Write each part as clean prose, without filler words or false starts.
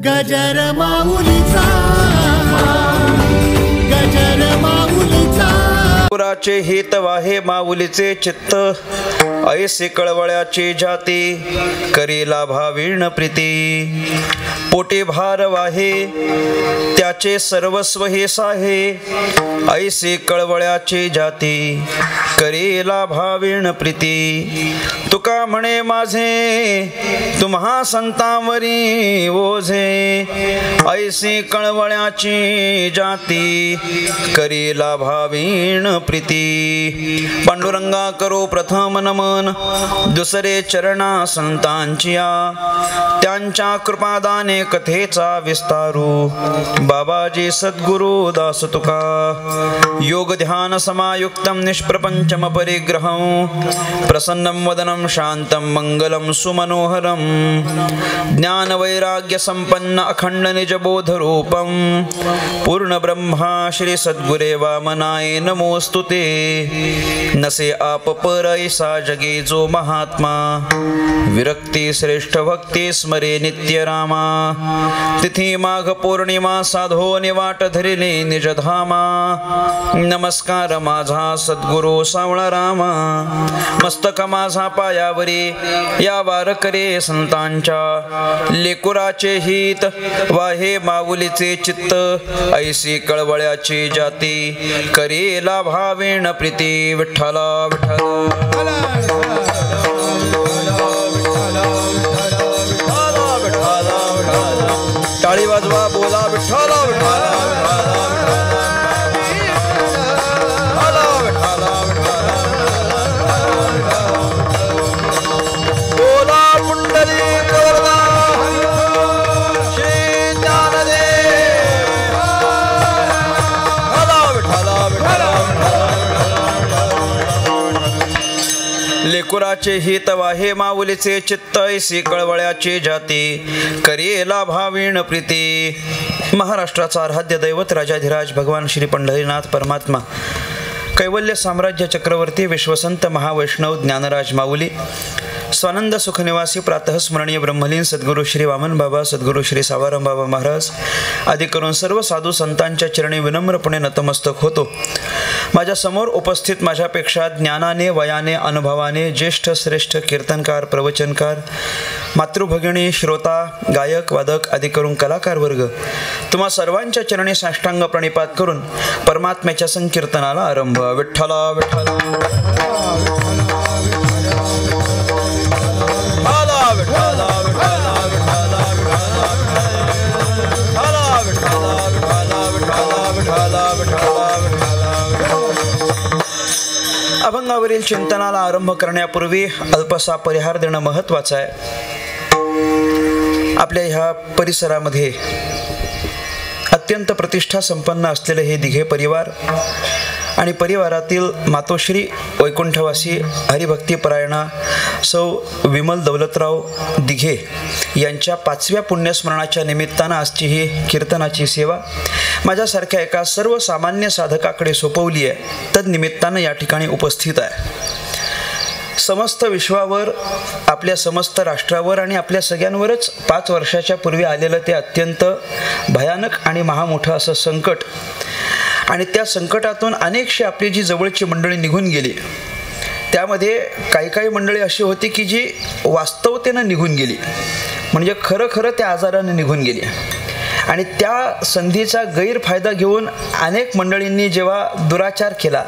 गजर माऊलीचा, गजर माऊलीचा. पुराचे हित वाहे माऊलीचे चित्त, ऐसे कळवळ्याची जाती करीला भावीण प्रीती. पोटे भार वाहे त्याचे सर्वस्व हे साहे, ऐसे कळवळ्याची जाती करीला भावीण प्रीती. तुका म्हणे माझे तुम्हा संतांवरी ओझे, ऐसी कळवळ्याची जाती करीला भावीण प्रीती. पांडुरंगा करो प्रथम नमन, दुसरे चरणा संतांचिया, त्यांच्या कृपादाने कथेचा विस्तारू. बाबाजी सद्गुरु दास तुका, योग ध्यान समायुक्तम निष्प्रपंचम परिग्रहं, प्रसन्नं वदनं शांतं मंगलं सुमनोहरं, ज्ञान वैराग्य संपन्न अखंड निज बोध रूपं, पूर्ण ब्रह्मा श्री सद्गुरे वामनाय नमोस्तुते. नसे आप पर ऐसा जगे जो महात्मा, विरक्ती श्रेष्ठ भक्ती स्मरे नित्य रामा. तिथी माघ पौर्णिमा साधो निवाट धरिले निज धामा, नमस्कार माझा सद्गुरु सावळा रामा. मस्तक माझा पायावरी या वार करे संतांच्या, लेकुराचे हित वाहे माऊलीचे चित्त, ऐसी कळवळ्याची जाती करीला भावेण प्रीती. विठ्ठला विठ्ठला टाळी वाजवा बोला विठ्ठला विठ्ठला. लेकुराचे हित वाहे माऊलीचे चित्त, ऐसी कळवळ्याची जाती करीला भावीण प्रीती. महाराष्ट्राचा आराध्य दैवत राजाधिराज भगवान श्री पंढरीनाथ परमात्मा, कैवल्य साम्राज्य चक्रवर्ती विश्वसंत महावैष्णव ज्ञानराज माऊली, स्वानंद सुखनिवासी प्रातःस्मरणीय ब्रह्मलीन सद्गुरू श्री वामन बाबा, सद्गुरू श्री सावाराम बाबा महाराज आदी करून सर्व साधू संतांच्या चरणी विनम्रपणे नतमस्तक होतो. माझ्या समोर उपस्थित माझ्यापेक्षा ज्ञानाने वयाने अनुभवाने ज्येष्ठ श्रेष्ठ कीर्तनकार प्रवचनकार मातृभगिनी श्रोता गायक वादक आदी करून कलाकार वर्ग, तुम्हा सर्वांच्या चरणी साष्टांग प्रणिपात करून परमात्म्याच्या संकीर्तनाला आरंभ. विठ्ठला विठ्ठला अभंगावरील चिंतनाला आरंभ करण्यापूर्वी अल्पसा परिहार देणं महत्त्वाचं आहे. आपल्या ह्या परिसरामध्ये अत्यंत प्रतिष्ठा संपन्न असलेले हे दिघे परिवार आणि परिवारातील मातोश्री वैकुंठवासी हरिभक्तीपरायणा सौ विमल दौलतराव दिघे यांच्या 5व्या पुण्यस्मरणाच्या निमित्तानं आजची ही कीर्तनाची सेवा माझ्यासारख्या एका सर्वसामान्य साधकाकडे सोपवली आहे. तद्निमित्तानं या ठिकाणी उपस्थित आहे. समस्त विश्वावर, आपल्या समस्त राष्ट्रावर आणि आपल्या सगळ्यांवरच 5 वर्षाच्या पूर्वी आलेलं ते अत्यंत भयानक आणि महामोठं असं संकट, आणि त्या संकटातून अनेकशी आपली जी जवळची मंडळी निघून गेली, त्यामध्ये काही मंडळी अशी होती की जी वास्तवतेनं निघून गेली, म्हणजे खरं त्या आजाराने निघून गेली. आणि त्या संधीचा गैरफायदा घेऊन अनेक मंडळींनी जेव्हा दुराचार केला,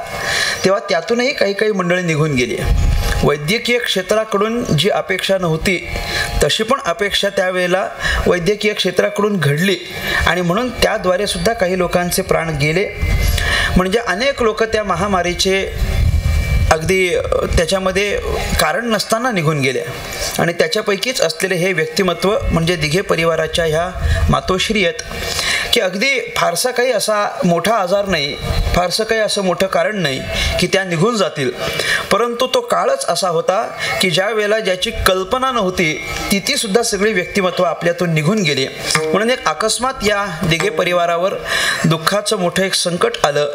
तेव्हा त्यातूनही काही मंडळी निघून गेली. वैद्यकीय क्षेत्राकडून जी अपेक्षा नव्हती तशी पण अपेक्षा त्यावेळेला वैद्यकीय क्षेत्राकडून घडली, आणि म्हणून त्याद्वारे सुद्धा काही लोकांचे प्राण गेले. म्हणजे अनेक लोक त्या महामारीचे अगदी त्याच्यामध्ये कारण नसताना निघून गेले. आणि त्याच्यापैकीच असलेले हे व्यक्तिमत्व म्हणजे दिघे परिवाराच्या ह्या मातोश्री आहेत की अगदी फारसा काही असा मोठा आजार नाही, फारसं काही असं मोठं कारण नाही की त्या निघून जातील, परंतु तो काळच असा होता की ज्या वेळेला ज्याची कल्पना नव्हती ती सुद्धा सगळी व्यक्तिमत्व आपल्यातून निघून गेली. म्हणून एक अकस्मात या दिघे परिवारावर दुःखाचं मोठं एक संकट आलं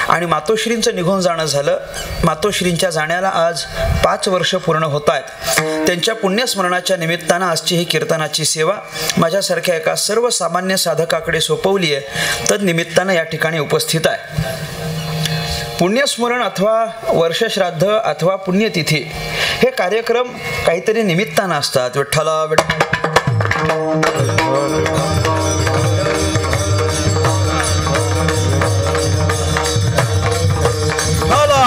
आणि मातोश्रींचं निघून जाणं झालं. मातोश्रींच्या जाण्याला आज 5 वर्ष पूर्ण होत आहेत. त्यांच्या पुण्यस्मरणाच्या निमित्तानं आजची ही कीर्तनाची सेवा माझ्यासारख्या एका सर्वसामान्य साधकाकडे सोपवली आहे, तर निमित्तानं या ठिकाणी उपस्थित आहे. पुण्यस्मरण अथवा वर्षश्राद्ध अथवा पुण्यतिथी हे कार्यक्रम काहीतरी निमित्तानं असतात. विठ्ठला विठ्ठला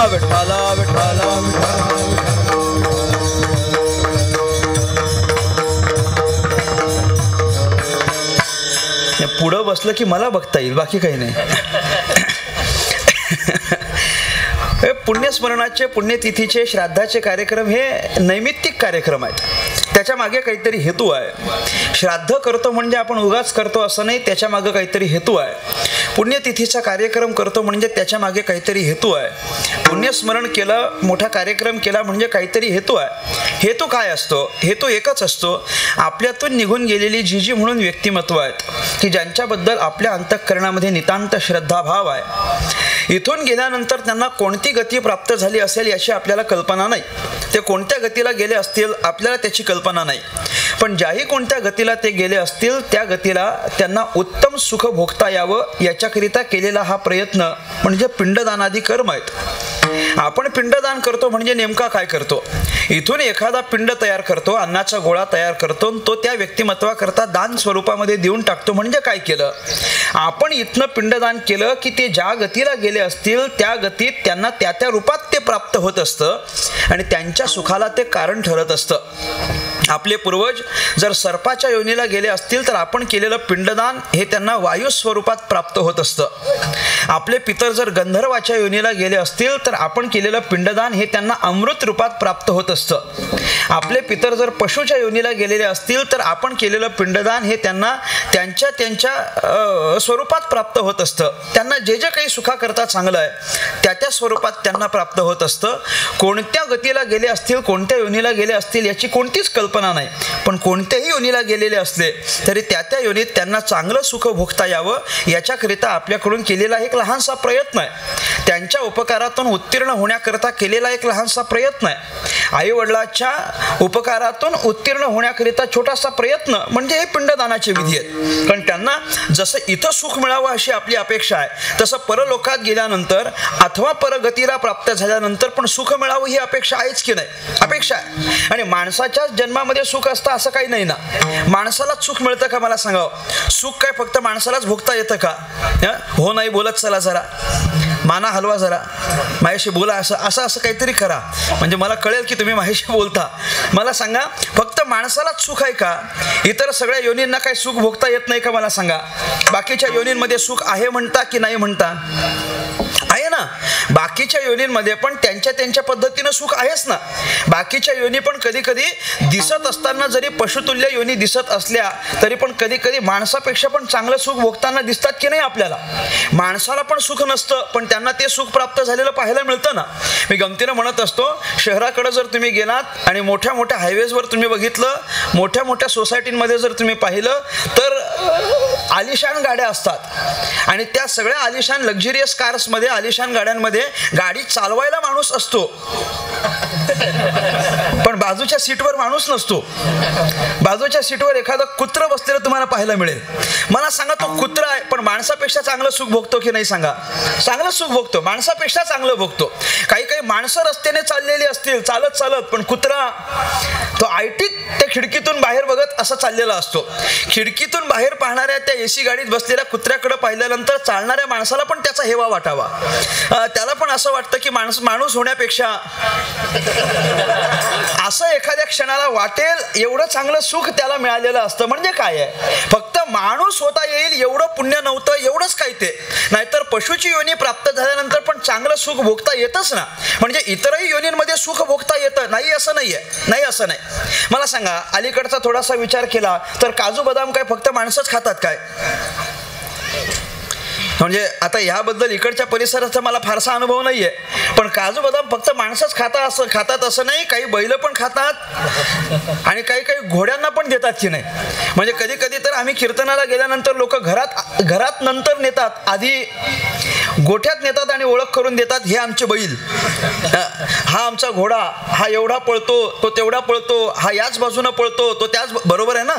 विठ्ठला विठ्ठला पुढं बसलं की मला बघता येईल, बाकी काही नाही. पुण्यस्मरणाचे, पुण्यतिथीचे, श्राद्धाचे कार्यक्रम हे नैमित्तिक कार्यक्रम आहेत. त्याच्या मागे काहीतरी हेतू आहे. श्राद्ध करतो म्हणजे आपण उगाच करतो असं नाही, त्याच्या मागे काहीतरी हेतू आहे. पुण्यतिथीचा कार्यक्रम करतो म्हणजे त्याच्या मागे काहीतरी हेतू आहे. पुण्यस्मरण केलं, मोठा कार्यक्रम केला म्हणजे काहीतरी हेतू आहे. हेतू काय असतो? हेतू एकच असतो. आपल्यातून निघून गेलेली जी म्हणून व्यक्तिमत्व आहेत की ज्यांच्याबद्दल आपल्या अंतःकरणामध्ये नितांत श्रद्धाभाव आहे, इथून गेल्यानंतर त्यांना कोणती गती प्राप्त झाली असेल याची आपल्याला कल्पना नाही. ते कोणत्या गतीला गेले असतील आपल्याला त्याची कल्पना नाही, पण ज्याही कोणत्या गतीला ते गेले असतील त्या गतीला त्यांना उत्तम सुख भोगता यावं याच्याकरिता केलेला हा प्रयत्न म्हणजे पिंडदानादी कर्म आहेत. आपण पिंडदान करतो म्हणजे नेमका काय करतो? इथून एखादा पिंड तयार करतो, अन्नाचा गोळा तयार करतो, तो त्या व्यक्तिमत्वाकरता दान स्वरूपामध्ये देऊन टाकतो. म्हणजे काय केलं? आपण इथनं पिंडदान केलं की ते ज्या गतीला गेले असतील त्या गतीत त्यांना त्या त्या रूपात ते प्राप्त होत असतं आणि त्यांच्या सुखाला ते कारण ठरत असतं. आपले पूर्वज जर सर्पाच्या योनीला गेले असतील तर आपण केलेलं पिंडदान हे त्यांना वायू स्वरूपात प्राप्त होत असतं. आपले पितर जर गंधर्वाच्या योनीला गेले असतील तर आपण केलेलं पिंडदान हे त्यांना अमृत रूपात प्राप्त होत असतं. आपले पितर जर पशुच्या योनीला गेलेले असतील तर आपण केलेलं पिंडदान हे त्यांना त्यांच्या त्यांच्या स्वरूपात प्राप्त होत असतं. त्यांना जे जे काही सुखाकरता चांगलं आहे त्या त्या स्वरूपात त्यांना प्राप्त होत असतं. कोणत्या गतीला गेले असतील, कोणत्या योनीला गेले असतील याची कोणतीच कल्पना नाही, पण कोणत्याही योनीला गेलेले असले तरी त्या त्या योनीत त्यांना चांगलं सुख भोगता यावं याच्याकरिता आपल्याकडून केलेला एक लहानसा प्रयत्न आहे. त्यांच्या उपकारातून उत्तीर्ण होण्याकरता केलेला एक लहानसा प्रयत्न आहे. आईवडिलाच्या उपकारातून उत्तीर्ण होण्याकरिता छोटासा प्रयत्न म्हणजे हे पिंडदानाचे विधी आहेत. कारण त्यांना जसं इथं सुख मिळावं अशी आपली अपेक्षा आहे, तसं परलोकात गेल्यानंतर अथवा परगतीला प्राप्त झाल्यानंतर पण सुख मिळावं ही अपेक्षा आहेच की नाही? अपेक्षा आहे. आणि माणसाच्याच जन्मामध्ये सुख असतं असं काही नाही ना. माणसालाच सुख मिळतं का? मला सांगावं. सुख काय फक्त माणसालाच भोगता येतं का? हो नाही बोलत चला, जरा माना हलवा, जरा माझ्याशी बोला, असं असं असं काहीतरी करा म्हणजे मला कळेल की तुम्ही माझ्याशी बोलता. मला सांगा, फक्त माणसालाच सुख आहे का? इतर सगळ्या योनींना काही सुख भोगता येत नाही का? मला सांगा. बाकीच्या योनींमध्ये सुख आहे म्हणता की नाही म्हणता? आहे ना. बाकीच्या योनींमध्ये पण त्यांच्या त्यांच्या पद्धतीनं सुख आहेच ना. बाकीच्या योनी पण कधी कधी दिसत असताना जरी पशुतुल्य योनी दिसत असल्या तरी पण कधी कधी माणसापेक्षा पण चांगलं सुख भोगताना दिसतात की नाही आपल्याला? माणसाला पण सुख नसतं पण त्यांना ते सुख प्राप्त झालेलं पाहायला मिळतं ना. मी गमतीनं म्हणत असतो, शहराकडे जर तुम्ही गेलात आणि मोठ्या मोठ्या हायवेजवर तुम्ही बघितलं, मोठ्या मोठ्या सोसायटींमध्ये जर तुम्ही पाहिलं तर आलिशान गाड्या असतात आणि त्या सगळ्या आलिशान लक्झरियस कार्समध्ये, आलिशान गाड्यांमध्ये गाडी चालवायला माणूस असतो पण बाजूच्या सीटवर माणूस नसतो. बाजूच्या सीटवर एखादं कुत्रं बसलेलं तुम्हाला पाहायला मिळेल. मला सांगा, तो कुत्रा आहे पण माणसापेक्षा चांगलं सुख भोगतो की नाही? सांगा. चांगलं सुख भोगतो, माणसापेक्षा चांगलं भोगतो. काही काही माणसं रस्त्याने चाललेली असतील चालत चालत, पण कुत्रा तो आयटीत त्या खिडकीतून बाहेर बघत असा चाललेला असतो. खिडकीतून बाहेर पाहणाऱ्या त्या एसी गाडीत बसलेल्या कुत्र्याकडे पाहिल्यानंतर चालणाऱ्या माणसाला पण त्याचा हेवा वाटावा. त्याला पण असं वाटतं की माणूस होण्यापेक्षा असं एखाद्या क्षणाला वाटेल एवढं चांगलं सुख त्याला मिळालेलं असतं. म्हणजे काय आहे? फक्त माणूस होता येईल एवढं पुण्य नव्हतं, एवढंच काय ते. नाहीतर पशुची योनी प्राप्त झाल्यानंतर पण चांगलं सुख भोगता येतच ना. म्हणजे इतरही योनींमध्ये सुख भोगता येतं, नाही असं नाहीये. नाही असं नाही. मला सांगा, अलीकडचा थोडासा विचार केला तर काजू बदाम काय फक्त माणसंच खातात काय? म्हणजे आता याबद्दल इकडच्या परिसराचा मला फारसा अनुभव नाही आहे, पण काजू बदाम फक्त माणसंच खातात असं नाही, काही बैल पण खातात आणि काही काही घोड्यांना पण देतात की नाही. म्हणजे कधी कधी तर आम्ही कीर्तनाला गेल्यानंतर लोक घरात नंतर नेतात, आधी गोठ्यात नेतात आणि ओळख करून देतात, हे आमचे बैल, हा आमचा घोडा, हा एवढा पळतो, तो तेवढा पळतो, हा याच बाजूनं पळतो, तो त्याच, बरोबर आहे ना.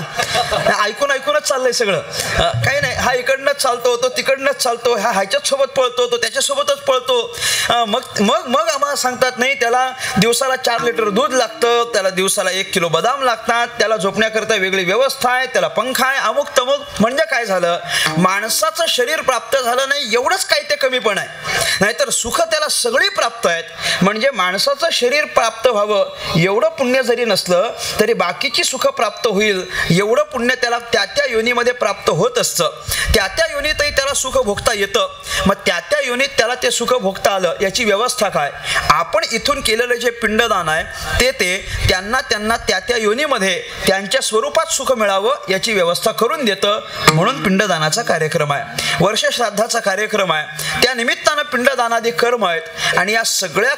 ऐकूनच चाललंय सगळं, काही नाही, हा इकडनंच चालतो, तो तिकडनंच चालतो, हा ह्याच्याच सोबत पळतो, तो त्याच्यासोबतच पळतो. मग आम्हाला सांगतात नाही, त्याला दिवसाला 4 लिटर दूध लागतं, त्याला दिवसाला 1 किलो बदाम लागतात, त्याला झोपण्याकरता वेगळी व्यवस्था आहे, त्याला पंखा आहे, अमुक तमुक. म्हणजे काय झालं, माणसाचं शरीर प्राप्त झालं नाही एवढंच काही ते कमी पण आहे, नाहीतर सुख त्याला सगळी प्राप्त आहेत. म्हणजे माणसाचं शरीर प्राप्त व्हावं एवढं पुण्य जरी नसलं तरी बाकीची सुख प्राप्त होईल एवढं पुण्य त्याला त्या योनीमध्ये प्राप्त होत असतं. त्या योनीतही त्याला सुख भोगता येतं. मग त्या योनीत त्याला ते सुख भोगता आलं याची व्यवस्था काय, आपण इथून केलेलं जे पिंडदान आहे ते त्यांना त्या योनीमध्ये त्यांच्या स्वरूपात सुख मिळावं याची व्यवस्था करून देतं. म्हणून पिंडदानाचा कार्यक्रम आहे, वर्ष श्राद्धाचा कार्यक्रम आहे, त्या निमित्तानं पिंडदानादी कर्म आहेत. आणि या सगळ्या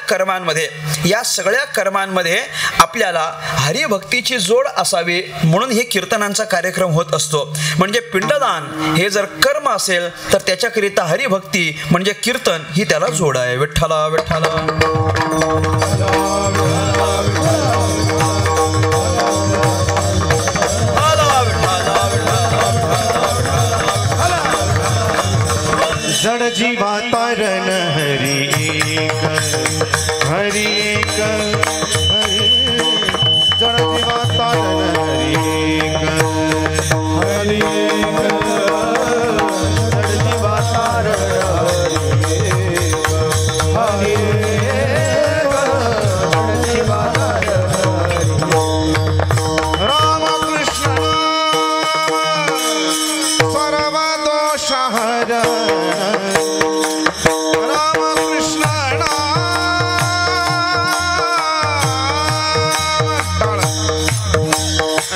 कर्मांमध्ये आपल्याला हरिभक्तीची जोड असावी म्हणून हे कीर्तनांचा कार्यक्रम होत असतो. म्हणजे पिंडदान हे जर कर्म असेल तर त्याच्याकरिता हरिभक्ती म्हणजे कीर्तन ही त्याला जोड आहे. विठ्ठला विठ्ठला जड जीवा तारण हरि एक, हरि एक, जड जीवा तारण हरि एक, हरि एक, जड जीवा तारण हरि एक, हरि एक, जड जीवा तारण हरि एक. राम कृष्ण सर्व दोष हर, जीवा तरण हरि एक,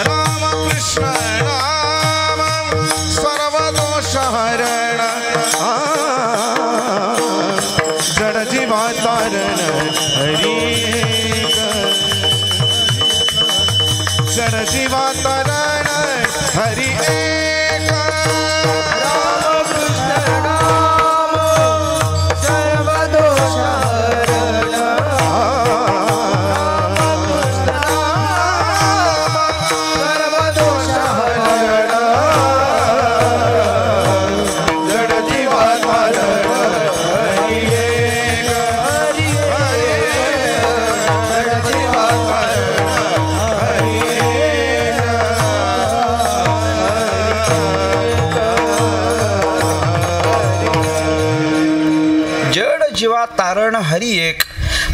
राम कृष्ण नाम सर्व दोष हरण, राम कृष्ण नाम सर्व दोष हरण, जड जीवा तरण हरि एक, हरि एक, जड जीवा तरण हरि एक. जड जीवा तारण हरी एक.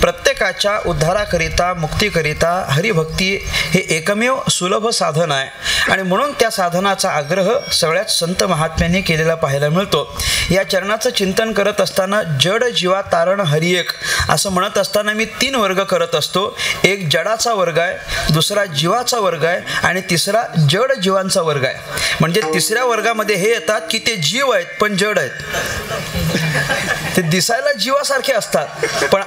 प्रत्येकाच्या उद्धाराकरिता मुक्तीकरिता हरिभक्ती हे एकमेव सुलभ साधन आहे आणि म्हणून त्या साधनाचा आग्रह सगळ्यात संत महात्म्यांनी केलेला पाहायला मिळतो. या चरणाचं चिंतन करत असताना जड जीवा तारण हरी एक असं म्हणत असताना मी 3 वर्ग करत असतो. एक जडाचा वर्ग आहे, दुसरा जीवाचा वर्ग आहे आणि तिसरा जड जीवांचा वर्ग आहे. म्हणजे तिसऱ्या वर्गामध्ये हे येतात की ते जीव आहेत पण जड आहेत. ते दिसायला जीवासारखे असतात पण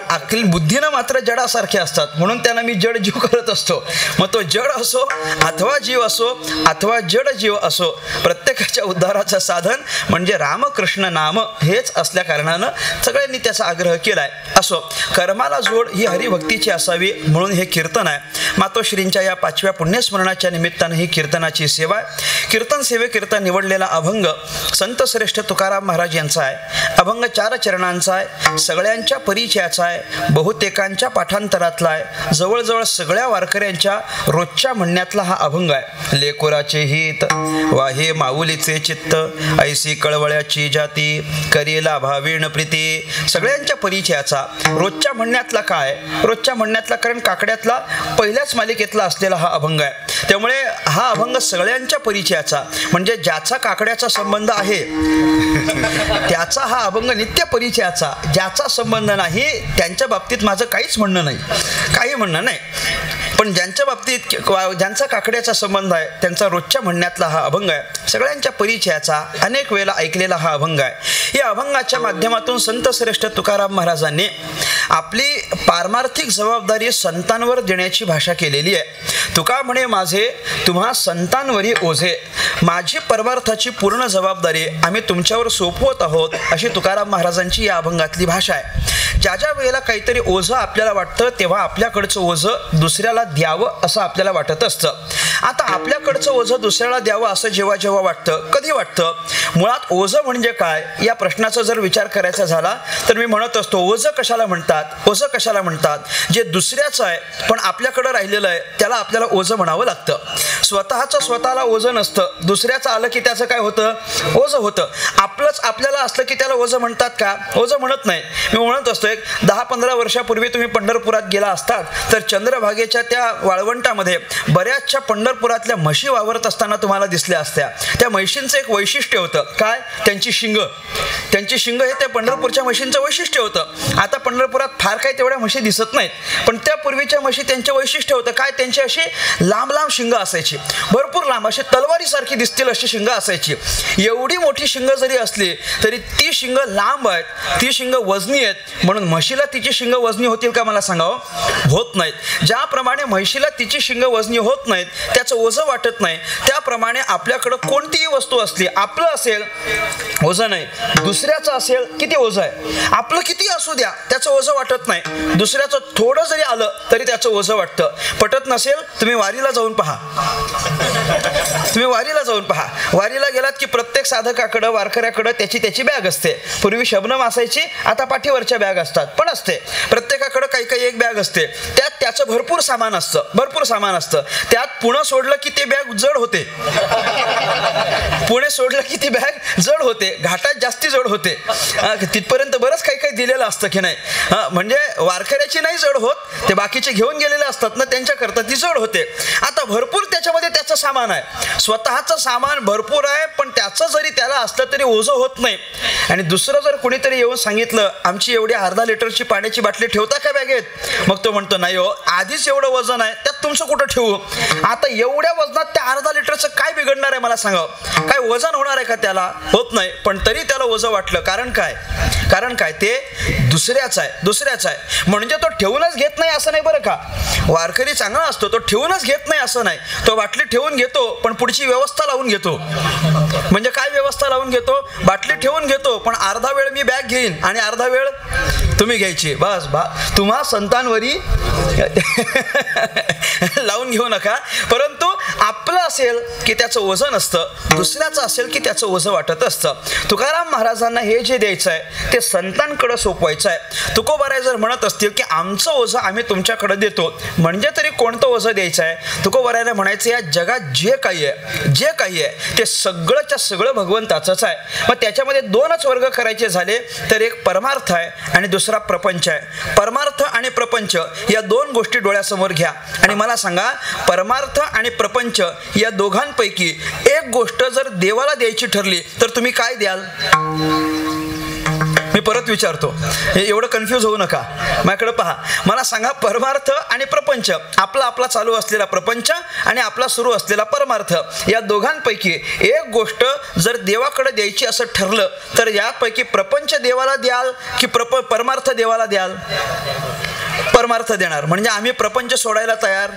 बुद्धीनं मात्र जडासारखे असतात, म्हणून त्यांना मी जड जीव करत असतो. मग तो जड असो अथवा जीव असो अथवा जड जीव असो, प्रत्येकाच्या उद्धाराचं साधन म्हणजे रामकृष्ण नाम हेच असल्या कारणानं सगळ्यांनी त्याचा आग्रह केलाय. असो, कर्माला जोड ही हरिभक्तीची असावी म्हणून हे कीर्तन आहे. मातोश्रींच्या या 5व्या पुण्यस्मरणाच्या निमित्तानं ही कीर्तनाची सेवा आहे. कीर्तन सेवेकरिता निवडलेला अभंग संत श्रेष्ठ तुकाराम महाराज यांचा आहे. अभंग 4 चरणांचा आहे, सगळ्यांच्या परिचयाचा आहे, बहुतेकांच्या पाठांतरातला आहे, जवळजवळ सगळ्या वारकऱ्यांच्या रोजच्या म्हणण्यातला हा अभंग आहे. लेकुराचे हित वाहे माऊलीचे चित्त, ऐसी कळवळ्याची जाती करेला भावीण प्रीती. सगळ्यांच्या परिचयाचा रोजच्या म्हणण्यातला काय, रोजच्या म्हणण्यातला कारण काकड्यातला पहिल्याच मालिकेतला असलेला हा अभंग आहे. त्यामुळे हा अभंग सगळ्यांच्या परिचयाचा म्हणजे ज्याचा काकड्याचा संबंध आहे त्याचा हा अभंग नित्य परिचयाचा, ज्याचा संबंध नाही त्यांच्या बाबतीत माझं काहीच म्हणणं नाही, काही म्हणणं नाही. पण पण ज्यांच्या बाबतीत ज्यांचा काकड्याचा संबंध आहे त्यांचा रोजच्या म्हणण्यातला हा अभंग आहे, सगळ्यांच्या परिचयाचा अनेक वेळेला ऐकलेला हा अभंग आहे. या अभंगाच्या माध्यमातून संत श्रेष्ठ तुकाराम महाराजांनी आपली पारमार्थिक जबाबदारी संतांवर देण्याची भाषा केलेली आहे. तुका म्हणे माझे तुम्हा संतांवरी ओझे, माझी परमार्थाची पूर्ण जबाबदारी आम्ही तुमच्यावर सोपवत आहोत, अशी तुकाराम महाराजांची या अभंगातली भाषा आहे. ज्या वेळेला काहीतरी ओझं आपल्याला वाटतं तेव्हा आपल्याकडचं ओझं दुसऱ्याला द्यावं असं आपल्याला वाटत असतं. आता आपल्याकडचं ओझं दुसऱ्याला द्यावं असं जेव्हा जेव्हा वाटतं, कधी वाटतं? मुळात ओझं म्हणजे काय या प्रश्नाचा जर विचार करायचा झाला तर मी म्हणत असतो, ओझं कशाला म्हणतात? ओझं कशाला म्हणतात? जे दुसऱ्याचं आहे पण आपल्याकडं राहिलेलं आहे त्याला आपल्याला ओझं म्हणावं लागतं. स्वतःचं स्वतःला ओझं नसतं, दुसऱ्याचं आलं की त्याचं काय होतं? ओझं होतं. आपलंच आपल्याला असलं की त्याला ओझं म्हणतात का? ओझं म्हणत नाही. मी म्हणत असतो, एक 10-15 वर्षापूर्वी तुम्ही पंढरपुरात गेला असतात तर चंद्रभागेच्या त्या वाळवंटामध्ये बऱ्याचशा पंढरपुरातल्या म्हशी वावरत असताना तुम्हाला दिसल्या असत्या. त्या म्हशींचं एक वैशिष्ट्य होतं. काय? त्यांची शिंग. त्यांची शिंग हे त्या पंढरपूरच्या म्हशींचं वैशिष्ट्य होतं. आता पंढरपुरात फार काही तेवढ्या म्हशी दिसत नाहीत, पण त्या पूर्वीच्या म्हशी त्यांचे वैशिष्ट्य होतं काय? त्यांची अशी लांब लांब शिंग असायची, भरपूर लांब, अशी तलवारीसारखी दिसतील अशी शिंग असायची. एवढी मोठी शिंग जरी असली तरी ती शिंग लांब आहेत, ती शिंग वजनी आहेत, म्हणून म्हशीला तिची शिंग वजनी होतील का? मला सांगावं, होत नाहीत. ज्याप्रमाणे म्हशीला तिची शिंग वजनी होत नाहीत, त्याचं ओझं वाटत नाही, त्याप्रमाणे आपल्याकडं कोणतीही वस्तू असली, आपलं असेल ओझं नाही, दुसऱ्याचं असेल किती ओझं आहे. आपलं किती असू द्या त्याचं ओझं वाटत नाही, दुसऱ्याचं थोडं जरी आलं तरी त्याचं ओझं वाटतं. पटत नसेल तुम्ही वारीला जाऊन पहा. तुम्ही वारीला जाऊन पहा. वारीला गेलात की प्रत्येक साधकाकडं, वारकऱ्याकडं त्याची त्याची बॅग असते. पूर्वी शबनम असायची, आता पाठीवरच्या बॅग असतात, पण असते. प्रत्येकाकडं काही काही एक बॅग असते, त्यात त्याचं भरपूर सामान असतं, भरपूर सामान असतं. त्यात पुणे सोडलं की ते बॅग जड होते. पुणे सोडलं की ती बॅग जड होते, घाटात जास्ती जड होते. तिथपर्यंत बरंच काही काही दिलेलं असतं की नाही. म्हणजे वारकऱ्याची नाही जड होत, ते बाकीचे घेऊन गेलेले असतात ना, त्यांच्याकरता ती जड होते. आता भरपूर त्याच्यामध्ये त्याचं सामान आहे, स्वतःचं सामान भरपूर आहे, पण त्याचं जरी त्याला असलं तरी ओझं होत नाही. आणि दुसरं जर कुणीतरी येऊन सांगितलं आमची एवढी अर्धा लिटरची पाण्याची बाटली ठेवता का बॅगेत, मग तो म्हणतो नाही हो, आधीच एवढं वजन आहे त्यात तुमचं कुठं ठेवू. आता एवढ्या वजनात त्या अर्धा लिटरचं काय बिघडणार आहे मला सांगा? काय वजन होणार आहे का? त्याला होत नाही, पण तरी त्याला ओझं वाटलं. कारण काय? कारण काय? ते दुसऱ्याचं आहे, दुसऱ्याचं आहे. म्हणजे तो ठेवूनच घेत नाही असं नाही बरं का. वारकरी चांगला असतो, तो ठेवूनच घेत नाही असं नाही. तो बाटली ठेवून घेतो पण पुढची व्यवस्था लावून घेतो. म्हणजे काय व्यवस्था लावून घेतो? बाटली ठेवून घेतो पण अर्धा वेळ मी बॅग घेईन आणि अर्धा वेळ तुम्ही घ्यायची. बस तुम्हा संतांवरी लावून घेऊ नका. परंतु आपलं असेल की त्याचं ओझं नसतं, दुसऱ्याचं असेल की त्याचं ओझं वाटत असतं. तुकाराम महाराजांना हे जे द्यायचं आहे ते संतांकडे सोपवायचं आहे. तुकोबाराय जर म्हणत असतील की आमचं ओझं आम्ही तुमच्याकडे देतो, म्हणजे तरी कोणतं ओझं द्यायचं आहे? तुकोबारायला म्हणायचं या जगात जे काही आहे, जे काही आहे ते सगळंच्या सगळं भगवंताचंच आहे. मग त्याच्यामध्ये दोनच वर्ग करायचे झाले तर एक परमार्थ आहे आणि दुसरा प्रपंच आहे. परमार्थ आणि प्रपंच या दोन गोष्टी डोळ्यासमोर घ्या आणि मला सांगा, परमार्थ आणि प्रपंच या दोघांपैकी एक गोष्ट जर देवाला द्यायची ठरली तर तुम्ही काय द्याल? मी परत विचारतो, एवढं कन्फ्यूज होऊ नका. माझ्याकडे पहा, मला सांगा, परमार्थ आणि प्रपंच, आपला चालू असलेला प्रपंच आणि आपला सुरू असलेला परमार्थ, या दोघांपैकी एक गोष्ट जर देवाकडे द्यायची असं ठरलं तर यापैकी प्रपंच देवाला द्याल की परमार्थ देवाला द्याल? परमार्थ देणार. म्हणजे आम्ही प्रपंच सोडायला तयार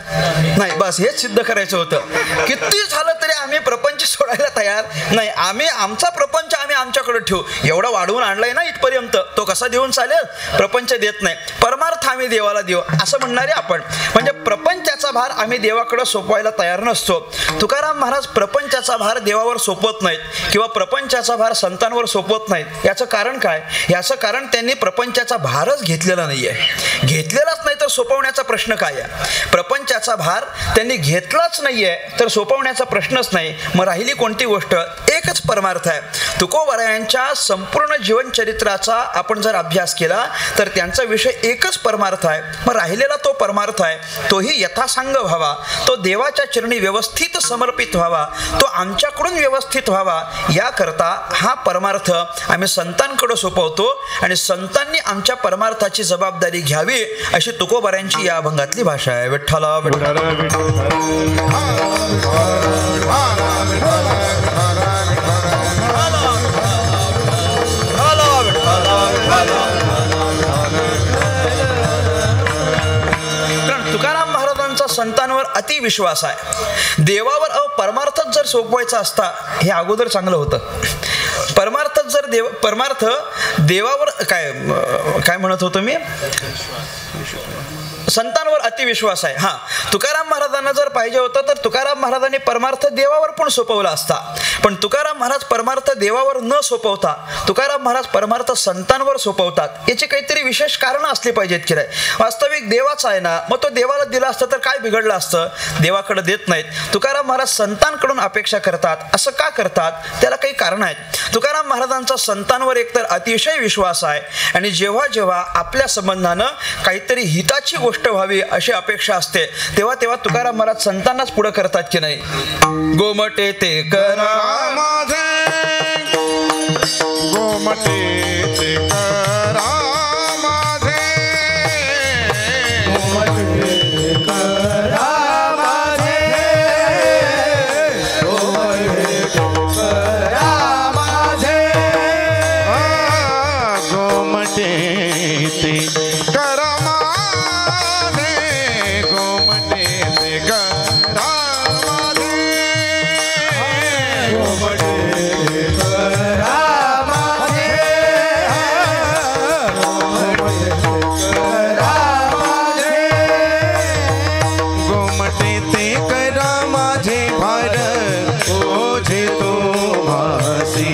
नाही, बस हेच सिद्ध करायचं होतं. किती झालं तरी आम्ही प्रपंच सोडायला तयार नाही. आम्ही आमचा प्रपंच आम्ही आमच्याकडे ठेवू. एवढा वाढवून आणलाय ना इथपर्यंत, तो कसा देऊन चालेल? प्रपंच देत नाही, परमार्थ आम्ही देवाला देऊ असं म्हणणारे आपण. म्हणजे प्रपंचाचा भार आम्ही देवाकडे सोपवायला तयार नसतो. तुकाराम महाराज प्रपंचाचा भार देवावर सोपवत नाहीत किंवा प्रपंचाचा भार संतांवर सोपवत नाहीत. याचं कारण काय? याचं कारण त्यांनी प्रपंचाचा भारच घेतलेला नाहीये. घेतलेलाच नाही तर सोपवण्याचा प्रश्न काय आहे? प्रपंचाचा भार त्यांनी घेतलाच नाहीये तर सोपवण्याचा प्रश्नच नाही. मग राहिली कोणती गोष्ट? एकच परमार्थ आहे. तुकोबारायांच्या संपूर्ण जीवनचरित्राचा आपण जर अभ्यास केला तर त्यांचा विषय एकच परमार्थ आहे. मग राहिलेला तो परमार्थ आहे, तोही यथासांग व्हावा, तो देवाच्या चरणी व्यवस्थित समर्पित व्हावा, तो आमच्याकडून व्यवस्थित व्हावा. याकरता हा परमार्थ आम्ही संतांकडे सोपवतो आणि संतांनी आमच्या परमार्थाची जबाबदारी घ्यावी अशी तुकोबारायांची तुकोबाऱ्यांची या अभंगातली भाषा आहे. विठ्ठला तुकाराम महाराजांचा संतांवर अति विश्वास आहे. देवावर परमार्थच जर सोपवायचा असता हे अगोदर चांगलं होतं. परमार्थच जर परमार्थ देवावर काय म्हणत होतो मी, संतांवर अतिविश्वास आहे. हा, तुकाराम महाराजांना जर पाहिजे होतं तर तुकाराम महाराजांनी परमार्थ देवावर पण सोपवला असता. पण तुकाराम महाराज परमार्थ देवावर न सोपवता तुकाराम महाराज परमार्थ संतांवर सोपवतात. याची काहीतरी विशेष कारणं असली पाहिजेत की नाही. वास्तविक देवाचा आहे ना, मग तो देवाला दिला असतं तर काय बिघडलं असतं. देवाकडे देत नाहीत. तुकाराम महाराज संतांकडून अपेक्षा करतात. असं का करतात त्याला काही कारण आहेत. तुकाराम महाराजांचा संतांवर एकतर अतिशय विश्वास आहे आणि जेव्हा जेव्हा आपल्या संबंधानं काहीतरी हिताची गोष्ट व्हावी अशी अपेक्षा असते तेव्हा तेव्हा तुकाराम महाराज संतांनाच पुढे करतात की नाही. गोमटे ते करा माझे, गोमटे ते करा माझे, गोमटे करा माझे, गोमटे करा माझे, गोमटे ते करा माझे, गोमटे ते करा माझे, गोमटे करा माझे, गोमटे ते करा माझे, भार ओझे तुम्हासी,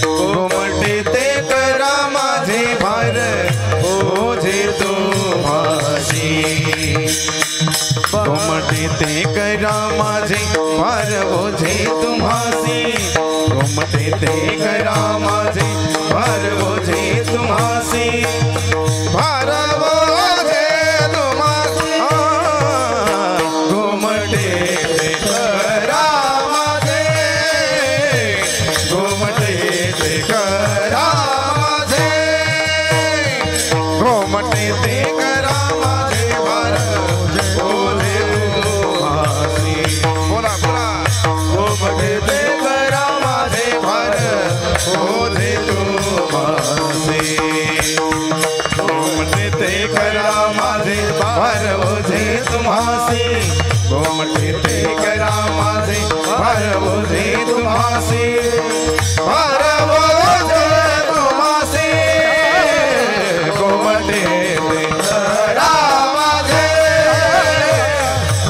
गोमटे ते करा माझे, भार ओझे तुम्हासी, गोमटे ते करा माझे, भार ओझे तुम्हासी, गोमटे ते करा माझे, भार ओझे तुम्हासी, भार ओझे तुम्हासी, गोमटे ते करा माझे, गोमटे ते करा माझे, गोमटे ते करा माझे, भार ओझे तुम्हासी, बोला बोला, गोमटे ते करा माझे, भार ओझे तुम्हासी, गोमटे ते करा माझे, भार ओझे तुम्हासी, गोमटे ते करा माझे, भार ओझे तुम्हासी, भार ओझे तुम्हासी, गोमटे ते करा माझे,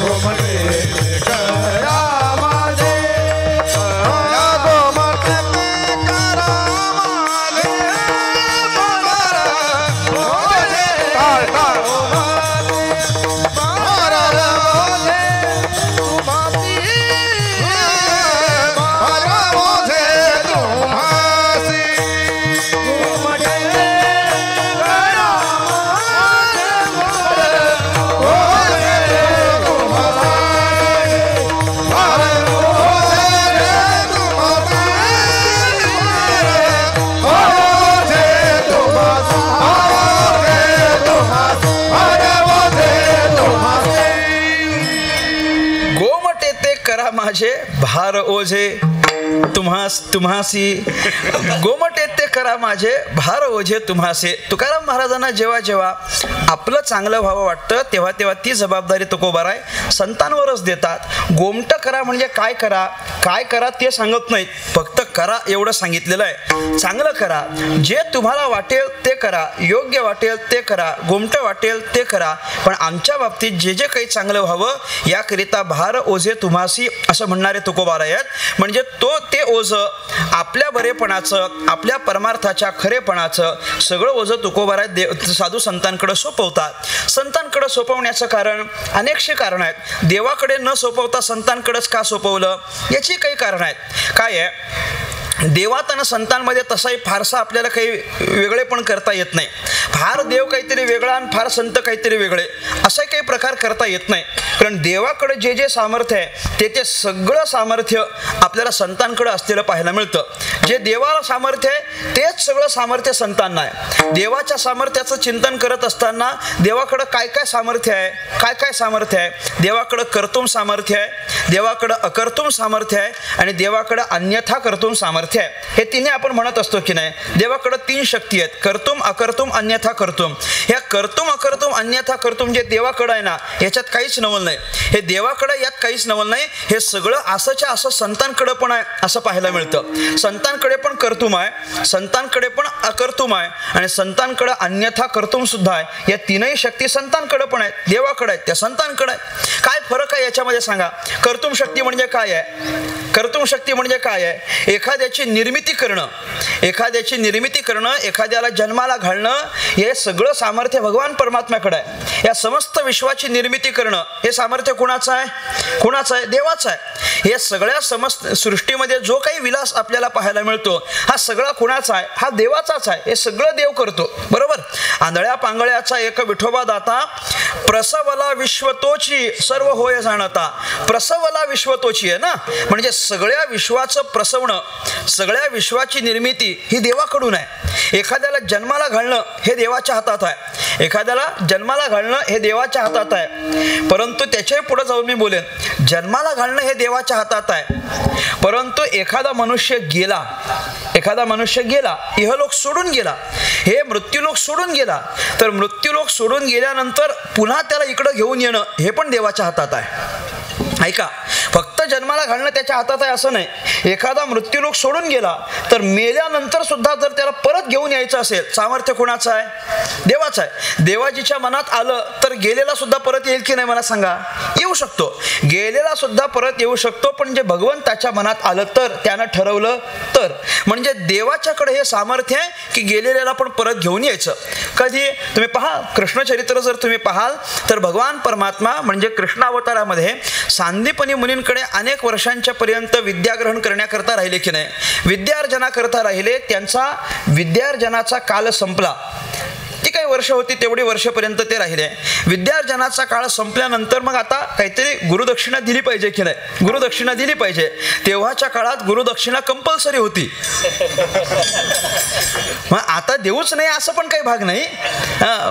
गोमटे ते करा माझे, गोमटे ते करा माझे, माझे भार ओझे तुम्हासी, गोमटे ते करा माझे, भार ओझे तुम्हासी. तुकाराम महाराजांना जेव्हा जेव्हा आपलं चांगलं व्हावं वाटतं तेव्हा तेव्हा ती जबाबदारी तुकोबाराय संतांवरच देतात. गोमट करा म्हणजे काय करा, काय करा ते सांगत नाहीत, फक्त करा एवढं सांगितलेलं आहे. चांगलं करा, जे तुम्हाला वाटेल ते करा, योग्य वाटेल ते करा, गोमट वाटेल ते करा, पण आमच्या बाबतीत जे जे काही चांगलं व्हावं याकरिता भार ओझे तुम्हासी असं म्हणणारे तुकोबाराय आहेत. म्हणजे ते ओझं आपल्या बरेपणाचं, आपल्या परमार्थाच्या खरेपणाचं सगळं ओझं तुकोबाराय साधू संतांकडे सोपवतात. संतांकडे सोपवण्याचं कारण अनेकशी कारण आहेत. देवाकडे न सोपवता संतांकडेच का सोपवलं याची काही कारण आहेत. काय आहे, देवात आणि संतांमध्ये तसाही फारसा आपल्याला काही वेगळे पण करता येत नाही. फार देव काहीतरी वेगळा आणि फार संत काहीतरी वेगळे असे काही प्रकार करता येत नाही. कारण देवाकडे जे जे सामर्थ्य आहे ते सगळं सामर्थ्य आपल्याला संतांकडे असलेलं पाहायला मिळतं. जे देवाला सामर्थ्य आहे तेच सगळं सामर्थ्य संतांना आहे. देवाच्या सामर्थ्याचं चिंतन करत असताना देवाकडं काय काय सामर्थ्य आहे, काय काय सामर्थ्य आहे. देवाकडं कर्तुम सामर्थ्य आहे, देवाकडं अकर्तुम सामर्थ्य आहे आणि देवाकडं अन्यथा कर्तुम सामर्थ्य आहे. हे तिन्ही आपण म्हणत असतो की नाही. देवाकडं 3 शक्ती आहेत, कर्तुम अकर्तुम अन्यथा कर्तुम. ह्या कर्तुम अकर्तुम अन्यथा कर्तुम जे देवाकडं आहे ना, याच्यात काहीच नवल नाही. हे देवाकडं यात काहीच नवल नाही. हे सगळं असंच्या असं संतांकडं पण आहे असं पाहायला मिळतं. संतांकडे पण कर्तुम आहे, संतांकडे पण अकर्तुम आहे आणि संतांकडे अन्यथा कर्तुम सुद्धा आहे. या तीनही शक्ती संतांकडे पण आहेत, देवाकडे आहेत, त्या संतांकडे आहेत. काय फरक आहे याच्यामध्ये सांगा. कर्तुम शक्ती म्हणजे काय आहे? कर्तुम शक्ती म्हणजे काय आहे? एखाद्याची निर्मिती करणं, एखाद्याची निर्मिती करणं, एखाद्याला जन्माला घालणं, हे सगळं सामर्थ्य भगवान परमात्म्याकडे आहे. या समस्त विश्वाची निर्मिती करणं हे सामर्थ्य कुणाचं आहे? कुणाचं आहे? देवाचं आहे. हे सगळ्या समस्त सृष्टीमध्ये जो काही विलास आपल्याला पाहायला मिळतो हा सगळा कुणाचा आहे? हा देवाचाच आहे. हे सगळं देव करतो, बरोबर. आंधळ्या पांगळ्याचा एक विठोबा दाता, प्रसवला विश्वतोची सर्व होय जाणता. प्रसवला विश्वतोची आहे ना, म्हणजे सगळ्या विश्वाचं प्रसवणं, सगळ्या विश्वाची निर्मिती ही देवाकडून आहे. एखाद्याला जन्माला घालणं हे देवाच्या हातात आहे, एखाद्याला जन्माला घालणं हे देवाच्या हातात आहे. परंतु त्याच्याही पुढे जाऊन मी बोलेन, जन्माला घालणं हे देवाच्या हातात आहे. परंतु एखादा मनुष्य गेला, एखादा मनुष्य गेला, इहलोक सोडून गेला, हे मृत्यूलोक सोडून गेला, तर मृत्यूलोक सोडून गेल्यानंतर पुन्हा त्याला इकडं घेऊन येणं हे पण देवाच्या हातात आहे. ऐका, फक्त जन्माला घालणं त्याच्या हातात आहे असं नाही. एखादा मृत्यूलोक सोडून गेला तर मेल्यानंतर सुद्धा जर त्याला परत घेऊन यायचं असेल, सामर्थ्य कोणाचं आहे? देवाचं आहे. देवाजीच्या मनात आलं तर गेलेला सुद्धा परत येईल की नाही मला सांगा? येऊ शकतो, गेलेला सुद्धा परत येऊ शकतो. पण जे भगवंताच्या मनात आलं तर, त्यानं ठरवलं तर, म्हणजे देवाच्याकडे हे सामर्थ्य आहे की गेलेल्याला पण परत घेऊन यायचं. कधी तुम्ही पहा, कृष्णचरित्र जर तुम्ही पाहाल तर भगवान परमात्मा म्हणजे कृष्णावतारामध्ये सांदीपनी मुनींकडे अनेक वर्षांच्या पर्यंत विद्याग्रहण करण्याकरता राहिले की नाही, विद्यार्जनाकरता राहिले. त्यांचा विद्यार्जनाचा काल संपला. ती काही वर्ष होती तेवढी वर्षपर्यंत ते राहिले. विद्यार्जनाचा काळ संपल्यानंतर मग आता काहीतरी गुरुदक्षिणा दिली पाहिजे की नाही, गुरुदक्षिणा दिली पाहिजे. तेव्हाच्या काळात गुरुदक्षिणा कंपल्सरी होती. मग आता देऊच नाही असं पण काही भाग नाही,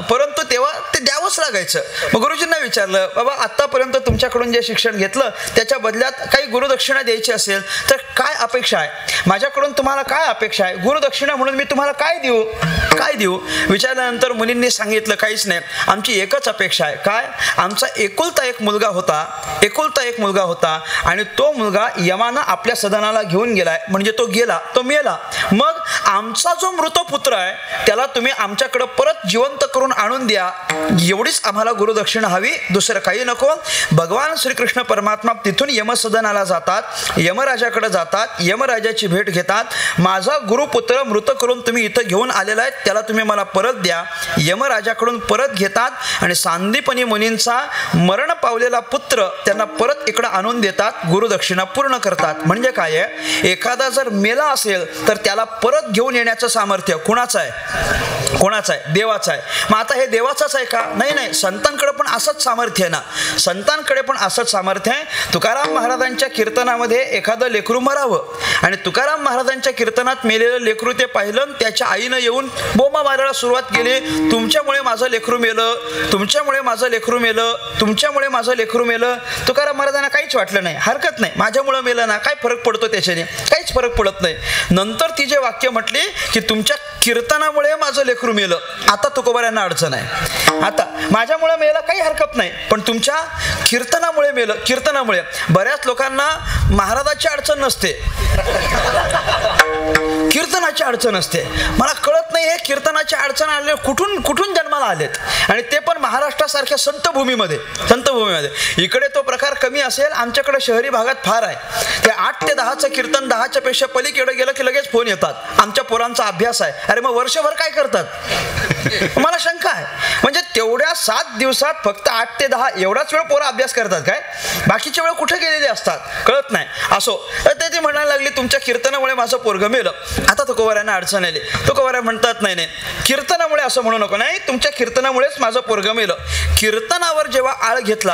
परंतु तेव्हा ते द्यावंच लागायचं. मग गुरुजींना विचारलं, बाबा आतापर्यंत तुमच्याकडून जे शिक्षण घेतलं त्याच्या बदल्यात काही गुरुदक्षिणा द्यायची असेल तर काय अपेक्षा आहे? माझ्याकडून तुम्हाला काय अपेक्षा आहे? गुरुदक्षिणा म्हणून मी तुम्हाला काय देऊ, काय देऊ? विचारल्यानंतर मुनींनी सांगितलं, काहीच नाही, आमची एकच अपेक्षा आहे. काय? आमचा एकुलता एक मुलगा होता, एकुलता एक मुलगा होता आणि तो मुलगा यमानं आपल्या सदनाला घेऊन गेलाय, म्हणजे तो गेला, तो मेला. मग आमचा जो मृत पुत्र आहे त्याला तुम्ही आमच्याकडे परत जिवंत करून आणून द्या, एवढीच आम्हाला गुरुदक्षिणा हवी, दुसरं काही नको. भगवान श्रीकृष्ण परमात्मा तिथून यमसदनाला जातात, यमराजाकडे जातात, यमराजाची भेट घेतात. माझा गुरुपुत्र मृत करून तुम्ही इथं घेऊन आलेला आहे, त्याला तुम्ही मला परत द्या. यमराजाकडून परत घेतात आणि सांदीपनी मुनींचा मरण पावलेला पुत्र त्यांना परत इकडं आणून देतात, गुरुदक्षिणा पूर्ण करतात. म्हणजे काय आहे, एखादा जर मेला असेल तर त्याला परत घेऊन येण्याचं सामर्थ्य कुणाचं आहे? कोणाचं आहे? देवाचं आहे. मग आता हे देवाचंच आहे का? नाही नाही, संतांकडे पण असंच सामर्थ्य आहे ना, संतांकडे पण असंच सामर्थ्य आहे. तुकाराम महाराजांच्या कीर्तनामध्ये एखादं लेकरू मरावं आणि तुकाराम महाराजांच्या कीर्तनात मेलेलं लेकरू ते पाहिलं, त्याच्या आईनं येऊन बोंबा मारायला सुरुवात केली, तुमच्यामुळे माझं लेकरू मेलं, तुमच्यामुळे माझं लेकरू मेलं, तुमच्यामुळे माझं लेकरू मेलं. तुकाराम महाराजांना काहीच वाटलं नाही, हरकत नाही, माझ्यामुळं मेलं ना, काय फरक पडतो त्याच्याने? काहीच फरक पडत नाही. नंतर ती जे वाक्य म्हटली की तुमच्या कीर्तनामुळे माझं लेकरू मेलं, आता तुकोबाऱ्यांना अडचण आहे. आता माझ्यामुळे मेलं काही हरकत नाही, पण तुमच्या कीर्तनामुळे मेलं. कीर्तनामुळे बऱ्याच लोकांना महाराजाची अडचण नसते, कीर्तनाची अडचण असते. मला कळत नाही हे कीर्तनाची अडचण आले कुठून कुठून जन्माला आलेत, आणि ते पण महाराष्ट्रासारख्या संतभूमीमध्ये. संतभूमीमध्ये इकडे तो प्रकार कमी असेल, आमच्याकडे शहरी भागात फार आहे. ते 8 ते 10चं कीर्तन 10च्या पेक्षा पलीकडे गेलं की लगेच फोन येतात, आमच्या पोरांचा अभ्यास आहे. अरे मग वर्षभर काय करतात? मला शंका आहे. म्हणजे तेवढ्या 7 दिवसात फक्त 8 ते 10 एवढाच वेळ पोरं अभ्यास करतात काय? बाकीच्या वेळ कुठे गेलेले असतात कळत नाही. असो तर ते म्हणायला लागले तुमच्या कीर्तनामुळे माझं पोरगं मेलं. आता तुकोबारायांना अडचण आली. तुकोबाराय म्हणतात नाही नाही कीर्तनामुळे असं म्हणू नको, नाही तुमच्या कीर्तनामुळेच माझं पोरगं मेलं. कीर्तनावर जेव्हा आळ घेतला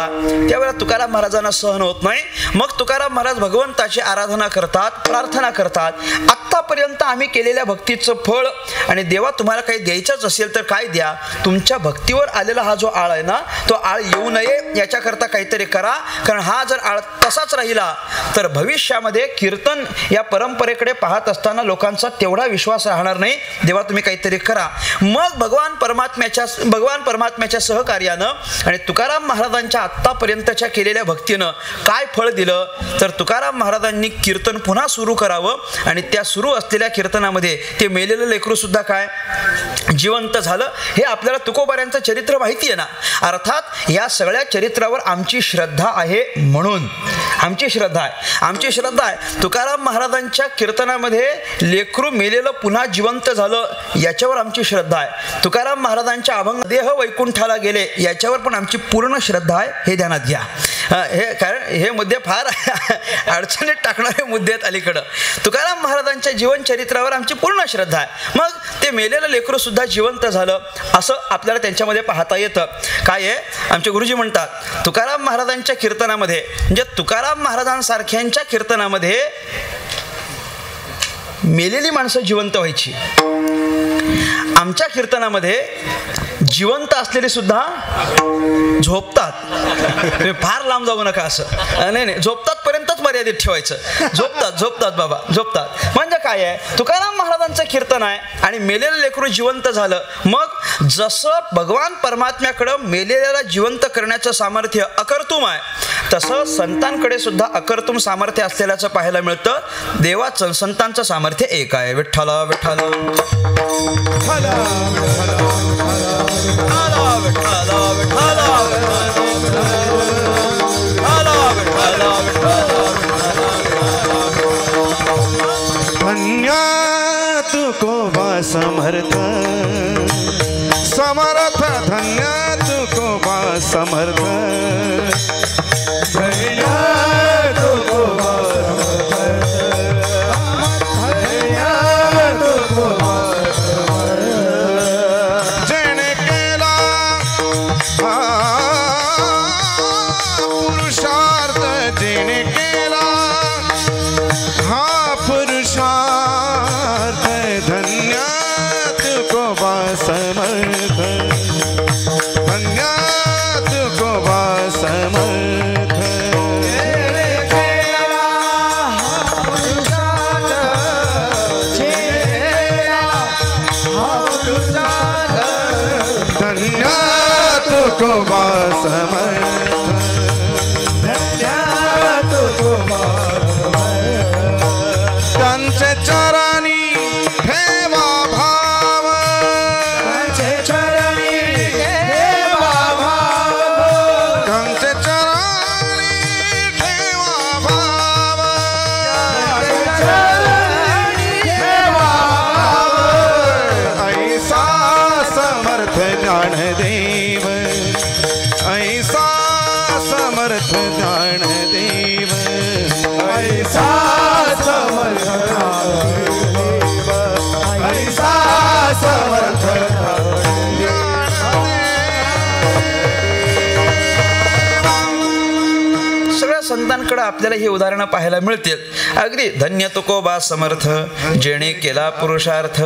त्यावेळेला तुकाराम महाराजांना सहन होत नाही. मग तुकाराम महाराज भगवंताची आराधना करतात, प्रार्थना करतात. आत्तापर्यंत आम्ही केलेल्या भक्तीचं फळ आणि देवा तुम्हाला काही द्यायचंच असेल तर काय द्या. तुमच्या भक्तीवर आलेला हा जो आळ आहे ना तो आळ येऊ नये याच्याकरता काहीतरी करा. कारण हा जर आळ तसाच राहिला तर भविष्यामध्ये कीर्तन या परंपरेकडे पाहत असताना लोकांचा तेवढा विश्वास राहणार नाही. देवा तुम्ही काहीतरी करा. मग भगवान परमात्म्याच्या सहकार्यानं आणि तुकाराम महाराजांच्या आत्तापर्यंतच्या केलेल्या भक्तीनं काय फळ दिलं तर तुकाराम महाराजांनी कीर्तन पुन्हा सुरू करावं आणि त्या सुरू असलेल्या कीर्तनामध्ये ते मेलेलं लेकरू सुद्धा काय जिवंत झालं. हे आपल्याला तुकोबाऱ्यांचं चरित्र माहिती आहे ना. अर्थात या सगळ्या चरित्रावर आमची श्रद्धा आहे. म्हणून आमची श्रद्धा आहे तुकाराम महाराजांच्या कीर्तनामध्ये लेकरू मेलेलं पुन्हा जिवंत झालं याच्यावर आमची श्रद्धा आहे. तुकाराम महाराजांच्या अभंग देह वैकुंठाला गेले याच्यावर पण आमची पूर्ण श्रद्धा आहे. हे ध्यानात घ्या. हे कारण हे मुद्दे फार अडचणीत टाकणारे मुद्दे आहेत अलीकडं. तुकाराम महाराजांच्या जीवन चरित्रावर आमची पूर्ण श्रद्धा आहे. मग ते मेलेलं लेकरू सुद्धा जिवंत झालं असं आपल्याला त्यांच्यामध्ये पाहता येतं. काय आहे आमचे गुरुजी म्हणतात तुकाराम महाराजांच्या कीर्तनामध्ये म्हणजे तुकाराम महाराजांसारख्यांच्या कीर्तनामध्ये मेलेली माणसं जिवंत व्हायची. आमच्या कीर्तनामध्ये जिवंत असलेले सुद्धा झोपतात. फार लांब जाऊ नका असं नाही झोपतात पर्यंतच मर्यादित ठेवायचं. झोपतात बाबा झोपतात. म्हणजे काय आहे तुकाराम महाराजांचं कीर्तन आहे आणि मेलेलं लेकरू जिवंत झालं. मग जसं भगवान परमात्म्याकडं मेलेल्याला जिवंत करण्याचं सामर्थ्य अकर्तुम आहे तसं संतांकडे सुद्धा अकर्तुम सामर्थ्य असलेल्याचं पाहायला मिळतं. देवाचं संतांचं सामर्थ्य एक आहे. विठ्ठला विठ्ठला धन्य तुकोबा समर्थ समर्थ धन्य तुकोबा समर्थ धन्य तुकोबा त्यांचे चरणी ठेवा भाव त्यांचे चरणी ठेवा भाव त्यांचे चरणी ठेवा भाव चरणी ठेवा भाव ऐसा समर्थ ज्ञानदेव ऐसा समर्थ ज्ञानदेव ऐसा समर्थ ऐसा समर्थ सगळ्या संतांकडे आपल्याला ही उदाहरणं पाहायला मिळतील. अगदी धन्य तुकोबा समर्थ जेणे केला पुरुषार्थ.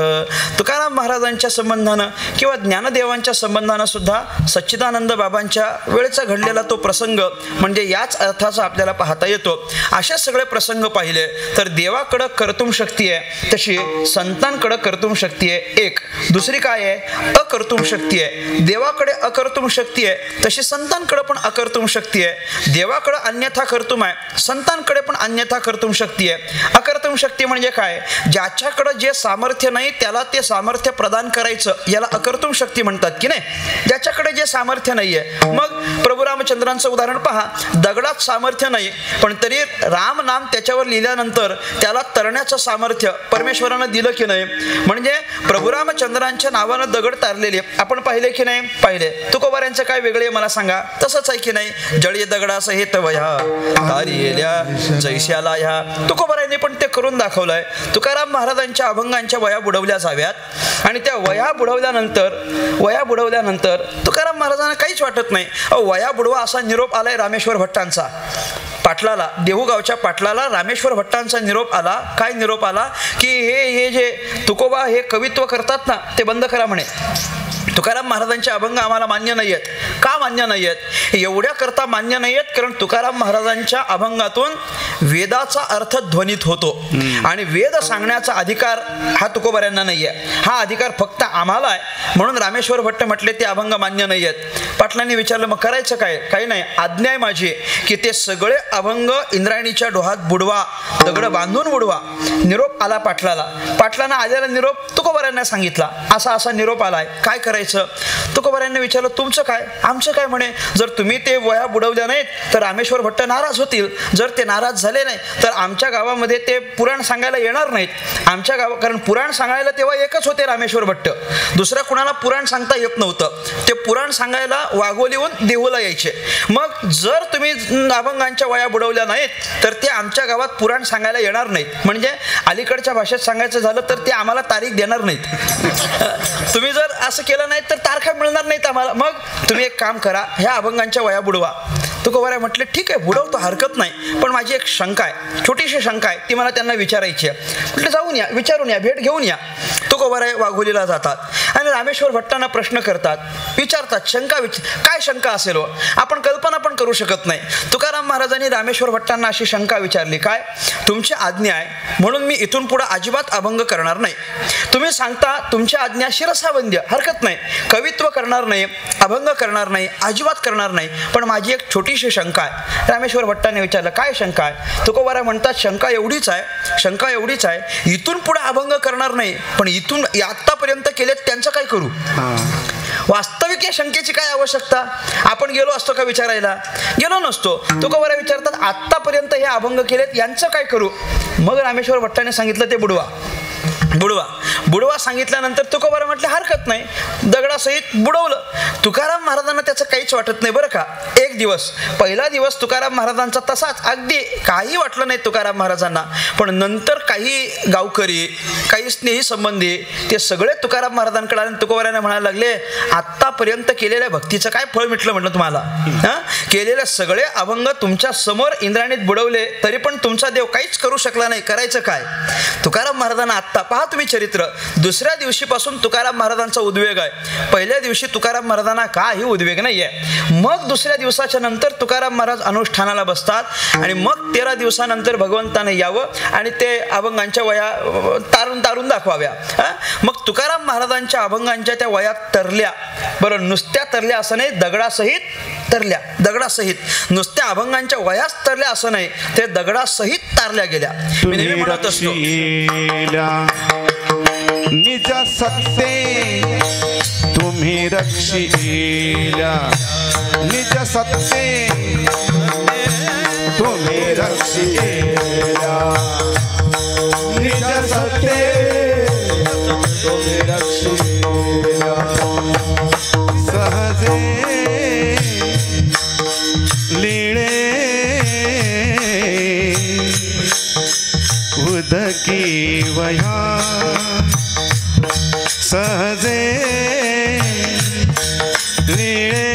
तुकाराम महाराजांच्या संबंधानं किंवा ज्ञानदेवांच्या संबंधानं सुद्धा सच्चिदानंद बाबांच्या वेळेचा घडलेला तो प्रसंग म्हणजे याच अर्थाचा आपल्याला पाहता येतो. अशा सगळे प्रसंग पाहिले तर देवाकडं कर्तुम शक्ती आहे तशी संतांकडं कर्तुम शक्ती आहे एक. दुसरी काय आहे अकर्तुम शक्ती आहे. देवाकडे अकर्तुम शक्ती आहे तशी संतांकडे पण अकर्तुम शक्ती आहे. देवाकडे अन्यथा कर्तुम आहे संतांकडे पण अन्यथा कर्तुम शक्ती आहे. अकर्तुम शक्ती म्हणजे काय ज्याच्याकडे जे सामर्थ्य नाही त्याला ते सामर्थ्य प्रदान करायचं याला अकर्तुम शक्ती म्हणतात की नाही. ज्याच्याकडे जे सामर्थ्य नाहीये मग प्रभू प्रभुरामचंद्रांचं उदाहरण पहा. दगडात सामर्थ्य नाही, पण तरी राम नाम त्याच्यावर लिहिल्यानंतर त्याला तरण्याचं सामर्थ्य परमेश्वरानं दिलं की नाही. म्हणजे प्रभुरामचंद्रांच्या नावानं दगड तारलेले आपण पाहिले की नाही? पाहिले. तुकोबाऱ्यांचं काय वेगळे मला सांगा? तसंच आहे की नाही? जळी दगडासहित वह्या तारियेल्या जैस्याला ह्या. तुकोबाऱ्यांनी पण ते करून दाखवलंय. तुकाराम महाराजांच्या अभंगांच्या वया बुडवल्या जाव्यात आणि त्या वया बुडवल्यानंतर तुकाराम महाराजांना काहीच वाटत नाही. वया बुडवा असा निरोप आलाय रामेश्वर भट्टांचा. पाटलाला, देहूगावच्या पाटलाला रामेश्वर भट्टांचा निरोप आला. काय निरोप आला? की हे जे तुकोबा हे कवित्व करतात ना, ते बंद करा म्हणे. तुकाराम महाराजांचे अभंग आम्हाला मान्य नाही आहेत. का मान्य नाही आहेत? एवढ्या करता मान्य नाही आहेत कारण तुकाराम महाराजांच्या अभंगातून वेदाचा अर्थ ध्वनित होतो आणि वेद सांगण्याचा अधिकार हा तुकोबाऱ्यांना नाही आहे. हा अधिकार फक्त आम्हाला आहे. म्हणून रामेश्वर भट्ट म्हटले ते अभंग मान्य नाही आहेत. पाटलांनी विचारलं मग करायचं काय? काही नाही, आज्ञा आहे माझी की ते सगळे अभंग इंद्रायणीच्या डोहात बुडवा, दगड बांधून बुडवा. निरोप आला पाटलाला. पाटलांना आलेला निरोप तुकोबाऱ्यांना सांगितला. असा निरोप आलाय, काय करायचं? तुकोबाऱ्यांनी विचारलं तुमचं काय? आमचं काय म्हणे. जर तुम्ही ते वया बुडवल्या नाहीत तर रामेश्वर भट्ट नाराज होतील. जर ते नाराज झाले नाही तर आमच्या गावामध्ये ते पुराण सांगायला येणार नाहीत. आमच्या गावात कारण पुराण सांगायला तेव्हा एकच होते रामेश्वर भट्ट. दुसऱ्या कुणाला पुराण सांगता येत नव्हतं. ते पुराण सांगायला वाघोलीहून देहूला यायचे. मग जर तुम्ही अभंगांच्या वया बुडवल्या नाहीत तर ते आमच्या गावात पुराण सांगायला येणार नाहीत. म्हणजे अलीकडच्या भाषेत सांगायचं झालं तर ते आम्हाला तारीख देणार नाहीत. तुम्ही जर असं केलं नाही तर तारखा मिळणार नाहीत आम्हाला. मग तुम्ही एक काम करा, ह्या अभंगांच्या वया बुडवा. तुकोबाऱ्या म्हटले ठीक आहे, बुडवतो, हरकत नाही. पण माझी एक शंका आहे, छोटीशी शंका आहे, ती मला त्यांना विचारायची आहे. म्हटलं जाऊन या, विचारून या, भेट घेऊन या. तुकोबाऱ्या वाघोलीला जातात आणि रामेश्वर भट्टांना प्रश्न करतात, विचारतात. काय शंका असेल हो? आपण कल्पना पण करू शकत नाही. तुकाराम महाराजांनी रामेश्वर भट्टांना अशी शंका विचारली, काय? तुमची आज्ञा आहे म्हणून मी इथून पुढे अजिबात अभंग करणार नाही. तुम्ही सांगता तुमची आज्ञा शिरसावंद्य, हरकत नाही, कवित्व करणार नाही, अभंग करणार नाही, अजिबात करणार नाही. पण माझी एक छोटीशी शंका आहे. रामेश्वर भट्टाने विचारलं काय शंका आहे? तुकोबाऱ्या म्हणतात शंका एवढीच आहे, इथून पुढे अभंग करणार नाही, पण इथून आतापर्यंत केलेत त्यांचं काय करू? वास्तविक या शंकेची काय आवश्यकता? आपण गेलो असतो का विचारायला? गेलो नसतो. तुकोबाऱ्या विचारतात आतापर्यंत हे अभंग केलेत यांचं काय करू? मग रामेश्वर भट्टाने सांगितलं ते बुडवा सांगितल्यानंतर तुकोबाऱ्या म्हटले हरकत नाही, दगडासहित बुडवलं. तुकाराम महाराजांना त्याचं काहीच वाटत नाही बरं का. एक दिवस, पहिला दिवस तुकाराम महाराजांचा तसाच, अगदी काही वाटलं नाही तुकाराम महाराजांना. पण नंतर काही गावकरी, काही स्नेही संबंधी ते सगळे तुकाराम महाराजांकडे आले. तुकोबाऱ्याने म्हणायला लागले आतापर्यंत केलेल्या भक्तीचं काय फळ मिटलं म्हटलं तुम्हाला? केलेले सगळे अभंग तुमच्या समोर इंद्राणीत बुडवले तरी पण तुमचा देव काहीच करू शकला नाही, करायचं काय? तुकाराम महाराजांना आत्ता पहा तुम्ही चरित्र. दुसऱ्या दिवशीपासून तुकाराम महाराजांचा उद्वेग आहे. पहिल्या दिवशी तुकाराम महाराजांना काही उद्वेग नाही आहे. मग दुसऱ्या दिवसाच्या नंतर तुकाराम महाराज अनुष्ठानाला बसतात आणि मग 13 दिवसानंतर भगवंताने यावं आणि ते अभंगांच्या वया तारून दाखवाव्या. मग तुकाराम महाराजांच्या अभंगांच्या त्या वयात तरल्या. बरं, नुसत्या तरल्या असं नाही, दगडासहित तरल्या. दगडासहित, नुसत्या अभंगांच्या वयाच तरल्या असं नाही, ते दगडासहित तारल्या गेल्या. मी नेहमी म्हणत असतो निज सत्ते तुम्ही रक्षिला, निज सत्ते तुम्ही रक्षिला, निज सत्ते तुम्ही रक्षिला. सहजे लीळे उदकी वया, सहजे लीळे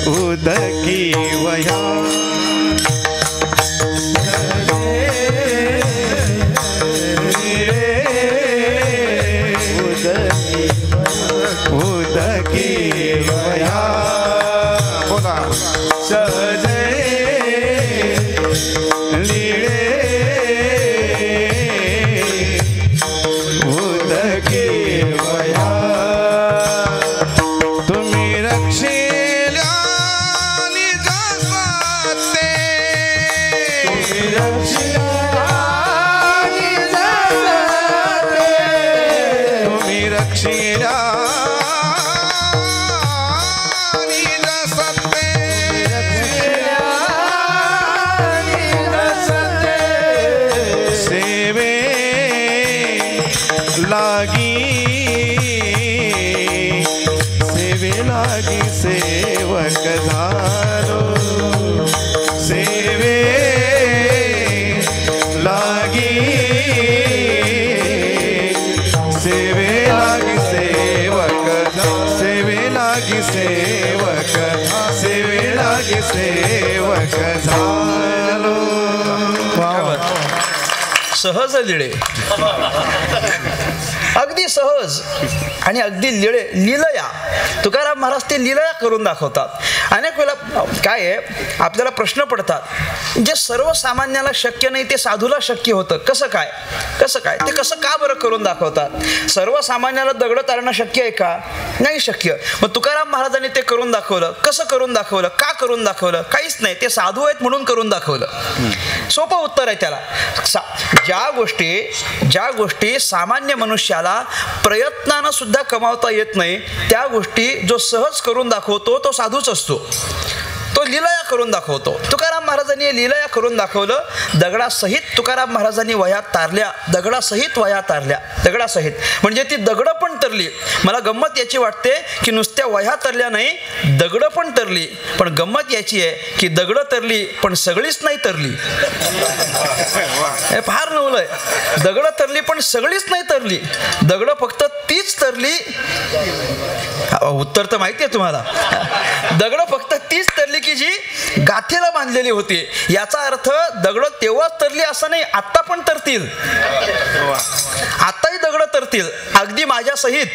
उदकी वया, उदकी वया. बोला सहजे लीळे उदकी वया. तुम्ही रक्षिल्या निज सत्ते, तुम्ही रक्षिल्या निज सत्ते, तुम्ही रक्षिल्या लागी सेवे लागी सेवक झालो सेवे लागी सेवे लागी सेवक सेवे लागी सेवक सेवे लागी सेवक झालो सहज लिळे अगदी सहज आणि अगदी लीलया तुकाराम महाराज ते लीलया करून दाखवतात. अनेक वेळेला काय आहे आपल्याला प्रश्न पडतात जे सर्वसामान्याला शक्य नाही ते साधूला शक्य होतं. कसं काय ते कसं का बरं करून दाखवतात. सर्वसामान्याला दगड तारणं शक्य आहे का? नाही शक्य. मग तुकाराम महाराजांनी ते करून दाखवलं. कसं करून दाखवलं? का करून दाखवलं? काहीच नाही, ते साधू आहेत म्हणून करून दाखवलं. सोपं उत्तर आहे त्याला. ज्या गोष्टी सामान्य मनुष्याला प्रयत्नानं सुद्धा कमावता येत नाही त्या गोष्टी जो सहज करून दाखवतो तो साधूच असतो. तो लीलया करून दाखवतो. तुकाराम महाराजांनी लीलया करून दाखवलं. दगडासहित तुकाराम महाराजांनी वह्या तारल्या. दगडासहित वह्या तारल्या. दगडासहित म्हणजे ती दगडं पण तरली. मला गंमत याची वाटते की नुसत्या वह्या तरल्या नाही, दगडं पण तरली. पण गंमत याची आहे की दगडं तरली पण सगळीच नाही तरली. हे फार नवलंय. दगडं तरली पण सगळीच नाही तरली. दगडं फक्त तीच तरली. उत्तर तर माहिती आहे तुम्हाला. दगडं फक्त तीच तरली की जी गाथेला बांधलेली होती. याचा अर्थ दगड तेव्हाच तरली असं नाही, आत्ता पण तरतील. आत्ताही दगड तरतील अगदी माझ्या सहित.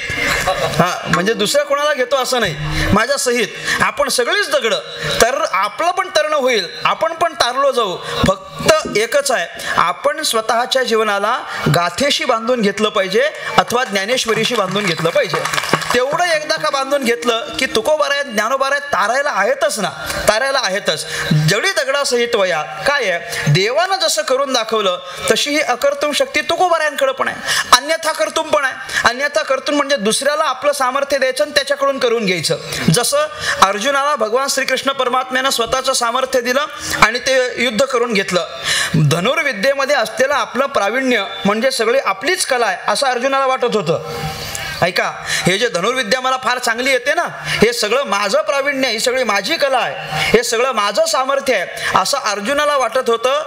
म्हणजे दुसऱ्या कोणाला घेतो असं नाही, माझ्या सहित आपण सगळीच दगड तर आपलं पण तरणं होईल. आपण पण तारलो जाऊ. फक्त एकच आहे, आपण स्वतःच्या जीवनाला गाथेशी बांधून घेतलं पाहिजे अथवा ज्ञानेश्वरीशी बांधून घेतलं पाहिजे. तेवढं एकदा का बांधून घेतलं की तुकोबाराय ज्ञानोबाराय तारायला आहेतच ना. तारायला आहेतच. जडी दगडासहित वया काय आहे, देवानं जसं करून दाखवलं तशी ही अकर्तुम शक्ती तुकोबारायांकडे पण आहे. अन्यथा कर्तुम पण आहे. अन्यथा कर्तुम म्हणजे दुसऱ्याला आपलं सामर्थ्य द्यायचं आणि त्याच्याकडून करून घ्यायचं. जसं अर्जुनाला भगवान श्रीकृष्ण परमात्म्यानं स्वतःचं सामर्थ्य दिलं आणि ते युद्ध करून घेतलं. धनुर्विद्येमध्ये असलेलं आपलं प्रावीण्य म्हणजे सगळी आपलीच कला आहे असं अर्जुनाला वाटत होतं. ऐका, हे जे धनुर्विद्या मला फार चांगली येते ना, हे सगळं माझं प्रावीण्य, ही सगळी माझी कला आहे, हे सगळं माझं सामर्थ्य आहे असं अर्जुनाला वाटत होतं.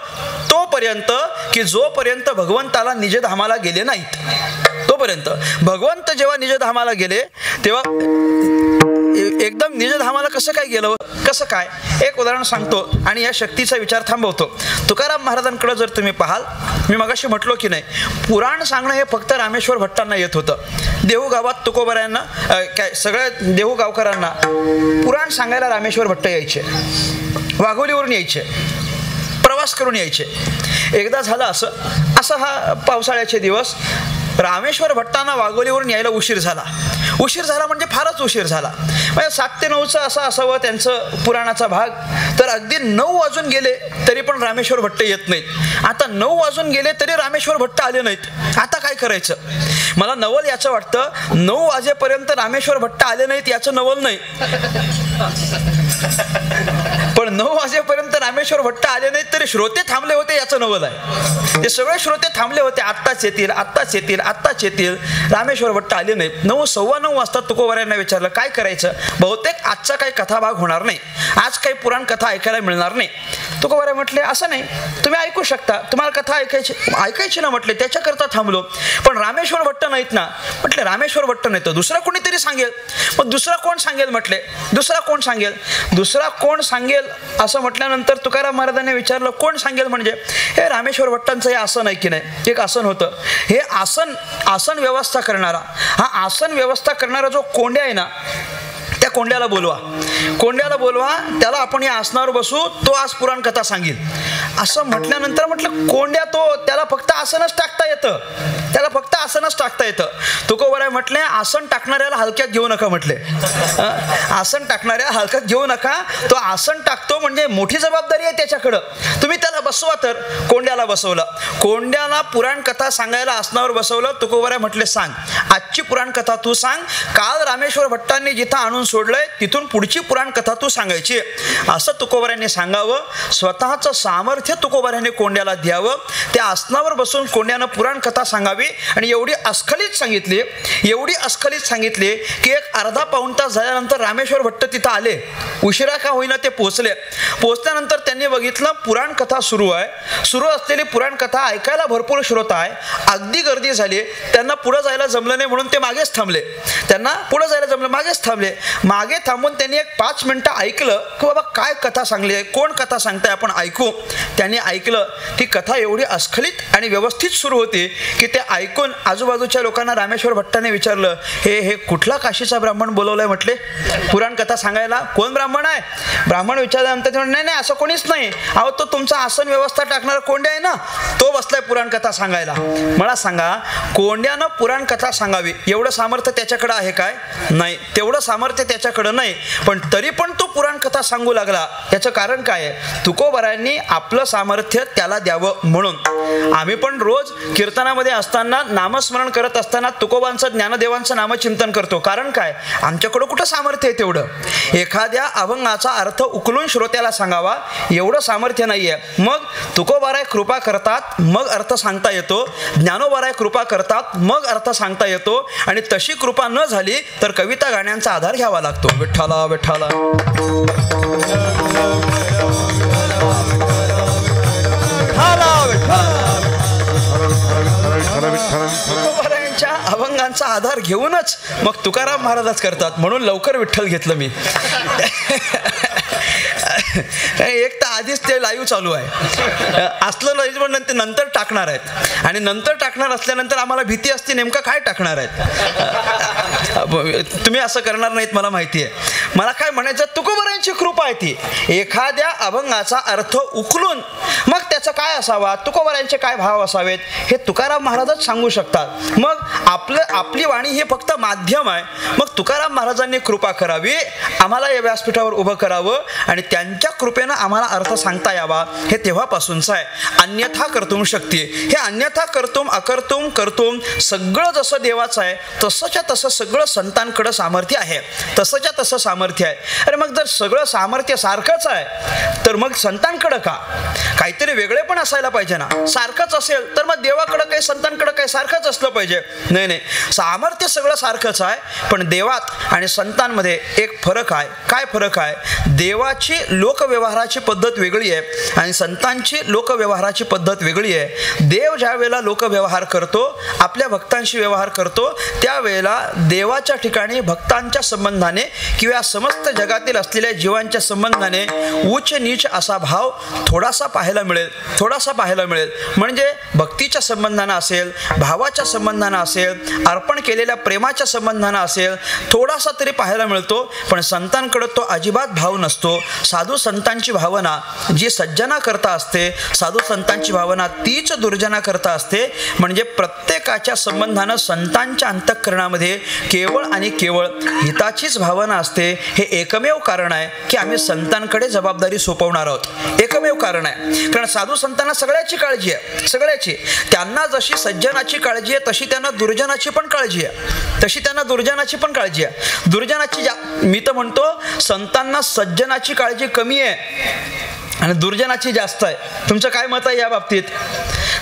तोपर्यंत की जोपर्यंत भगवंताला निजधामाला गेले नाहीत. तोपर्यंत भगवंत जेव्हा निजधामाला गेले तेव्हा एकदम निजधामाला कसं काय गेलं, कसं काय, एक उदाहरण सांगतो आणि या शक्तीचा विचार थांबवतो. तुकाराम महाराजांकडे जर तुम्ही पाहाल, मी मगाशी म्हटलो की नाही, पुराण सांगणं हे फक्त रामेश्वर भट्टांना येत होतं. देहू गावात तुकोबारायांना काय सगळ्या देहू गावकरांना पुराण सांगायला रामेश्वर भट्ट यायचे. वाघोलीवरून यायचे, प्रवास करून यायचे. एकदा झालं असं हा पावसाळ्याचे दिवस, रामेश्वर भट्टांना वाघोलीवरून यायला उशीर झाला. उशीर झाला म्हणजे फारच उशीर झाला. म्हणजे 7 ते 9चं असं असावं त्यांचं पुराणाचा भाग. तर अगदी 9 वाजून गेले तरी पण रामेश्वर भट्ट येत नाहीत. आता 9 वाजून गेले तरी रामेश्वर भट्ट आले नाहीत. आता काय करायचं. मला नवल याचं वाटतं, 9 वाजेपर्यंत रामेश्वर भट्ट आले नाहीत याचं नवल नाही, पण 9 वाजेपर्यंत रामेश्वर भट्ट आले नाहीत तरी श्रोते थांबले होते याचं नवल आहे. ते सगळे श्रोते थांबले होते, आत्ताच येतील, आत्ताच येतील, आत्ताच येतील. रामेश्वर भट्ट आले नाहीत. 9, 9:15 वाजता तुकोबारायांना विचारलं काय करायचं. बहुतेक आजचा काही कथाभाग होणार नाही, आज काही पुराण कथा ऐकायला मिळणार नाही. तुकोबाराय म्हटले असं नाही, तुम्ही ऐकू शकता, तुम्हाला कथा ऐकायची ना म्हटले, त्याच्याकरता थांबलो. पण रामेश्वर भट्ट नाहीत ना. म्हटले रामेश्वर भट्ट नाही तर दुसरा कोणीतरी सांगेल. मग दुसरा कोण सांगेल म्हटले. दुसरा कोण सांगेल असं म्हटल्यानंतर तुकाराम महाराजांनी विचारलं कोण सांगेल म्हणजे. हे रामेश्वर भट्टांचं हे आसन आहे की नाही, एक आसन होतं. हे आसन व्यवस्था करणारा, हा आसन व्यवस्था करणारा जो कोंड्या आहे ना, त्या कोंड्याला बोलवा, त्याला आपण या आसनावर बसू, तो आज पुराण कथा सांगेल. असं म्हटल्यानंतर म्हटलं कोंड्या त्याला फक्त आसनच टाकता येतं. तुकोबाराय म्हटले आसन टाकणाऱ्याला हलक्यात घेऊ नका म्हटले. आसन टाकणाऱ्या हलक्यात घेऊ नका. तो आसन टाकतो म्हणजे मोठी जबाबदारी आहे त्याच्याकडं. तुम्ही त्याला बसवा. तर कोंड्याला बसवलं. कोंड्याला पुराण कथा सांगायला आसनावर बसवलं. तुकोबाराय म्हटले सांग, आजची पुराण कथा तू सांग. काल रामेश्वर भट्टांनी जिथं आणून सोडलंय तिथून पुढची पुराण कथा तू सांगायची असं तुकोबारायांनी सांगावं. स्वतःचं सामर्थ्य तुकोबारायांनी कोंड्याला द्यावं. त्या आसनावर बसून कोंड्यानं पुराण कथा सांगावी आणि एवढी अस्खलित सांगितली की एक अर्धा पाऊण तास झाल्यानंतर रामेश्वर भट्ट तिथं आले. उशिरा का होईना ते पोहोचल्यानंतर त्यांनी बघितलं पुराण कथा सुरू असलेली पुराण कथा ऐकायला भरपूर श्रोता आहे. अगदी गर्दी झाली. त्यांना पुढे जायला जमलं नाही म्हणून ते मागेच थांबले. मागे थांबून त्यांनी एक 5 मिनिटं ऐकलं की बाबा काय कथा सांगली आहे, कोण कथा सांगताय, आपण ऐकू. त्यांनी ऐकलं की कथा एवढी अस्खलित आणि व्यवस्थित सुरू होती की ते ऐकून आजूबाजूच्या लोकांना रामेश्वर भट्टाने विचारलं, हे कुठला काशीचा ब्राह्मण बोलवलाय म्हटले पुराण कथा सांगायला? कोण ब्राह्मण आहे? ब्राह्मण विचारल्यानंतर ते म्हणले, नाही असं कोणीच नाही. अहो तो तुमचा आसन व्यवस्था टाकणारा कोंड्या आहे ना, तो बसलाय पुराण कथा सांगायला. मला सांगा, कोंड्यानं पुराण कथा सांगावी एवढं सामर्थ्य त्याच्याकडे आहे काय? नाही, तेवढं सामर्थ्य त्याच्याकडे नाही. पण तरी पण तो पुराण कथा सांगू लागला. याचं कारण काय आहे? तुकोबारायांनी आपलं सामर्थ्य त्याला द्यावं म्हणून. आम्ही पण रोज कीर्तनामध्ये असताना, नामस्मरण करत असताना तुकोबांचं, ज्ञानदेवांचं नामचिंतन करतो. कारण काय? आमच्याकडं कुठं सामर्थ्य आहे तेवढं. एखाद्या अभंगाचा अर्थ उकलून श्रोत्याला सांगावा एवढं सामर्थ्य नाहीये. मग तुकोबाराय कृपा करतात, मग अर्थ सांगता येतो. ज्ञानोबाराय कृपा करतात, मग अर्थ सांगता येतो. आणि तशी कृपा न झाली तर कविता गाण्यांचा आधार घ्यावा लागतो. विठ्ठला विठ्ठला तुकोबारायांच्या अभंगांचा आधार घेऊनच मग तुकाराम महाराजच करतात. म्हणून लवकर विठ्ठल घेतलं मी. एक तर आधीच ते लाईव्ह चालू आहे असलं लाईव्ह, पण ते नंतर टाकणार आहेत. आणि नंतर टाकणार असल्यानंतर आम्हाला भीती असते नेमकं काय टाकणार आहेत. तुम्ही असं करणार नाहीत मला माहिती आहे. मला काय म्हणायचं, तुकोबारायांची कृपा आहे ती. एखाद्या अभंगाचा अर्थ उकलून मग त्याचं काय असावा, तुकोबारायांचे काय भाव असावेत हे तुकाराम महाराजच सांगू शकतात. मग आपली वाणी हे फक्त माध्यम आहे. मग तुकाराम महाराजांनी कृपा करावी, आम्हाला या व्यासपीठावर उभं करावं आणि त्यांच्या कृपेनं आम्हाला अर्थ सांगता यावा. हे तेव्हापासूनचं आहे. अन्यथा कर्तुम शक्ती. हे अन्यथा कर्तुम अकर्तुम कर्तुम सगळं जसं देवाचं आहे तसंच्या तसं सगळं संतांकडं सामर्थ्य आहे. तसंच्या तसं सामर्थ्य आहे. अरे मग जर सगळं सामर्थ्य सारखंच आहे तर मग संतांकडं का? काहीतरी वेगळे पण असायला पाहिजे ना. सारखंच असेल तर मग देवाकडं काही संतांकडं काही सारखंच असलं पाहिजे. नाही, सामर्थ्य सगळं सारखंच आहे. पण देवात आणि संतांमध्ये एक फरक आहे. काय फरक आहे? देवाची लोकव्यवहाराची पद्धत वेगळी आहे आणि संतांची लोकव्यवहाराची पद्धत वेगळी आहे. देव ज्या वेळेला लोकव्यवहार करतो, आपल्या भक्तांशी व्यवहार करतो, त्यावेळेला देवाच्या ठिकाणी भक्तांच्या संबंधाने किंवा समस्त जगातील असलेल्या जीवांच्या संबंधाने उच्च नीच असा भाव थोडासा पाहायला मिळेल. म्हणजे भक्तीच्या संबंधानं असेल, भावाच्या संबंधानं असेल, अर्पण केलेल्या प्रेमाच्या संबंधानं असेल, थोडासा तरी पाहायला मिळतो. पण संतांकडे तो अजिबात भाव नसतो. साधू संतांची भावना जी सज्जना करता असते, साधू संतांची भावना तीच दुर्जना करता असते. म्हणजे प्रत्येकाच्या संबंधानं संतांच्या अंतःकरणामध्ये केवळ आणि केवळ हिताचीच भावना असते. हे एकमेव कारण आहे की आम्ही संतांकडे जबाबदारी सोपवणार आहोत. एकमेव कारण आहे. कारण साधू संतांना सगळ्याची काळजी आहे, सगळ्याची. त्यांना जशी सज्जनाची काळजी आहे तशी त्यांना दुर्जनाची पण काळजी आहे. दुर्जनाची मी तर म्हणतो संतांना सज्जनाची काळजी कमी आहे आणि दुर्जनाची जास्त आहे. तुमचं काय मत आहे या बाबतीत?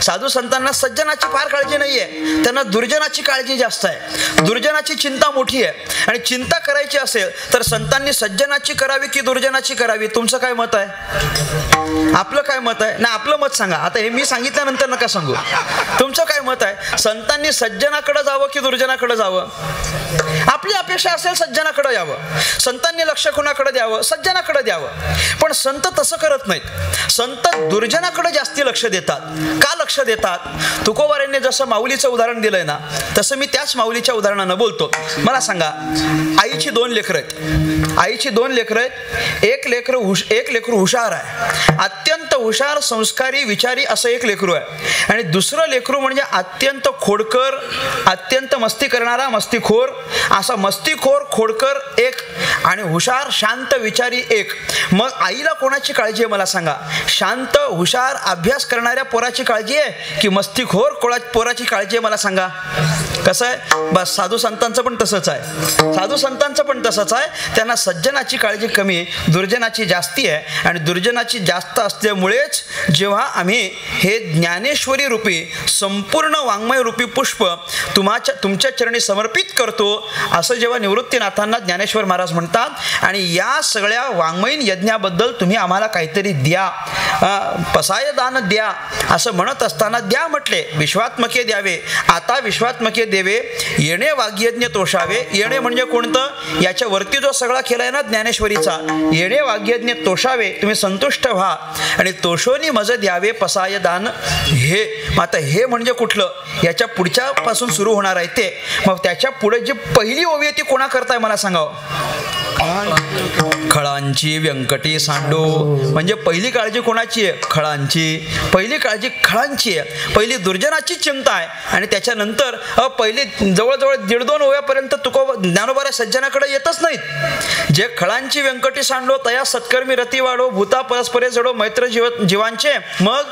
साधू संतांना सज्जनाची फार काळजी नाहीये, त्यांना दुर्जनाची काळजी जास्त आहे. दुर्जनाची चिंता मोठी आहे. आणि चिंता करायची असेल तर संतांनी सज्जनाची करावी की दुर्जनाची करावी? तुमचं काय मत आहे? आपलं काय मत आहे? ना आपलं मत सांगा. आता हे मी सांगितल्यानंतर नका सांगू. तुमचं काय मत आहे? संतांनी सज्जनाकडे जावं की दुर्जनाकडे जावं? आपली अपेक्षा असेल सज्जनाकडे यावं. संतांनी लक्ष कुणाकडे द्यावं? सज्जनाकडे द्यावं. पण संत तसं करत नाहीत. संत दुर्जनाकडे जास्ती लक्ष देतात. का लक्ष देतात? तुकोबारायांनी जसं माऊलीचं उदाहरण दिलंय ना, तसं मी त्याच माऊलीच्या उदाहरणानं बोलतो. मला सांगा, आईची 2 लेकरं आहेत. एक लेकरू हुशार आहे, अत्यंत हुशार, संस्कारी, विचारी असं एक लेकरू आहे. आणि दुसरं लेकरू म्हणजे अत्यंत खोडकर, अत्यंत मस्ती करणारा, मस्तीखोर. असा मस्तीखोर, खोडकर एक आणि हुशार, शांत, विचारी एक. मग आईला कोणाची काळजी आहे मला सांगा? शांत, हुशार, अभ्यास करणाऱ्या पोराची काळजी आहे की मस्तीखोर पोराची काळजी आहे मला सांगा? कसं आहे बस, साधू संतांचं पण तसंच आहे, साधू संतांचं पण तसंच आहे. त्यांना सज्जनाची काळजी कमी, दुर्जनाची जास्ती आहे. आणि दुर्जनाची जास्त असल्यामुळेच जेव्हा आम्ही हे ज्ञानेश्वरी रूपी संपूर्ण वाङ्मय रूपी पुष्प तुमच्या चरणी समर्पित करतो, असं जेव्हा निवृत्तीनाथांना ज्ञानेश्वर महाराज म्हणतात. आणि या सगळ्या वाङ्मयीन यज्ञाबद्दल तुम्ही आम्हाला काहीतरी द्या, पसाय दान द्या असं म्हणत असताना द्या म्हटले, विश्वात्मके द्यावे. आता विश्वात्मके देवे, येणे वाग्यज्ञ तोषावे. येणे म्हणजे कोणतं, याच्या वरती जो सगळा केलाय ना ज्ञानेश्वरीचा, येणे वाग्यज्ञ तोषावे, तुम्ही संतुष्ट व्हा. आणि तोषोनी मज द्यावे पसाय दान. हे मग आता हे म्हणजे कुठलं, याच्या पुढच्या पासून सुरू होणार आहे ते. मग त्याच्या पुढे जी पहिली ओवी आहे ती कोणा करताय मला सांगावं. खळांची व्यंकटी सांडो. म्हणजे पहिली काळजी कोणाची आहे, खळांची. पहिली काळजी खळांची आहे, पहिली दुर्जनाची चिंता आहे. आणि त्याच्यानंतर पहिली जवळजवळ 1.5-2 ओव्यापर्यंत ज्ञानोबाऱ्या सज्जनाकडे येतच नाहीत. जे खळांची व्यंकटी सांडो तया सत्कर्मी रती वाढो, भूता परस्परे जडो मैत्र जीवांचे, मग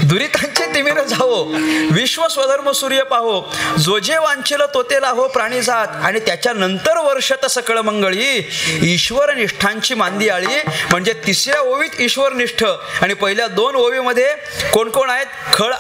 दुरितांचे तिमिर जावो, विश्व स्वधर्म सूर्य पाहो, जो जे वांछेल तो ते लाहो प्राणी जात. आणि त्याच्यानंतर वर्षत सकळ मंगळी, ईश्वर निष्ठांची मांदी आळी. म्हणजे तिसऱ्या ओवीत ईश्वर निष्ठ. आणि पहिल्या 2 ओवीमध्ये कोण कोण आहेत, खळ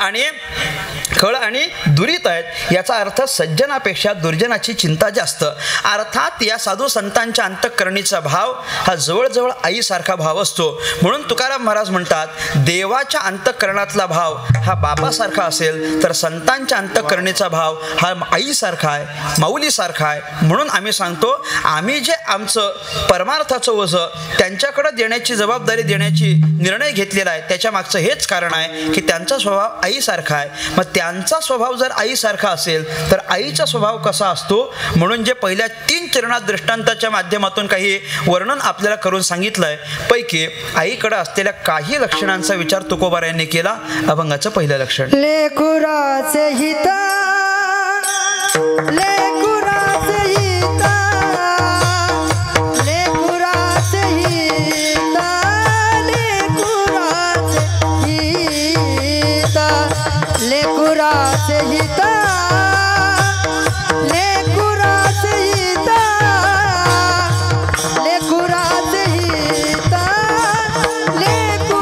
आणि दुरित आहेत. याचा अर्थ सज्जनापेक्षा दुर्जनाची चिंता जास्त. अर्थात या साधू संतांच्या अंतःकरणीचा भाव हा जवळजवळ आईसारखा भाव असतो. म्हणून तुकाराम महाराज म्हणतात, देवाच्या अंतःकरणातला भाव हा बापासारखा असेल तर संतांच्या अंतःकरणीचा भाव हा आईसारखा आहे, माऊलीसारखा आहे. म्हणून आम्ही सांगतो, आम्ही जे आमचं परमार्थाचं ओझं त्यांच्याकडे देण्याची जबाबदारी देण्याची निर्णय घेतलेला आहे, त्याच्या मागचं हेच कारण आहे की त्यांचा स्वभाव आईसारखा आहे. मग त्यांचा स्वभाव जर आईसारखा असेल तर आईचा स्वभाव कसा असतो. म्हणून जे पहिल्या 3 चरणात दृष्टांताच्या माध्यमातून काही वर्णन आपल्याला करून सांगितलंय, पैकी आईकडे असलेल्या काही लक्षणांचा विचार तुकोबार यांनी केला. अभंगाचं पहिलं लक्षण, लेकुराचे हिता, लेकुराचे हिता, लेकुराचे हिता, लेकुराचे हिता, लेकुराचे हिता, लेकुराचे हिता, लेकुराचे हिता, लेकुराचे हिता, लेकुराचे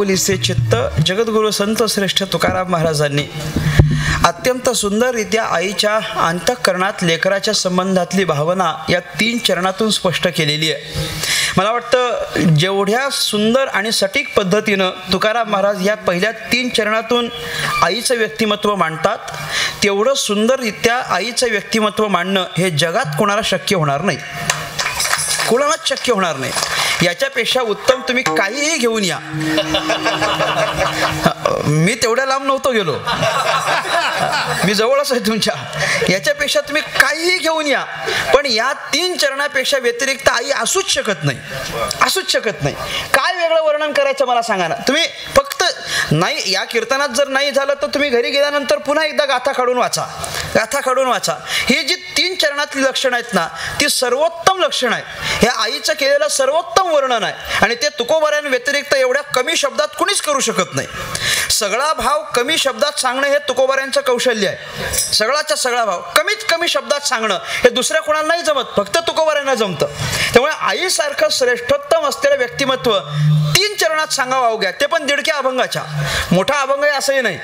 माऊलीचे चित्त जगद्गुरु संत श्रेष्ठ तुकाराम महाराजांनी अत्यंत सुंदररित्या आईच्या अंतःकरणात लेकराच्या संबंधातली भावना या 3 चरणातून स्पष्ट केलेली आहे. मला वाटतं जेवढ्या सुंदर आणि सटीक पद्धतीनं तुकाराम महाराज या पहिल्या 3 चरणातून आईचं व्यक्तिमत्व मांडतात तेवढं सुंदररित्या आईचं व्यक्तिमत्व मांडणं हे जगात कोणाला शक्य होणार नाही, कोणालाच शक्य होणार नाही. याच्यापेक्षा उत्तम तुम्ही काहीही घेऊन या. मी तेवढ्या लांब नव्हतो गेलो, मी जवळच आहे तुमच्या. याच्यापेक्षा तुम्ही काहीही घेऊन या, पण या 3 चरणापेक्षा व्यतिरिक्त आई असूच शकत नाही, असूच शकत नाही. काय वेगळं वर्णन करायचं मला सांगा ना. तुम्ही फक्त नाही या कीर्तनात जर नाही झालं तर तुम्ही घरी गेल्यानंतर पुन्हा एकदा गाथा काढून वाचा, गाथा काढून वाचा. ही जी 3 चरणातली लक्षणं आहेत ना ती सर्वोत्तम लक्षण आहे. हे आईचं केलेलं सर्वोत्तम वर्णन आहे आणि ते तुकोबाऱ्यांव्यतिरिक्त एवढ्या कमी शब्दात कुणीच करू शकत नाही. सगळा भाव कमी शब्दात सांगणं हे तुकोबाऱ्यांचं कौशल्य आहे. सगळाच्या सगळा भाव कमीत कमी शब्दात सांगणं हे दुसऱ्या कोणाला नाही जमत, फक्त तुकोबाऱ्यांना जमतं. त्यामुळे आईसारखं श्रेष्ठोत्तम असलेलं व्यक्तिमत्व 3 चरणात सांगावं अवघ्या, ते पण दिडक्या अभंगाच्या. मोठा अभंग आहे असंही नाही,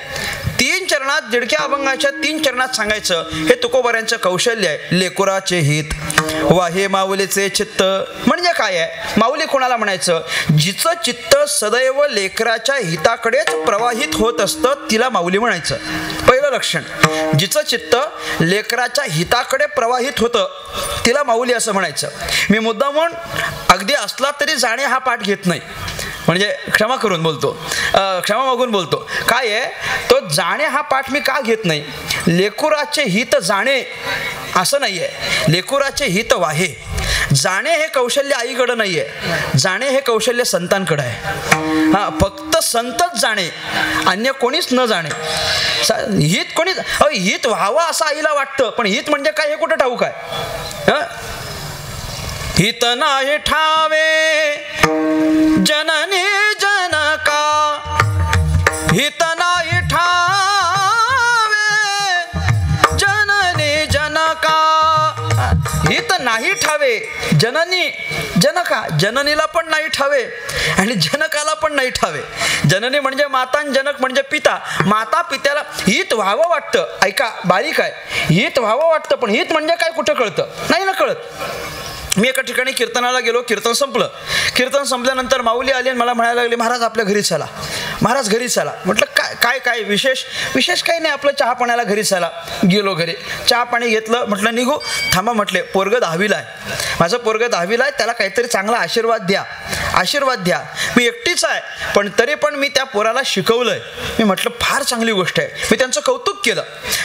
3 चरणात दिडक्या अभंगाच्या 3 चरणात सांगायचं हे तुकोबाऱ्यांचं कौशल्य आहे. लेकुराचे हित वाहे माऊलीचे चित्त म्हणजे काय आहे? माऊली कोणाला म्हणायचं? जिचं चित्त सदैव लेकराच्या हिताकडेच प्रवाहित होत असतं तिला माऊली म्हणायचं. पहिलं लक्षण, जिचं चित्त लेकराच्या हिताकडे प्रवाहित होतं तिला माऊली असं म्हणायचं. मी मुद्दामून अगदी असला तरी जाणे हा पाठ घेत नाही, म्हणजे क्षमा करून बोलतो, क्षमा मागून बोलतो. काय आहे तो जाणे हा पाठ मी का घेत नाही? लेकुराचे हित जाणे असं नाही आहे, लेकुराचे हित वाहे. जाणे हे कौशल्य आईकडं नाही आहे, जाणे हे कौशल्य संतांकडं आहे. हां, फक्त संतच जाणे, अन्य कोणीच न जाणे. हित कोणीच हित व्हावं असं आईला वाटतं, पण हित म्हणजे काय हे कुठं ठाऊक आहे? हां, हित नाही ठावे जननी जनका, हित नाही ठावे जननी जनका. हित नाही ठावे जननी जनका, जननीला पण नाही ठावे आणि जनकाला पण नाही ठावे. जननी म्हणजे माता आणि जनक म्हणजे पिता. माता पित्याला हित व्हावं वाटतं. ऐका बारीक आहे, हित व्हावं वाटतं, पण हित म्हणजे काय कुठं कळतं? नाही ना कळत. मी एका ठिकाणी कीर्तनाला गेलो, कीर्तन संपलं. कीर्तन संपल्यानंतर माऊली आली आणि मला म्हणायला लागली, महाराज आपल्या घरी चला, महाराज घरी चला. म्हटलं काय काय काय विशेष? विशेष काही नाही, आपलं चहा पाण्याला घरी चला. गेलो घरी, चहा पाणी घेतलं. म्हटलं निघू, थांबा म्हटले, पोरगं 10वीला आहे, माझं पोरगं 10वीला आहे, त्याला काहीतरी चांगला आशीर्वाद द्या, आशीर्वाद द्या. मी एकटीच आहे, पण तरी पण मी त्या पोराला शिकवलंय. मी म्हटलं फार चांगली गोष्ट आहे. मी त्यांचं कौतुक केलं.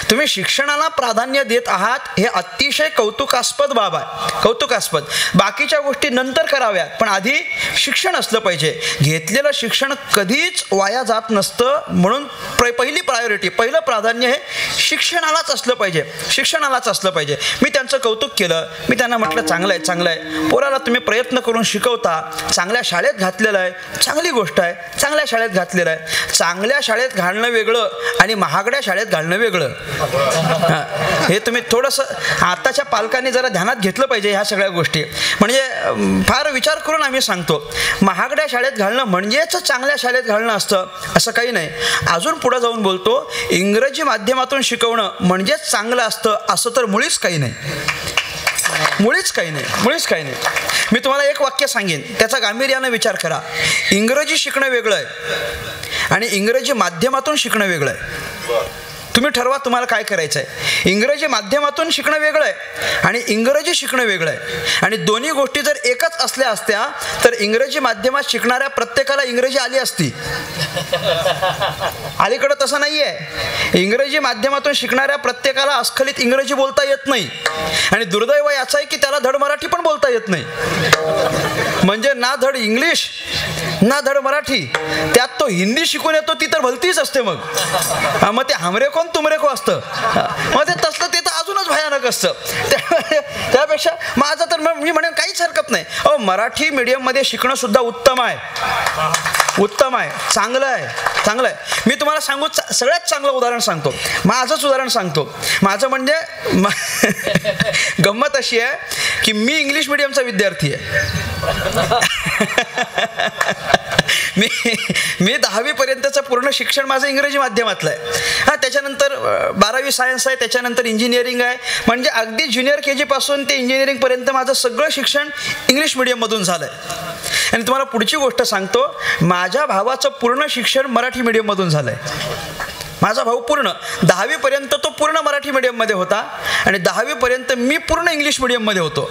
तुम्ही शिक्षणाला प्राधान्य देत आहात हे अतिशय कौतुकास्पद बाब आहे, कौतुकास्पद. बाकीच्या गोष्टी नंतर कराव्यात, पण आधी शिक्षण असलं पाहिजे. घेतलेलं शिक्षण कधीच वाया जात नसतं, म्हणून पहिली प्रायोरिटी, पहिलं प्राधान्य हे शिक्षणालाच असलं पाहिजे, शिक्षणालाच असलं पाहिजे. मी त्यांचं कौतुक केलं. मी त्यांना म्हटलं चांगलं आहे, चांगलं आहे, पोराला तुम्ही प्रयत्न करून शिकवता, चांगल्या शाळेत घातलेलं आहे, चांगली गोष्ट आहे, चांगल्या शाळेत घातलेलं आहे. चांगल्या शाळेत घालणं वेगळं आणि महागड्या शाळेत घालणं वेगळं. हे तुम्ही थोडंसं आताच्या पालकांनी जरा ध्यानात घेतलं पाहिजे ह्या सगळ्या गोष्टी. म्हणजे फार विचार करून आम्ही सांगतो, महागड्या शाळेत घालणं म्हणजेच चांगल्या शाळेत घालणं असतं असं काही नाही. अजून पुढे जाऊन बोलतो, इंग्रजी माध्यमातून शिकवणं म्हणजेच चांगलं असतं असं तर मुळीच काही नाही, मुळीच काही नाही, मुळीच काही नाही. मी तुम्हाला एक वाक्य सांगेन, त्याचा गांभीर्यानं विचार करा. इंग्रजी शिकणं वेगळं आहे आणि इंग्रजी माध्यमातून शिकणं वेगळं आहे. तुम्ही ठरवा तुम्हाला काय करायचं आहे. इंग्रजी माध्यमातून शिकणं वेगळं आहे आणि इंग्रजी शिकणं वेगळं आहे. आणि दोन्ही गोष्टी जर एकच असल्या असत्या तर इंग्रजी माध्यमात शिकणाऱ्या प्रत्येकाला इंग्रजी आली असती. अलीकडं तसं नाही आहे. इंग्रजी माध्यमातून शिकणाऱ्या प्रत्येकाला अस्खलित इंग्रजी बोलता येत नाही आणि दुर्दैव याचं आहे की त्याला धड मराठी पण बोलता येत नाही. म्हणजे ना धड इंग्लिश ना धड मराठी, त्यात तो हिंदी शिकून येतो ती तर भलतीच असते. मग ते हमरे कोण तुमरे को असतं, मग ते तसलं ते तर अजूनच भयानक असतं. त्यापेक्षा माझं तर मी म्हणेन काहीच हरकत नाही. मराठी मीडियममध्ये शिकणं सुद्धा उत्तम आहे, उत्तम आहे, चांगलं आहे, चांगलं आहे. मी तुम्हाला सांगू सगळ्यात चांगलं उदाहरण सांगतो, माझंच उदाहरण सांगतो. माझं म्हणजे गंमत अशी आहे की मी इंग्लिश मीडियमचा विद्यार्थी आहे. मी 10वी पर्यंतचं पूर्ण शिक्षण माझं इंग्रजी माध्यमातलं आहे. हां, त्याच्यानंतर 12वी सायन्स आहे, त्याच्यानंतर इंजिनिअरिंग आहे. म्हणजे अगदी ज्युनियर KG पासून ते इंजिनिअरिंगपर्यंत माझं सगळं शिक्षण इंग्लिश मिडियममधून झालं आहे. आणि तुम्हाला पुढची गोष्ट सांगतो, माझ्या भावाचं पूर्ण शिक्षण मराठी मिडियममधून झालं आहे. माझा भाऊ पूर्ण 10वी पर्यंत तो पूर्ण मराठी मिडियममध्ये होता आणि 10वी पर्यंत मी पूर्ण इंग्लिश मिडियममध्ये होतो.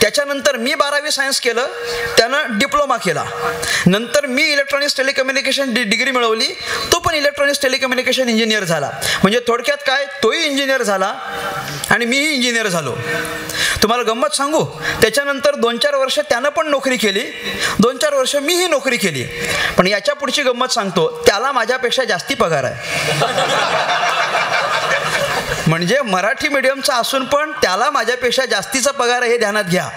त्याच्यानंतर मी 12वी सायन्स केलं, त्यानं डिप्लोमा केला. नंतर मी इलेक्ट्रॉनिक्स टेलिकम्युनिकेशन डिग्री मिळवली, तो पण इलेक्ट्रॉनिक्स टेलिकम्युनिकेशन इंजिनियर झाला. म्हणजे थोडक्यात काय, तोही इंजिनियर झाला आणि मीही इंजिनियर झालो. तुम्हाला गंमत सांगू, त्याच्यानंतर 2-4 वर्ष त्यानं पण नोकरी केली, 2-4 वर्ष मीही नोकरी केली. पण याच्या पुढची गंमत सांगतो, त्याला माझ्यापेक्षा जास्ती पगार आहे. म्हणजे मराठी मीडियमचा असून पण त्याला माझ्यापेक्षा जास्तीचा पगार आहे, हे ध्यानात घ्या.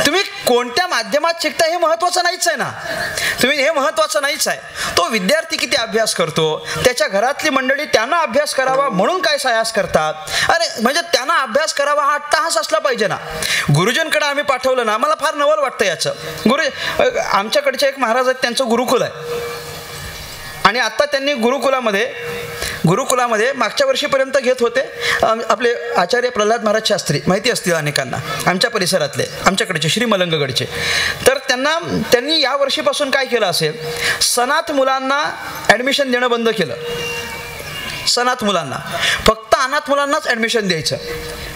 तुम्ही कोणत्या माध्यमात शिकता हे महत्त्वाचं नाहीच आहे ना. तुम्ही हे महत्त्वाचं नाहीच आहे. तो विद्यार्थी किती अभ्यास करतो, त्याच्या घरातली मंडळी त्यांना अभ्यास करावा म्हणून काय सायास करतात. अरे म्हणजे त्यांना अभ्यास करावा हा अट्टाहास असला पाहिजे ना. गुरुजींकडे आम्ही पाठवलं ना, मला फार नवल वाटतं याचं. आमच्याकडचे एक महाराज आहेत, त्यांचं गुरुकुल आहे आणि आत्ता त्यांनी गुरुकुलामध्ये मागच्या वर्षीपर्यंत घेत होते आपले आचार्य प्रल्हाद महाराज शास्त्री, माहिती असतील अनेकांना, आमच्या परिसरातले, आमच्याकडचे श्री मलंगगडचे. तर त्यांनी या वर्षीपासून काय केलं असेल, सनाथ मुलांना ॲडमिशन देणं बंद केलं. सनाथ मुलांना, फक्त अनाथ मुलांनाच ॲडमिशन द्यायचं.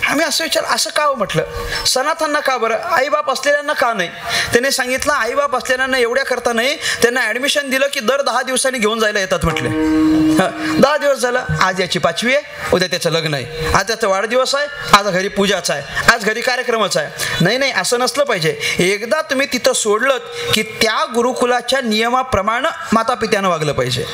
आम्ही असं असं का हो म्हटलं, सनाथांना का बरं, आईबाप असलेल्यांना का नाही. त्याने सांगितलं आईबाप असलेल्यांना एवढ्या करता नाही, त्यांना ॲडमिशन दिलं की दर 10 दिवसांनी घेऊन जायला येतात म्हटले. 10 दिवस झालं, आज याची 5वी आहे, उद्या त्याचं लग्न आहे, आज त्याचा वाढदिवस आहे, आज घरी पूजाचा आहे, आज घरी कार्यक्रमच आहे. नाही, असं नसलं पाहिजे. एकदा तुम्ही तिथं सोडलं की त्या गुरुकुलाच्या नियमाप्रमाणे मातापित्यानं वागलं पाहिजे.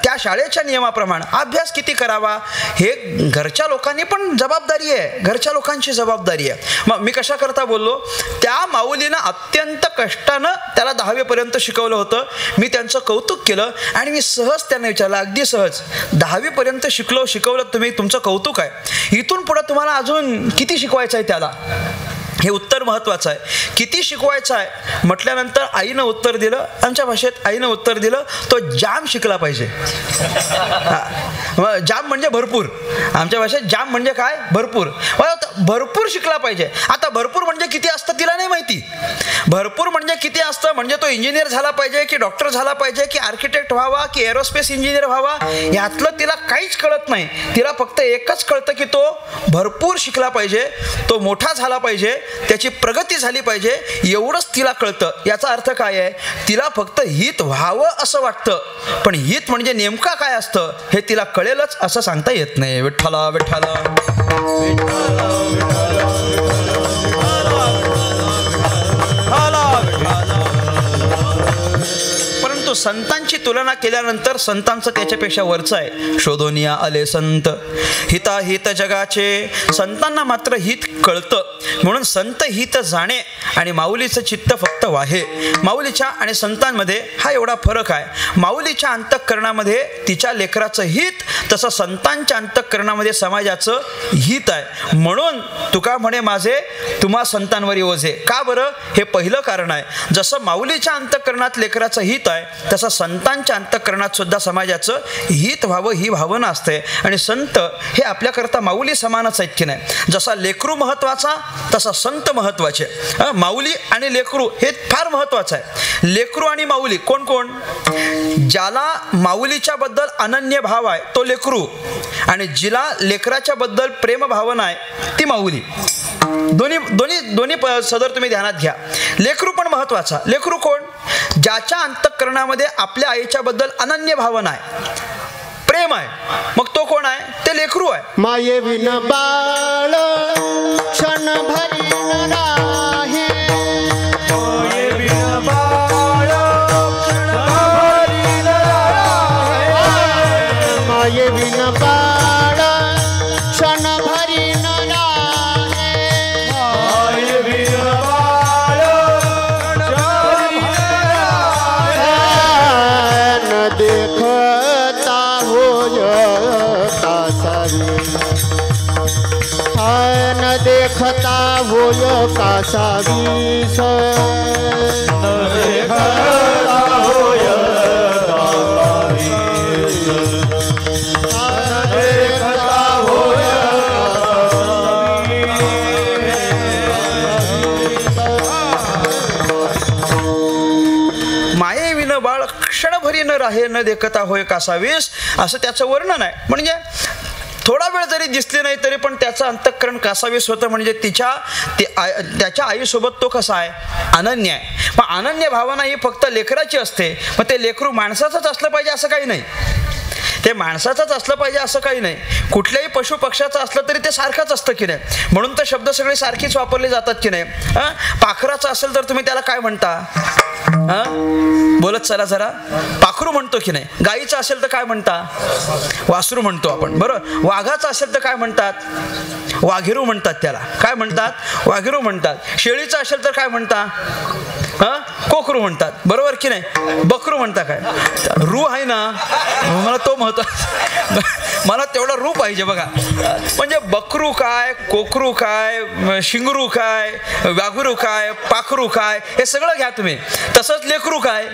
त्या शाळेच्या नियमाप्रमाणे अभ्यास किती करावा हे घरच्या लोकांनी पण जबाबदारी आहे, घरच्या लोकांची जबाबदारी आहे. मग मी कशा करता बोललो, त्या माऊलीनं अत्यंत कष्टानं त्याला 10वी पर्यंत शिकवलं होतं. मी त्यांचं कौतुक केलं आणि मी सहज त्यांना विचारलं, अगदी सहज, 10वी पर्यंत शिकवलं तुम्ही, तुमचं कौतुक आहे. इथून पुढं तुम्हाला अजून किती शिकवायचं आहे त्याला, हे उत्तर महत्त्वाचं आहे. किती शिकवायचं आहे म्हटल्यानंतर आईनं उत्तर दिलं, आमच्या भाषेत आईनं उत्तर दिलं, तो जाम शिकला पाहिजे. जाम म्हणजे भरपूर, आमच्या भाषेत जाम म्हणजे काय, भरपूर. भरपूर शिकला पाहिजे. आता भरपूर म्हणजे किती असतं तिला नाही माहिती. भरपूर म्हणजे किती असतं, म्हणजे तो इंजिनियर झाला पाहिजे की डॉक्टर झाला पाहिजे की आर्किटेक्ट व्हावा की एरोस्पेस इंजिनियर व्हावा, यातलं तिला काहीच कळत नाही. तिला फक्त एकच कळतं की तो भरपूर शिकला पाहिजे, तो मोठा झाला पाहिजे, त्याची प्रगती झाली पाहिजे, एवढंच तिला कळतं. याचा अर्थ काय आहे, तिला फक्त हित व्हावं असं वाटतं, पण हित म्हणजे नेमका काय असतं हे तिला कळेलच असं सांगता येत नाही. विठ्ठला विठ्ठला परंतु संतांची तुलना केल्यानंतर संतांचं त्याच्यापेक्षा वरचं आहे. शोधोनिया आले संत हिताहित जगाचे, संतांना मात्र हित कळतं म्हणून संत हित जाणे आणि माऊलीचं चित्त फक्त वाहे. माऊलीच्या आणि संतांमध्ये हा एवढा फरक आहे. माऊलीच्या अंतःकरणामध्ये तिच्या लेकराचं हित, तसं संतांच्या अंतःकरणामध्ये समाजाचं हित आहे. म्हणून तुका म्हणे माझे तुम्हा संतांवरी ओझे. का बरं, हे पहिलं कारण आहे. जसं माऊलीच्या अंतःकरणात लेकराचं हित आहे, तसं संतांच्या अंतःकरणात सुद्धा समाजाचं हित व्हावं ही भावना असते. आणि संत हे आपल्याकरता माऊली समानच आहेत की नाही. जसा लेकरू महत्वाचा तसा संत महत्वाचे. माऊली आणि लेकरू हे फार महत्वाचं आहे. लेकरू आणि माऊली कोण कोण, ज्याला माऊलीच्या बद्दल अनन्य भाव आहे तो लेकरू, आणि जिला लेकराच्या बद्दल प्रेम भावना आहे ती माऊली. दोन्ही सदर तुम्ही ध्यानात घ्या. लेकरू पण महत्वाचा. लेकरू कोण, ज्याच्या अंतःकरणामध्ये आपल्या आईच्या बद्दल अनन्य भावना आहे, प्रेम आहे, मग तो कोण आहे, ते लेकरू आहे. माये विन बाळ क्षण भरी न राहे, माये विन बाळ क्षण भरी न राहे, माये विन बाळ क्षण भरी न राहे, माये विन बाळ क्षण भरी न राहे, न देखता होय कासावी, न देखता होय कासावी, न देखता होय न राहे न देखता होय कासावीस, असं त्याचं वर्णन आहे. म्हणजे थोडा वेळ जरी दिसली नाही तरी पण त्याचं अंतःकरण कासावीस होतं. म्हणजे त्याच्या आईसोबत तो कसा आहे, अनन्य आहे. पण अनन्य भावना ही फक्त लेकराची असते. मग ते लेकरू माणसाचंच असलं पाहिजे असं काही नाही, ते माणसाचंच असलं पाहिजे असं काही नाही. कुठल्याही पशु पक्ष्याचं असलं तरी ते सारखंच असतं की नाही. म्हणून तर शब्द सगळे सारखीच वापरले जातात की नाही. पाखराचं असेल तर तुम्ही त्याला काय म्हणता, बोलत चला जरा, पाखरू म्हणतो की नाही. गाईचं असेल तर काय म्हणता, वासरू म्हणतो आपण, बरोबर. वाघाचं असेल तर काय म्हणतात, वाघिरू म्हणतात. त्याला काय म्हणतात, वाघिरू म्हणतात. शेळीचं असेल तर काय म्हणता, कोकरू म्हणतात, बरोबर की नाही. बकरू म्हणता काय, रू आहे ना, मला तो महत्व, मला तेवढा रू पाहिजे बघा. म्हणजे बकरू काय, कोकरू काय, शिंगरू काय, वाघुरू काय, पाखरू काय, हे सगळं घ्या तुम्ही. तसंच लेकरू काय,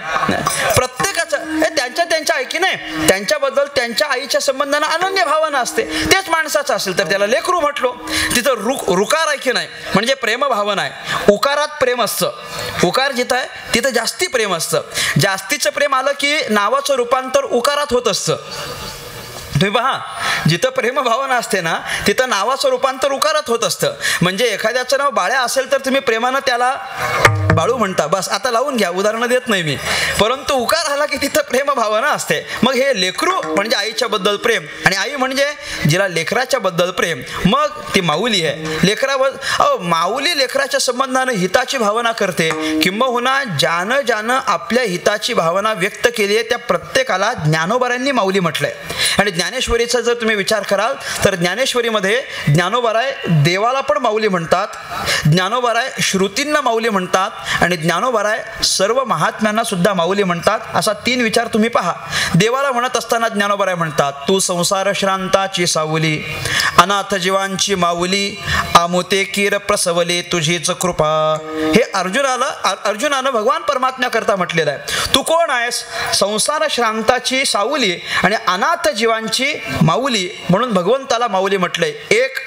प्रत्येकाचं हे त्यांच्या ऐकी नाही, त्यांच्याबद्दल त्यांच्या आईच्या संबंधानं अनन्य भावना असते. तेच माणसाचं असेल तर त्याला लेकरू म्हटलो. तिथं रुकार आहे की नाही, म्हणजे प्रेम भावना आहे. उकारात प्रेम असतं, उकार जिथं आहे तिथं जास्ती प्रेम असतं. जास्तीचं प्रेम आलं की नावाचं रूपांतर उकारात होत असतं. तुम्ही पहा, जिथं प्रेमभावना असते ना तिथं नावाचं रूपांतर उकारात होत असतं. म्हणजे एखाद्याचं नाव बाळ्या असेल तर तुम्ही प्रेमानं त्याला बाळू म्हणता, बस. आता लावून घ्या, उदाहरणं देत नाही मी, परंतु उकार आला की तिथं प्रेमभावना असते. मग हे लेकरू म्हणजे आईच्या बद्दल प्रेम, आणि आई म्हणजे जिला लेकराच्या बद्दल प्रेम. मग ती माऊली आहे. लेकरावर माऊली लेकराच्या संबंधानं हिताची भावना करते. किंबहुना ज्यानं आपल्या हिताची भावना व्यक्त केली आहे त्या प्रत्येकाला ज्ञानोबारांनी माऊली म्हटलंय. आणि ज्ञानेश्वरीचा जर तुम्ही विचार कराल तर ज्ञानेश्वरीमध्ये ज्ञानोबाराय देवाला पण माऊली म्हणतात, ज्ञानोबाराय श्रुतींना माऊली म्हणतात, आणि ज्ञानोबाराय सर्व महात्म्यांना सुद्धा माऊली म्हणतात. असा 3 विचार तुम्ही पहा. देवाला म्हणत असताना ज्ञानोबाराय म्हणतात, तू संसार श्रांताची सावली, अनाथ जीवांची माऊली, आमुते कीर प्रसवली तुझीच कृपा. हे अर्जुनानं भगवान परमात्म्याकरता म्हटलेलं आहे. तू कोण आहेस, संसार श्रांताची सावली आणि अनाथ जीवांची माऊली, म्हणून भगवंताला माऊली म्हटलंय. एक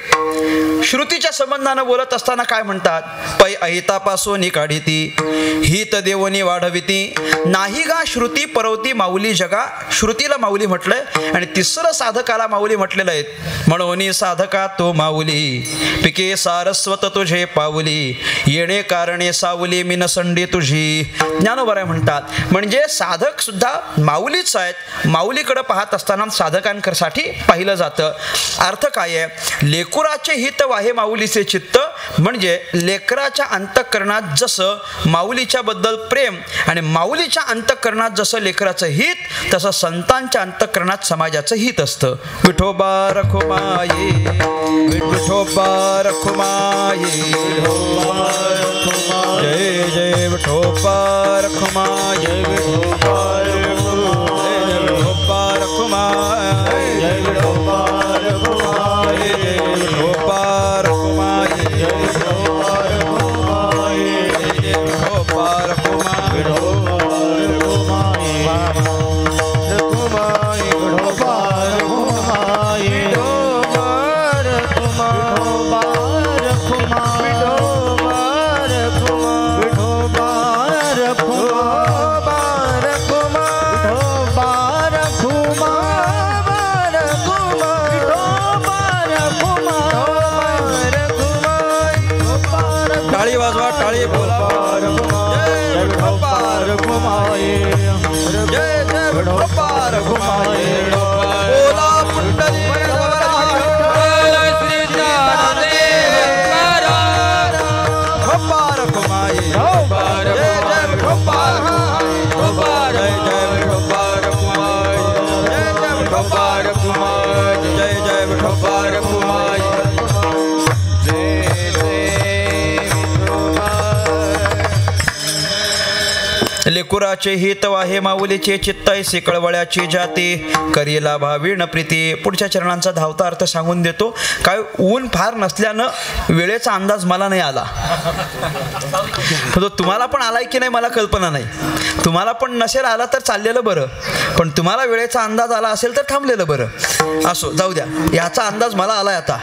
श्रुतीच्या संबंधानं बोलत असताना काय म्हणतात, पै अहितापासून काढिती, हित देवनी वाढविती, नाही गा श्रुती परवती माऊली जगा. श्रुतीला माऊली म्हटलंय. आणि तिसरं साधकाला माऊली म्हटलेलं आहे, म्हणून साधका तो माऊली, पिके सारस्वत तुझे पाऊली, येणे कारणे सावली मिनसंडी तुझी. ज्ञानोबाराय म्हणतात. म्हणजे साधक सुद्धा माऊलीच आहेत. माऊलीकडे पाहत असताना साधकांसाठी पाहिलं जातं. अर्थ काय आहे, लेकुराचे हित वाहे माऊलीचे चित्त. म्हणजे लेकराच्या अंतःकरणात जसं माऊलीच्या बद्दल प्रेम आणि माऊलीच्या अंतःकरणात जसं लेकराचं हित, तसं संतांच्या अंतःकरणात समाजाचं हित असतं. विठोबा रखुमाये, विठोबा रखुमाये, जय जय विठोबा रखुमाये, विठोबा रखुमाये, जय विठोबा रखुमाये, जय विठोबा रखुमाये, जय विठोबा रखुमाये, जय विठोबा रखुमाये, टाळी वाजवा, टाळी बोला, जय विठोबा रखुमाये, जय जय विठोबा रखुमाये, बोला पुंडलिक श्री ज्ञानदेव विठोबा रखुमाये, जय जय विठोबा रखुमाये, जय जय विठोबा रखुमाये, जय जय विठोबा रखुमाये, जय जय विठोबा रखुमाये. लेकुराचे हित वाहे माऊलीचे चित्तायसे कळवळ्याची जाती, करीला भावीण प्रीती. पुढच्या चरणांचा धावता अर्थ सांगून देतो. काय ऊन फार नसल्यानं वेळेचा अंदाज मला नाही आला. तुम्हाला पण आलाय की नाही मला कल्पना नाही. तुम्हाला पण नसेल आला तर चाललेलं बरं, पण तुम्हाला वेळेचा अंदाज आला असेल तर थांबलेलं बरं. असो, जाऊ द्या. याचा अंदाज मला आलाय आता.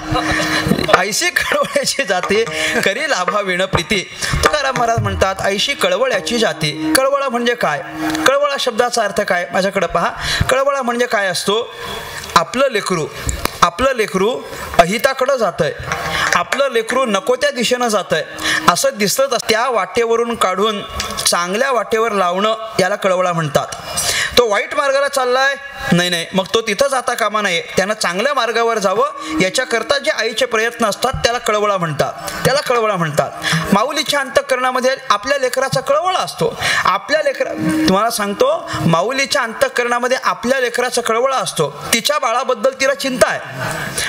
ऐशी कळवळ्याची जाते करी लाभा विण प्रीती. तुकाराम महाराज म्हणतात ऐशी कळवळ्याची जाते. कळवळा म्हणजे काय? कळवळा शब्दाचा अर्थ काय? माझ्याकडे पहा. कळवळा म्हणजे काय असतो? आपलं लेकरू अहिताकडं जातंय, आपलं लेकरू नको त्या दिशेनं जातंय असं दिसतं, त्या वाटेवरून काढून चांगल्या वाटेवर लावणं याला कळवळा म्हणतात. तो वाईट मार्गाला चाललाय, नाही, मग तो तिथं जाता कामा नये, त्यानं चांगल्या मार्गावर जावं याच्याकरता जे आईचे प्रयत्न असतात त्याला कळवळा म्हणतात. माऊलीच्या अंतःकरणामध्ये आपल्या लेकराचा कळवळा असतो. तुम्हाला सांगतो, माऊलीच्या अंतःकरणामध्ये आपल्या लेकराचा कळवळा असतो. तिच्या बाळाबद्दल तिला चिंता आहे.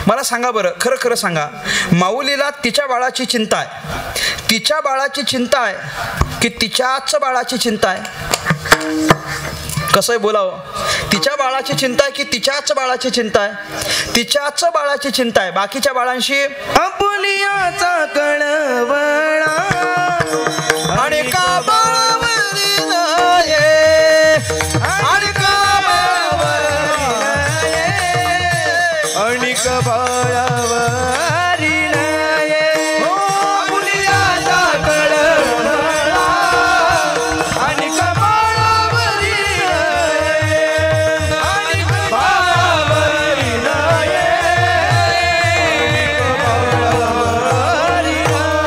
मला सांगा बरं, खरं सांगा, माऊलीला तिच्या बाळाची चिंता आहे, तिच्या बाळाची चिंता आहे की तिच्याच बाळाची चिंता आहे? कसंही बोलावं. तिच्या बाळाची चिंता आहे की तिच्याच बाळाची चिंता आहे? तिच्याच बाळाची चिंता आहे. बाकीच्या बाळांशी आपुलियाचा कळवळा आणि का बाळावरी नये, आणि का आणि बाळावरी नये. आपुलियाचा कळवळा आणि बाळावरी नये, आणि बाळावरी नये, बाळावरी नये.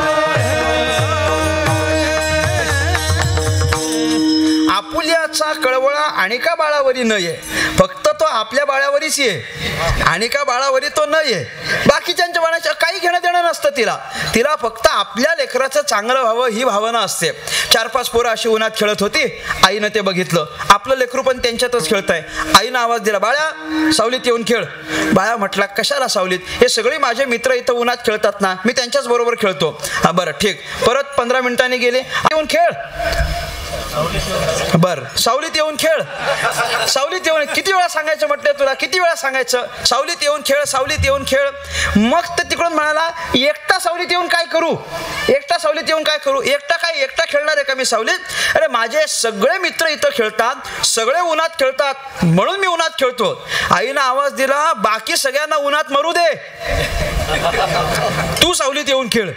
आपुल्याचा कळवळा आणि का बाळावरी नये. फक्त तो आपल्या बाळावरीच ये, आणि का बाळावरी तो न ये. बाकीच्यांच्या बाळाच्या काही घेणं देणं नसतं तिला फक्त आपल्या लेकराचं चांगलं व्हावं ही भावना असते. 4-5 पोरं अशी उन्हात खेळत होती. आईनं ते बघितलं, आपलं लेकरू पण त्यांच्यातच खेळतंय. आईनं आवाज दिला, बाळा सावलीत येऊन खेळ. बाळा म्हटला, कशाला सावलीत? हे सगळे माझे मित्र इथं उन्हात खेळतात ना, मी त्यांच्याच बरोबर खेळतो. हा बरं ठीक. परत 15 मिनिटांनी गेले, येऊन खेळ. बर, सावलीत येऊन खेळ. सावलीत येऊन किती वेळा सांगायचं म्हटलं तुला, किती वेळा सांगायचं? सावलीत येऊन खेळ, सावलीत येऊन खेळ. मग तर तिकडून म्हणाला, एकटा सावलीत येऊन काय करू? एकटा सावलीत येऊन काय करू? एकटा खेळणार आहे का मी सावलीत? अरे माझे सगळे मित्र इथं खेळतात, सगळे उन्हात खेळतात, म्हणून मी उन्हात खेळतो. आईनं आवाज दिला, बाकी सगळ्यांना उन्हात मरू दे, तू सावलीत येऊन खेळ.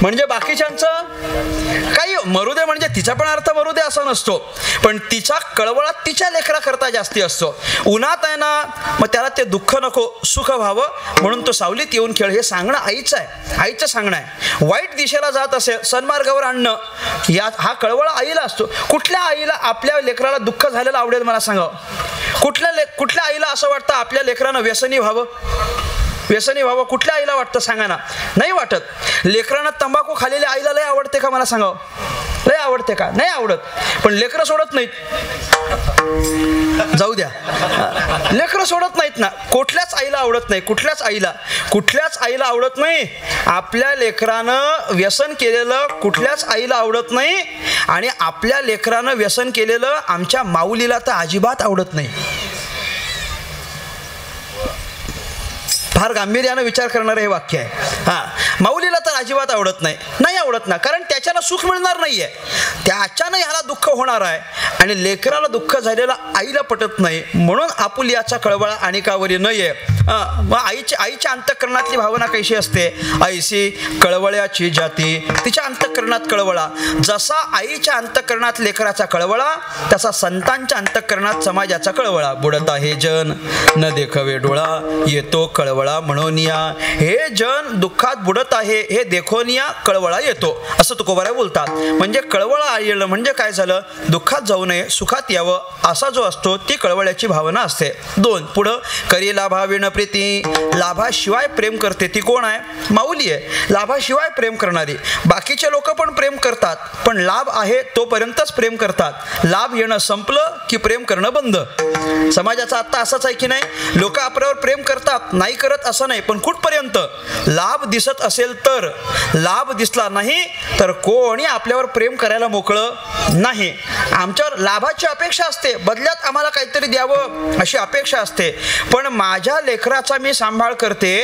म्हणजे बाकीच्यांचं काही मरू दे, म्हणजे तिचा पण अर्थ मरू दे असा नसतो, पण तिचा कळवळा तिच्या लेकराकरता जास्ती असतो. उन्हात आहे ना, मग त्याला ते दुःख नको, सुख व्हावं म्हणून तो सावलीत येऊन खेळ, हे सांगणं आईचं आहे, आईचं सांगणं आहे. वाईट दिशेला जात असेल, सन्मार्गावर आणणं, हा कळवळा आईला असतो. कुठल्या आईला आपल्या लेकराला दुःख झालेलं आवडेल मला सांगा? कुठल्या आईला असं वाटतं आपल्या लेकरानं व्यसनी व्हावं? कुठल्या आईला वाटतं सांगा ना? नाही वाटत. लेकरानं तंबाखू खाल्लेल्या आईला लय आवडते का मला सांगा? लय आवडते का? नाही आवडत. पण लेकरं सोडत नाहीत, जाऊ द्या, लेकरं सोडत नाहीत ना. कुठल्याच आईला आवडत नाही, कुठल्याच आईला आवडत नाही. आपल्या लेकरानं व्यसन केलेलं कुठल्याच आईला आवडत नाही, आणि आपल्या लेकरानं व्यसन केलेलं आमच्या माऊलीला तर अजिबात आवडत नाही. फार गांभीर्यानं विचार करणारं हे वाक्य आहे. माऊलीला तर अजिबात आवडत ना, कारण त्याच्यानं सुख मिळणार नाहीये, त्याच्यानं ह्याला दुःख होणार आहे, आणि लेकराला दुःख झालेला आईला पटत नाही, म्हणून आपुलियाचा कळवळा आणि कावरी नये. मग आईच्या अंतःकरणातली भावना कशी असते? ऐशी कळवळ्याची जाती, तिच्या अंतःकरणात कळवळा. जसा आईच्या अंतःकरणात लेकराचा कळवळा, तसा संतांच्या अंतःकरणात समाजाचा कळवळा. बुडत आहे जन न देखवे डोळा, येतो कळवळा म्हणूनिया. हे जन दुःखात बुडत आहे हे देखोनिया कळवळा येतो, असं तुकोबाराय बोलतात. म्हणजे कळवळा येणं म्हणजे काय झालं? दुःखात जाऊ नये, सुखात यावं, असा जो असतो ती कळवळ्याची भावना असते. 2 पुढं, करी लाभा विण प्रीती. लाभाशिवाय प्रेम करते ती कोण आहे? माऊली आहे. लाभाशिवाय प्रेम करणारी. बाकीचे लोक पण प्रेम करतात, पण लाभ आहे तोपर्यंतच प्रेम करतात. लाभ येणं संपलं की प्रेम करणं बंद. समाजाचा आत्ता असाच आहे की नाही? लोक आपल्यावर प्रेम करतात, नाही करत असं नाही, पण कुठपर्यंत? लाभ दिसत असेल तर. लाभ दिसला नाही तर कोणी आपल्यावर प्रेम करायला मोकळं नाही. आमच्यावर तर लाभाची अपेक्षा असते, बदल्यात आम्हाला काहीतरी द्यावं अशी अपेक्षा असते. पण माझ्या लेकराचा मी सांभाळ करते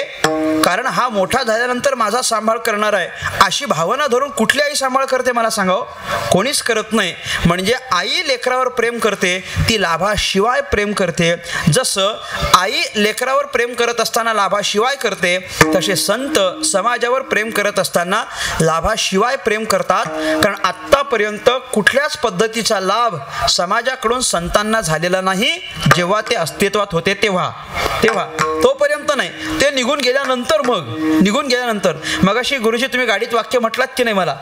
कारण हा मोठा झाल्यानंतर माझा सांभाळ करणार आहे अशी भावना धरून कुठली आई सांभाळ करते मला सांगावं? कोणीच करत नाही. म्हणजे आई लेकरावर प्रेम करते ती लाभाशिवाय प्रेम करते. जसं आई लेकरावर प्रेम करत असताना लाभाशिवाय करते तसे संत समाजावर प्रेम करत असताना लाभाशिवाय प्रेम करतात. कारण आत्तापर्यंत कुठल्याच पद्धतीचा लाभ समाजाकडून संतांना झालेला नाही. जेव्हा ते अस्तित्वात होते तेव्हा तोपर्यंत नाही. ते निघून गेल्यानंतर मगाशी गुरुजी तुम्ही गाडीत वाक्य म्हटलात की नाही, मला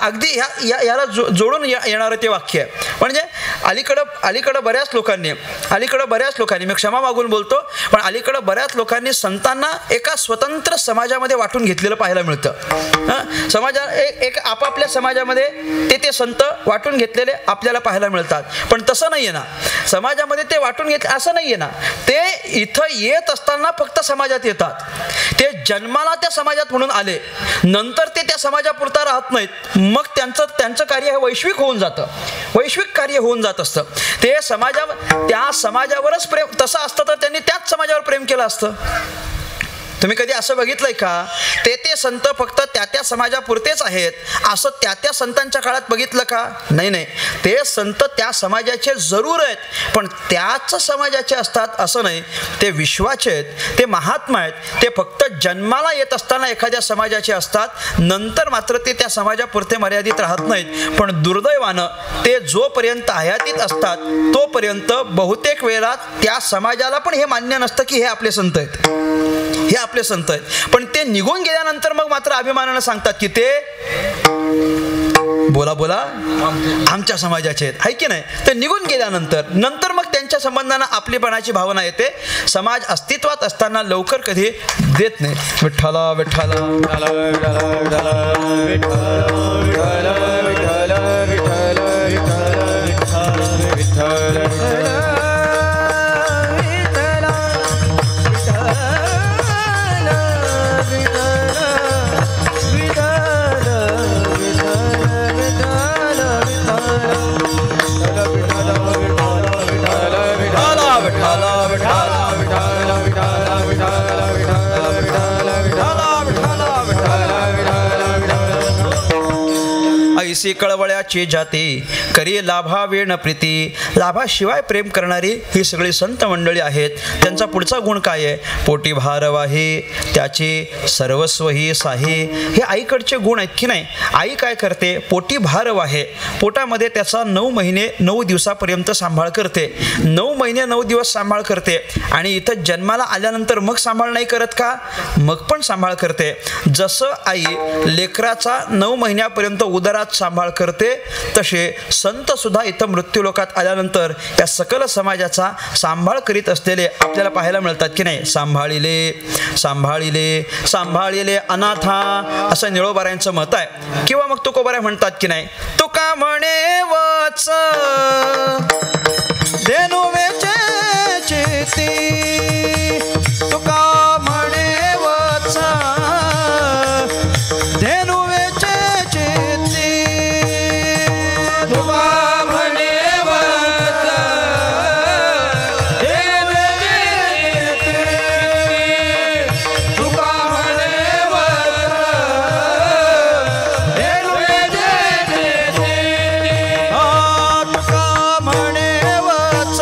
अगदी याला जोडून येणारं ते वाक्य आहे. म्हणजे अलीकडं बऱ्याच लोकांनी मी क्षमा मागून बोलतो, पण अलीकडं बऱ्याच लोकांनी संतांना एका स्वतंत्र समाजामध्ये वाटून घेतलेलं पाहायला मिळतं. एक आपापल्या समाजामध्ये ते संत वाटून घेतलेले आपल्याला पाहायला मिळतात. पण तसं नाहीये ना, समाजामध्ये ते वाटून घेतले असं नाहीये ना. ते इथं येत असताना फक्त समाजात येतात. ते जन्माला त्या समाजात म्हणून आले, नंतर ते त्या समाजापुरता राहत नाहीत. मग त्यांचं कार्य हे वैश्विक कार्य होऊन जात असतं. ते त्या समाजावरच प्रेम, तसं असतं तर त्यांनी त्याच समाजावर प्रेम केलं असतं. तुम्ही कधी असं बघितलंय का ते संत फक्त त्या समाजापुरतेच आहेत असं त्या संतांच्या काळात बघितलं का? नाही. ते संत त्या समाजाचे जरूर आहेत, पण त्याच समाजाचे असतात असं नाही. ते विश्वाचे आहेत, ते महात्मा आहेत. ते फक्त जन्माला येत असताना एखाद्या समाजाचे असतात, नंतर मात्र ते त्या समाजापुरते मर्यादित राहत नाहीत. पण दुर्दैवानं ते जोपर्यंत हयातीत असतात तोपर्यंत बहुतेक वेळा त्या समाजाला पण हे मान्य नसतं की हे आपले संत आहेत. पण ते निघून गेल्यानंतर मग मात्र अभिमानानं सांगतात की ते बोला आमच्या समाजाचे आहेत, आहे की नाही. ते निघून गेल्यानंतर मग त्यांच्या संबंधांना आपलीपणाची भावना येते. समाज अस्तित्वात असताना लवकर कधी देत नाही. विठ्ठला विठ्ठला ऐसी कळवळ्याची जाती करी लाभा वेण प्रीती. लाभाशिवाय प्रेम करणारी ही सगळी संत मंडळी आहेत. त्यांचा पुढचा गुण काय आहे? पोटी भारवाही त्याचे सर्वस्व ही साही. हे आईकडचे गुण आहेत की नाही. आई काय करते? पोटी भारवाहे, पोटामध्ये त्याचा 9 महिने 9 दिवसापर्यंत सांभाळ करते. 9 महिने 9 दिवस सांभाळ करते. आणि इथं जन्माला आल्यानंतर मग सांभाळ नाही करत का? मग पण सांभाळ करते. जसं आई लेकराचा 9 महिन्यापर्यंत उदरात सांभाळ करते तसे संत सुद्धा इथं मृत्यूलोकात आल्यानंतर या सकल समाजाचा सांभाळ करीत असलेले आपल्याला पाहायला मिळतात की नाही. सांभाळिले अनाथा असं निळोबारायांचं मत आहे. किंवा मग तुकोबाराय म्हणतात की नाही, तुका म्हणे वच धेनु वेचे चिती. तुका म्हणे वच धेनु वेचे चिती. तुका म्हणे वच धेनु वेचे चिती. तुका म्हणे वच धेनु वेचे चिती. तुका म्हणे वच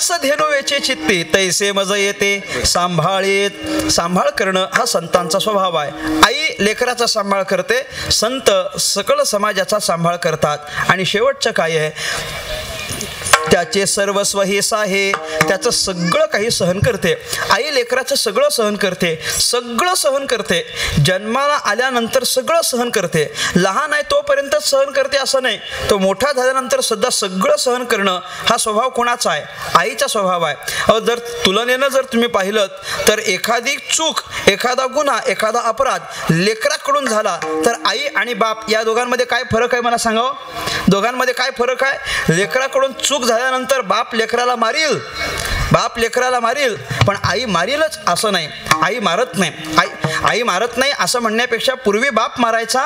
वत्स धेनु वेचे चित्ती तैसे मज येते सांभाळीत. सांभाळ करणं हा संतांचा स्वभाव आहे. आई लेकराचा सांभाळ करते, संत सकल समाजाचा सांभाळ करतात. आणि शेवटचं काय आहे, त्याचे सर्वस्व हे साहे, त्याचं सगळं काही सहन करते. आई लेकराचं सगळं सहन करते, सगळं सहन करते. जन्माला आल्यानंतर सगळं सहन करते. लहान आहे तोपर्यंत सहन करते असं नाही, तो मोठा झाल्यानंतर सुद्धा सगळं सहन करणं हा स्वभाव कोणाचा आहे? आईचा स्वभाव आहे. जर तुलनेनं जर तुम्ही पाहिलं तर एखादी चूक, एखादा गुन्हा, एखादा अपराध लेकराकडून झाला तर आई आणि बाप या दोघांमध्ये काय फरक आहे मला सांगावं? दोघांमध्ये काय फरक आहे? लेकराकडून चूक झाल्यानंतर बाप लेकराला मारील, बाप लेकराला मारील, पण आई मारीलच असं नाही. आई मारत नाही. आई मारत नाही असं म्हणण्यापेक्षा पूर्वी बाप मारायचा,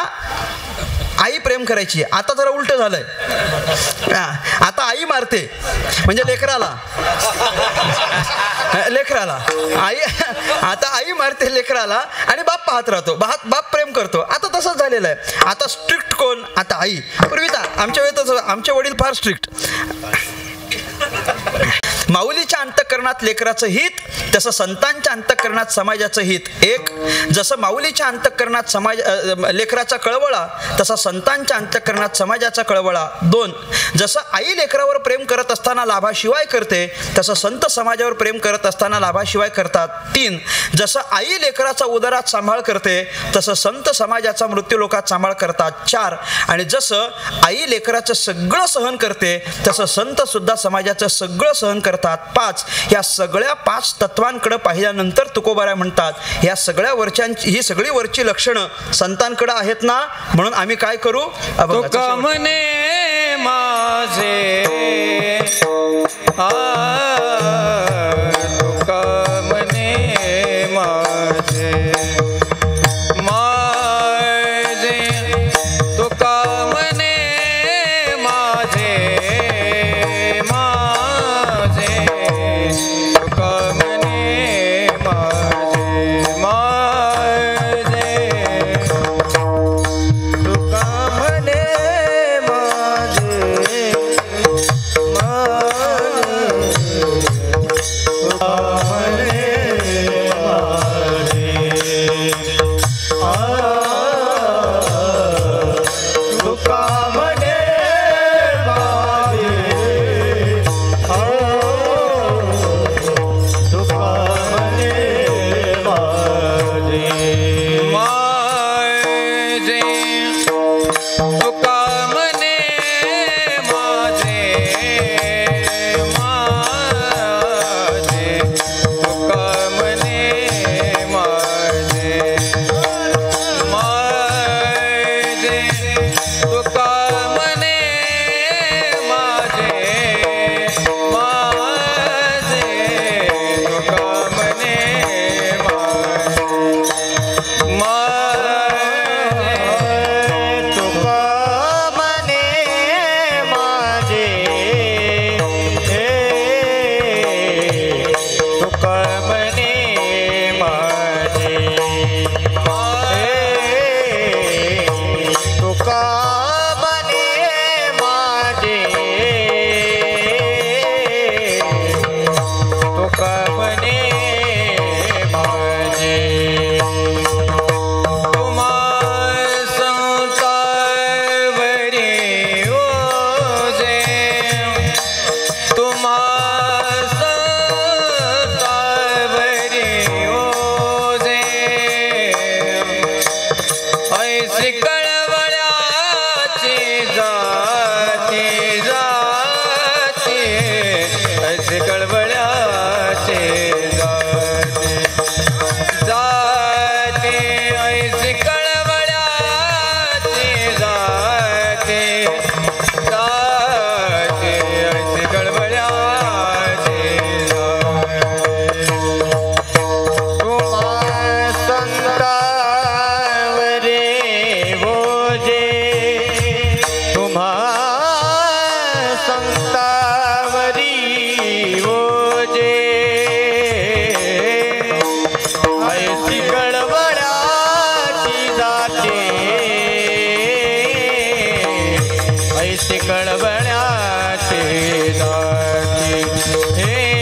आई प्रेम करायची. आता जरा उलट झालंय, आता आई मारते म्हणजे लेकराला आई, आता आई मारते लेकराला आणि बाप पाहत राहतो, बाप प्रेम करतो. आता तसंच झालेलं आहे. आता स्ट्रिक्ट कोण? आता आई. पूर्वीचा आमच्या वेळेत आमचे वडील फार स्ट्रिक्ट. माऊलीच्या अंतःकरणात लेकराचं हित, तसं संतांच्या अंतःकरणात समाजाचं हित. एक, जसं माऊलीच्या अंतःकरणात लेकराचा कळवळा, तसा संतांच्या अंतःकरणात समाजाचा कळवळा. दोन, जसं आई लेकरावर प्रेम करत असताना लाभाशिवाय करते, तसं संत समाजावर प्रेम करत असताना लाभाशिवाय करतात. तीन, जसं आई लेकराचा उदरात सांभाळ करते, तसं संत समाजाचा मृत्यूलोकात सांभाळ करतात. चार, आणि जसं आई लेकराचं सगळं सहन करते, तसं संत सुद्धा समाजाचं सगळं सहन करतात. पाच, या सगळ्या 5 तत्वांकडे पाहिल्यानंतर तुकोबाराय म्हणतात, या सगळ्या ही सगळी वरची लक्षणं संतांकडे आहेत ना, म्हणून आम्ही काय करू? तुका म्हणे माझे तुका म्हणे माझे माझे तुका म्हणे माझे माझे तुका म्हणे माझे माझे तुका म्हणे कळवळ्याचे दाते हे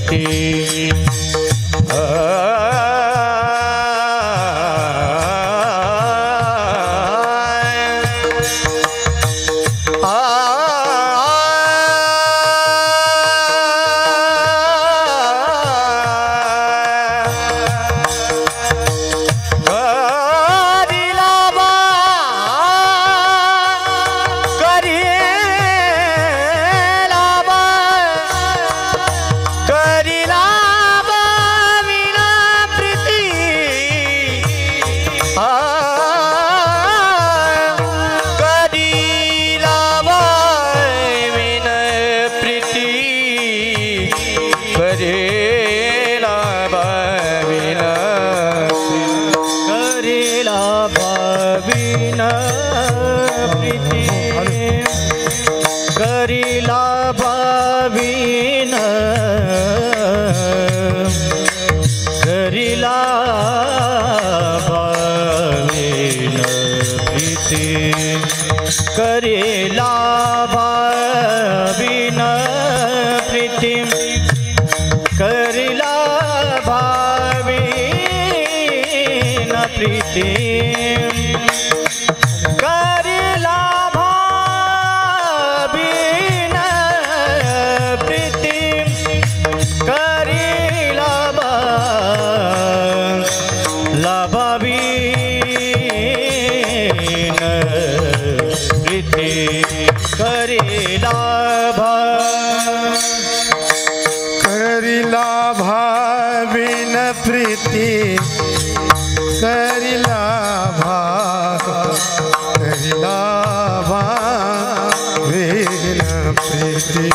प्रीती करेला भाविन प्रीति करेला भाविन प्रीति करेला भाविन प्रीति करेला भाविन प्रीति करेला भाविन प्रीति करिला भाविन प्रीति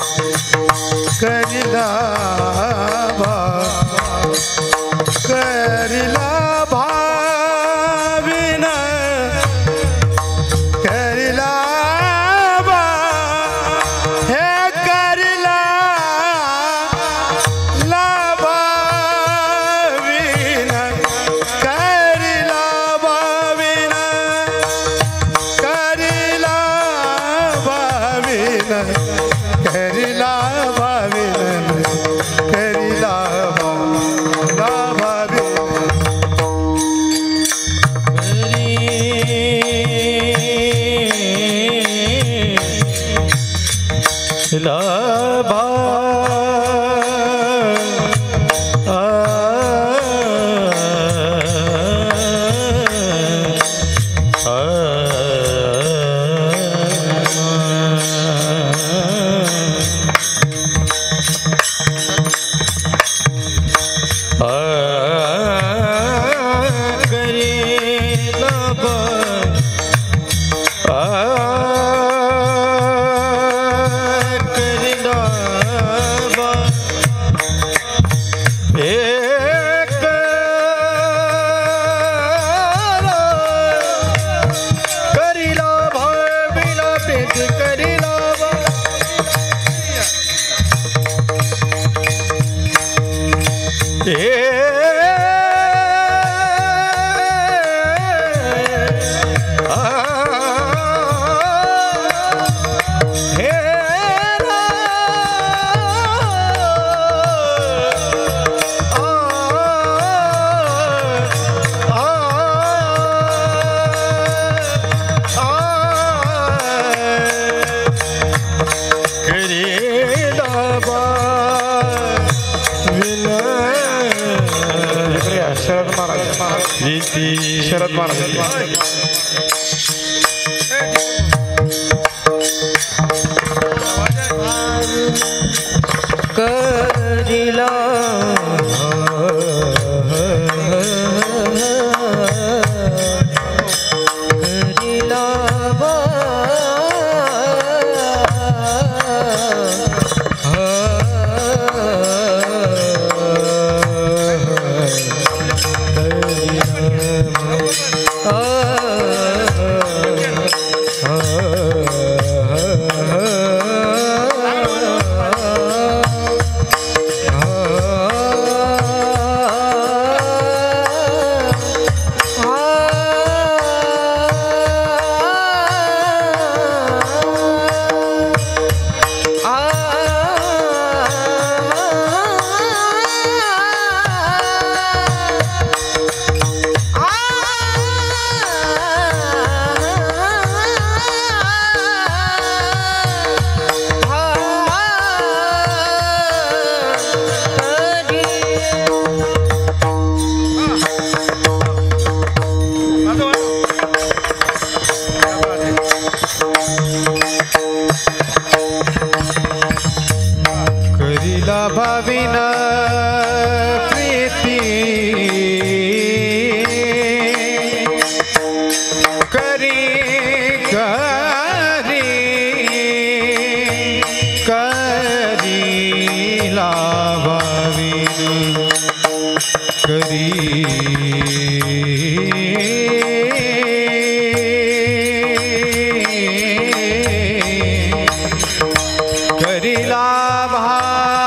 करिला भाविन करिला हे करिला भाविन करिला भाविन करिला भाविन करिला भाविन करिला लाभा शरद महाराज करिला भाविन प्रीती करी करी करीला भाविन करी करीला भाविना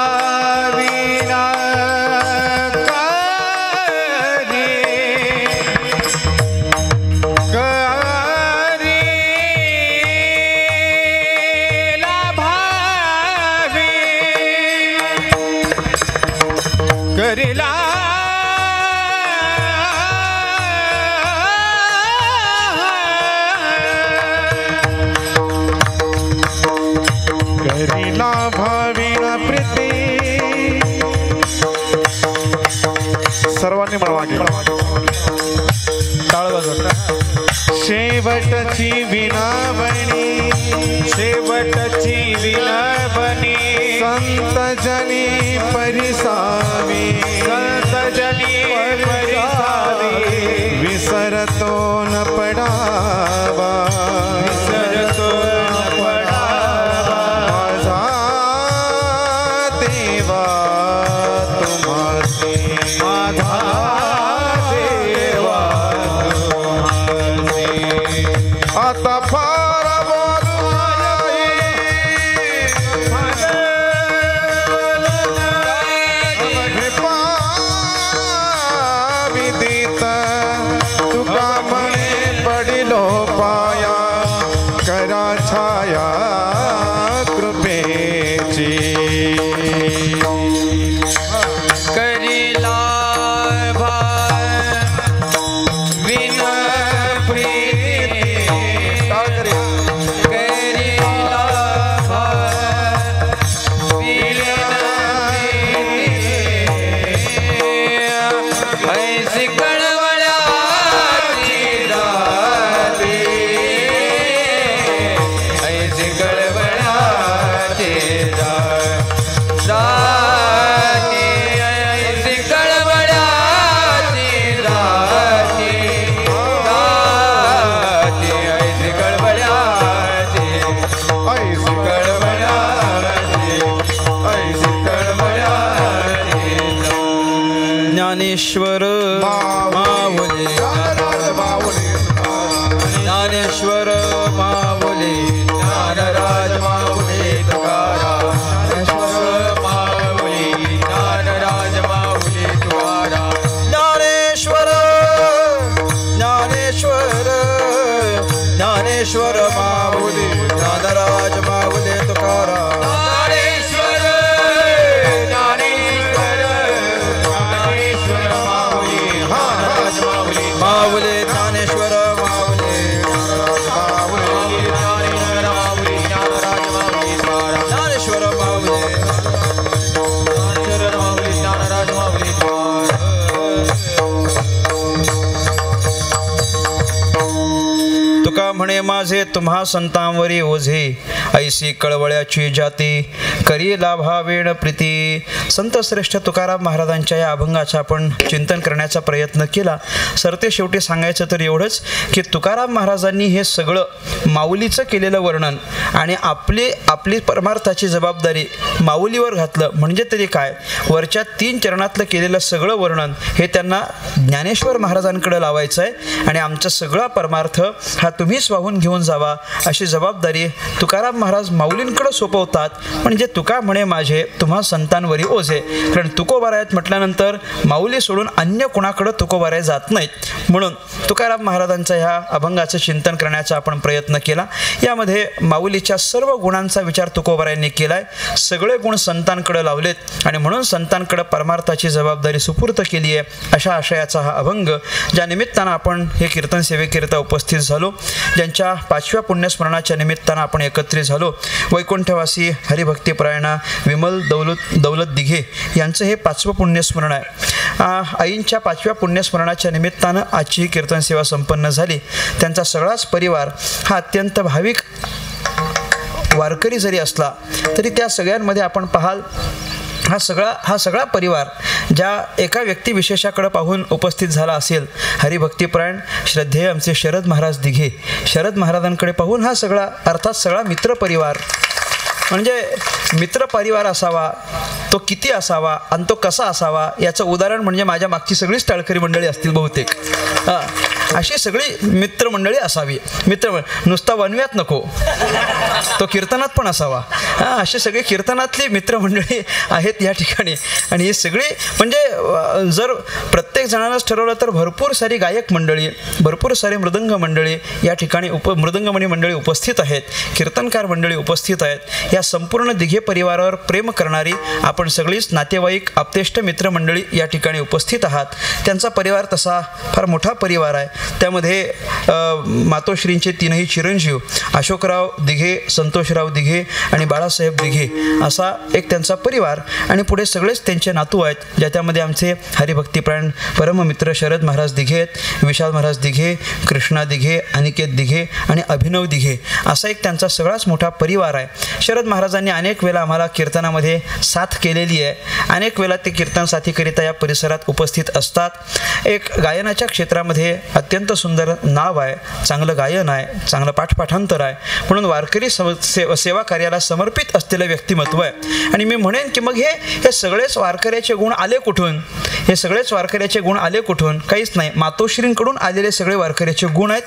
करी करीला भावी करीला करीला भाविना प्रीती सर्वांनी म्हणा मागे टाळ वाजवा शेवटची विनावणी शेवटची विनावणी संत जनी परिसावी संत जनी परिसावी विसरतो न पडावा विसरतो न पडावा माझा देवा तुम्हासी माझा देवा तुम्हासी आता फार बोलू विदित तुका म्हणे पडिलो पाया करा छाया कृपेची करीला भाविन प्रीती करीला भाविन ऐसी कळवळाची जाती ऐसी कळवळाची जाती ऐसी कळवळाची जाती जाती ऐसी कळवळाची ऐसी कळवळाची ऐसी कळवळाची ज्ञानेश्वर माऊली ज्ञानेश्वर माऊली ज्ञानराज माऊली तुकाराम ज्ञानेश्वर माऊली ज्ञानराज माऊली तुकाराम ज्ञानेश्वर ज्ञानेश्वर ज्ञानेश्वर माऊली ज्ञानराज माऊली तुकाराम ज्ञानेश्वर ज्ञानेश्वर ज्ञानेश्वर माऊली महाराज माऊली माऊली ज्ञानेश्वर माऊली ज्ञानेश्वर माऊली ज्ञानराज माऊली तुकाराम ज्ञानेश्वर माऊली ज्ञानेश्वर माऊली ज्ञानराज माऊली तुकाराम तुका म्हणे माझे तुम्हा संतांवरी ओझे ऐसी कळवळ्याची जाती करी लाभावेण प्रीती. संत श्रेष्ठ तुकाराम महाराजांच्या या अभंगाचा आपण चिंतन करण्याचा प्रयत्न केला. सरते शेवटी सांगायचं तर एवढंच की तुकाराम महाराजांनी हे सगळं माऊलीचं केलेलं वर्णन आणि आपली परमार्थाची जबाबदारी माऊलीवर घातलं म्हणजे तरी काय, वरच्या 3 चरणातलं केलेलं सगळं वर्णन हे त्यांना ज्ञानेश्वर महाराजांकडे लावायचं आहे आणि आमचा सगळा परमार्थ हा तुम्हीच वाहून घेऊन जावा अशी जबाबदारी तुकाराम महाराज माऊलींकडे सोपवतात. म्हणजे तुका म्हणे माझे तुम्हा संतांवरी ओझे, कारण तुकोबारायत म्हटल्यानंतर माऊली सोडून अन्य कुणाकडे तुकोबाराय जात नाहीत. म्हणून तुकाराम महाराजांचा ह्या अभंगाचं चिंतन करण्याचा आपण प्रयत्न केला. यामध्ये माऊलीच्या सर्व गुणांचा विचार तुकोबारायांनी केलाय, सगळे गुण संतांकडे लावलेत आणि म्हणून संतांकडे परमार्थाची जबाबदारी सुपूर्त केली आहे. अशा आशयाचा हा अभंग ज्या निमित्तानं आपण हे कीर्तन सेवेकरिता उपस्थित झालो, ज्यांच्या 5व्या पुण्यस्मरणाच्या निमित्तानं आपण एकत्रित झालो, वैकुंठवासी हरिभक्तीपरायणा विमल दौलत दिघे यांचं हे 5वं पुण्यस्मरण आहे. आईंच्या 5व्या पुण्यस्मरणाच्या निमित्तानं आजची ही कीर्तन सेवा संपन्न झाली. त्यांचा सगळाच परिवार हा अत्यंत भाविक वारकरी जरी असला तरी त्या सगळ्यांमध्ये आपण पाहाल हा सगळा परिवार ज्या एका व्यक्तिविशेषाकडे पाहून उपस्थित झाला असेल, हरिभक्तिपरायण श्रद्धेय आमचे शरद महाराज दिघे, शरद महाराजांकडे पाहून हा सगळा अर्थात सगळा मित्रपरिवार, म्हणजे मित्रपरिवार असावा तो किती असावा आणि तो कसा असावा याचं उदाहरण म्हणजे माझ्या मागची सगळीच टाळकरी मंडळी असतील बहुतेक. अशी सगळी मित्रमंडळी असावी. नुसता वनव्यात नको, तो कीर्तनात पण असावा. अशी सगळी कीर्तनातली मित्रमंडळी आहेत या ठिकाणी. आणि ही सगळी म्हणजे जर प्रत्येक जणांनाच ठरवलं तर भरपूर सारी गायक मंडळी, भरपूर सारी मृदंग मंडळी या ठिकाणी मृदंगमणी मंडळी उपस्थित आहेत, कीर्तनकार मंडळी उपस्थित आहेत. या संपूर्ण दिघे परिवारावर प्रेम करणारी आपण सगळीच नातेवाईक आप्तेष्ट मित्रमंडळी या ठिकाणी उपस्थित आहात. त्यांचा परिवार तसा फार मोठा परिवार आहे. त्यामध्ये मातोश्रींचे तीनही चिरंजीव अशोकराव दिघे, संतोषराव दिघे आणि बाळासाहेब दिघे असा एक त्यांचा परिवार. आणि पुढे सगळेच त्यांचे नातू आहेत, ज्याच्यामध्ये आमचे हरिभक्तिप्राण परममित्र शरद महाराज दिघे आहेत, विशाल महाराज दिघे, कृष्णा दिघे, अनिकेत दिघे आणि अभिनव दिघे असा एक त्यांचा सगळाच मोठा परिवार आहे. शरद महाराजांनी अनेक वेळा आम्हाला कीर्तनामध्ये साथ केलेली आहे. अनेक वेळा ते कीर्तन साथीकरिता या परिसरात उपस्थित असतात. एक गायनाच्या क्षेत्रामध्ये अत्यंत सुंदर नाव आहे, चांगलं गायन आहे, चांगलं पाठपाठांतर आहे, म्हणून वारकरी सेवा कार्याला समर्पित असलेलं व्यक्तिमत्व आहे. आणि मी म्हणेन की मग हे सगळेच वारकऱ्याचे गुण आले कुठून? हे सगळेच वारकऱ्याचे गुण आले कुठून? काहीच नाही, मातोश्रींकडून आलेले सगळे वारकऱ्याचे गुण आहेत.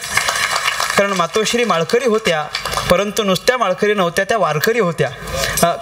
कारण मातोश्री माळकरी होत्या, परंतु नुसत्या माळकरी नव्हत्या, त्या वारकरी होत्या.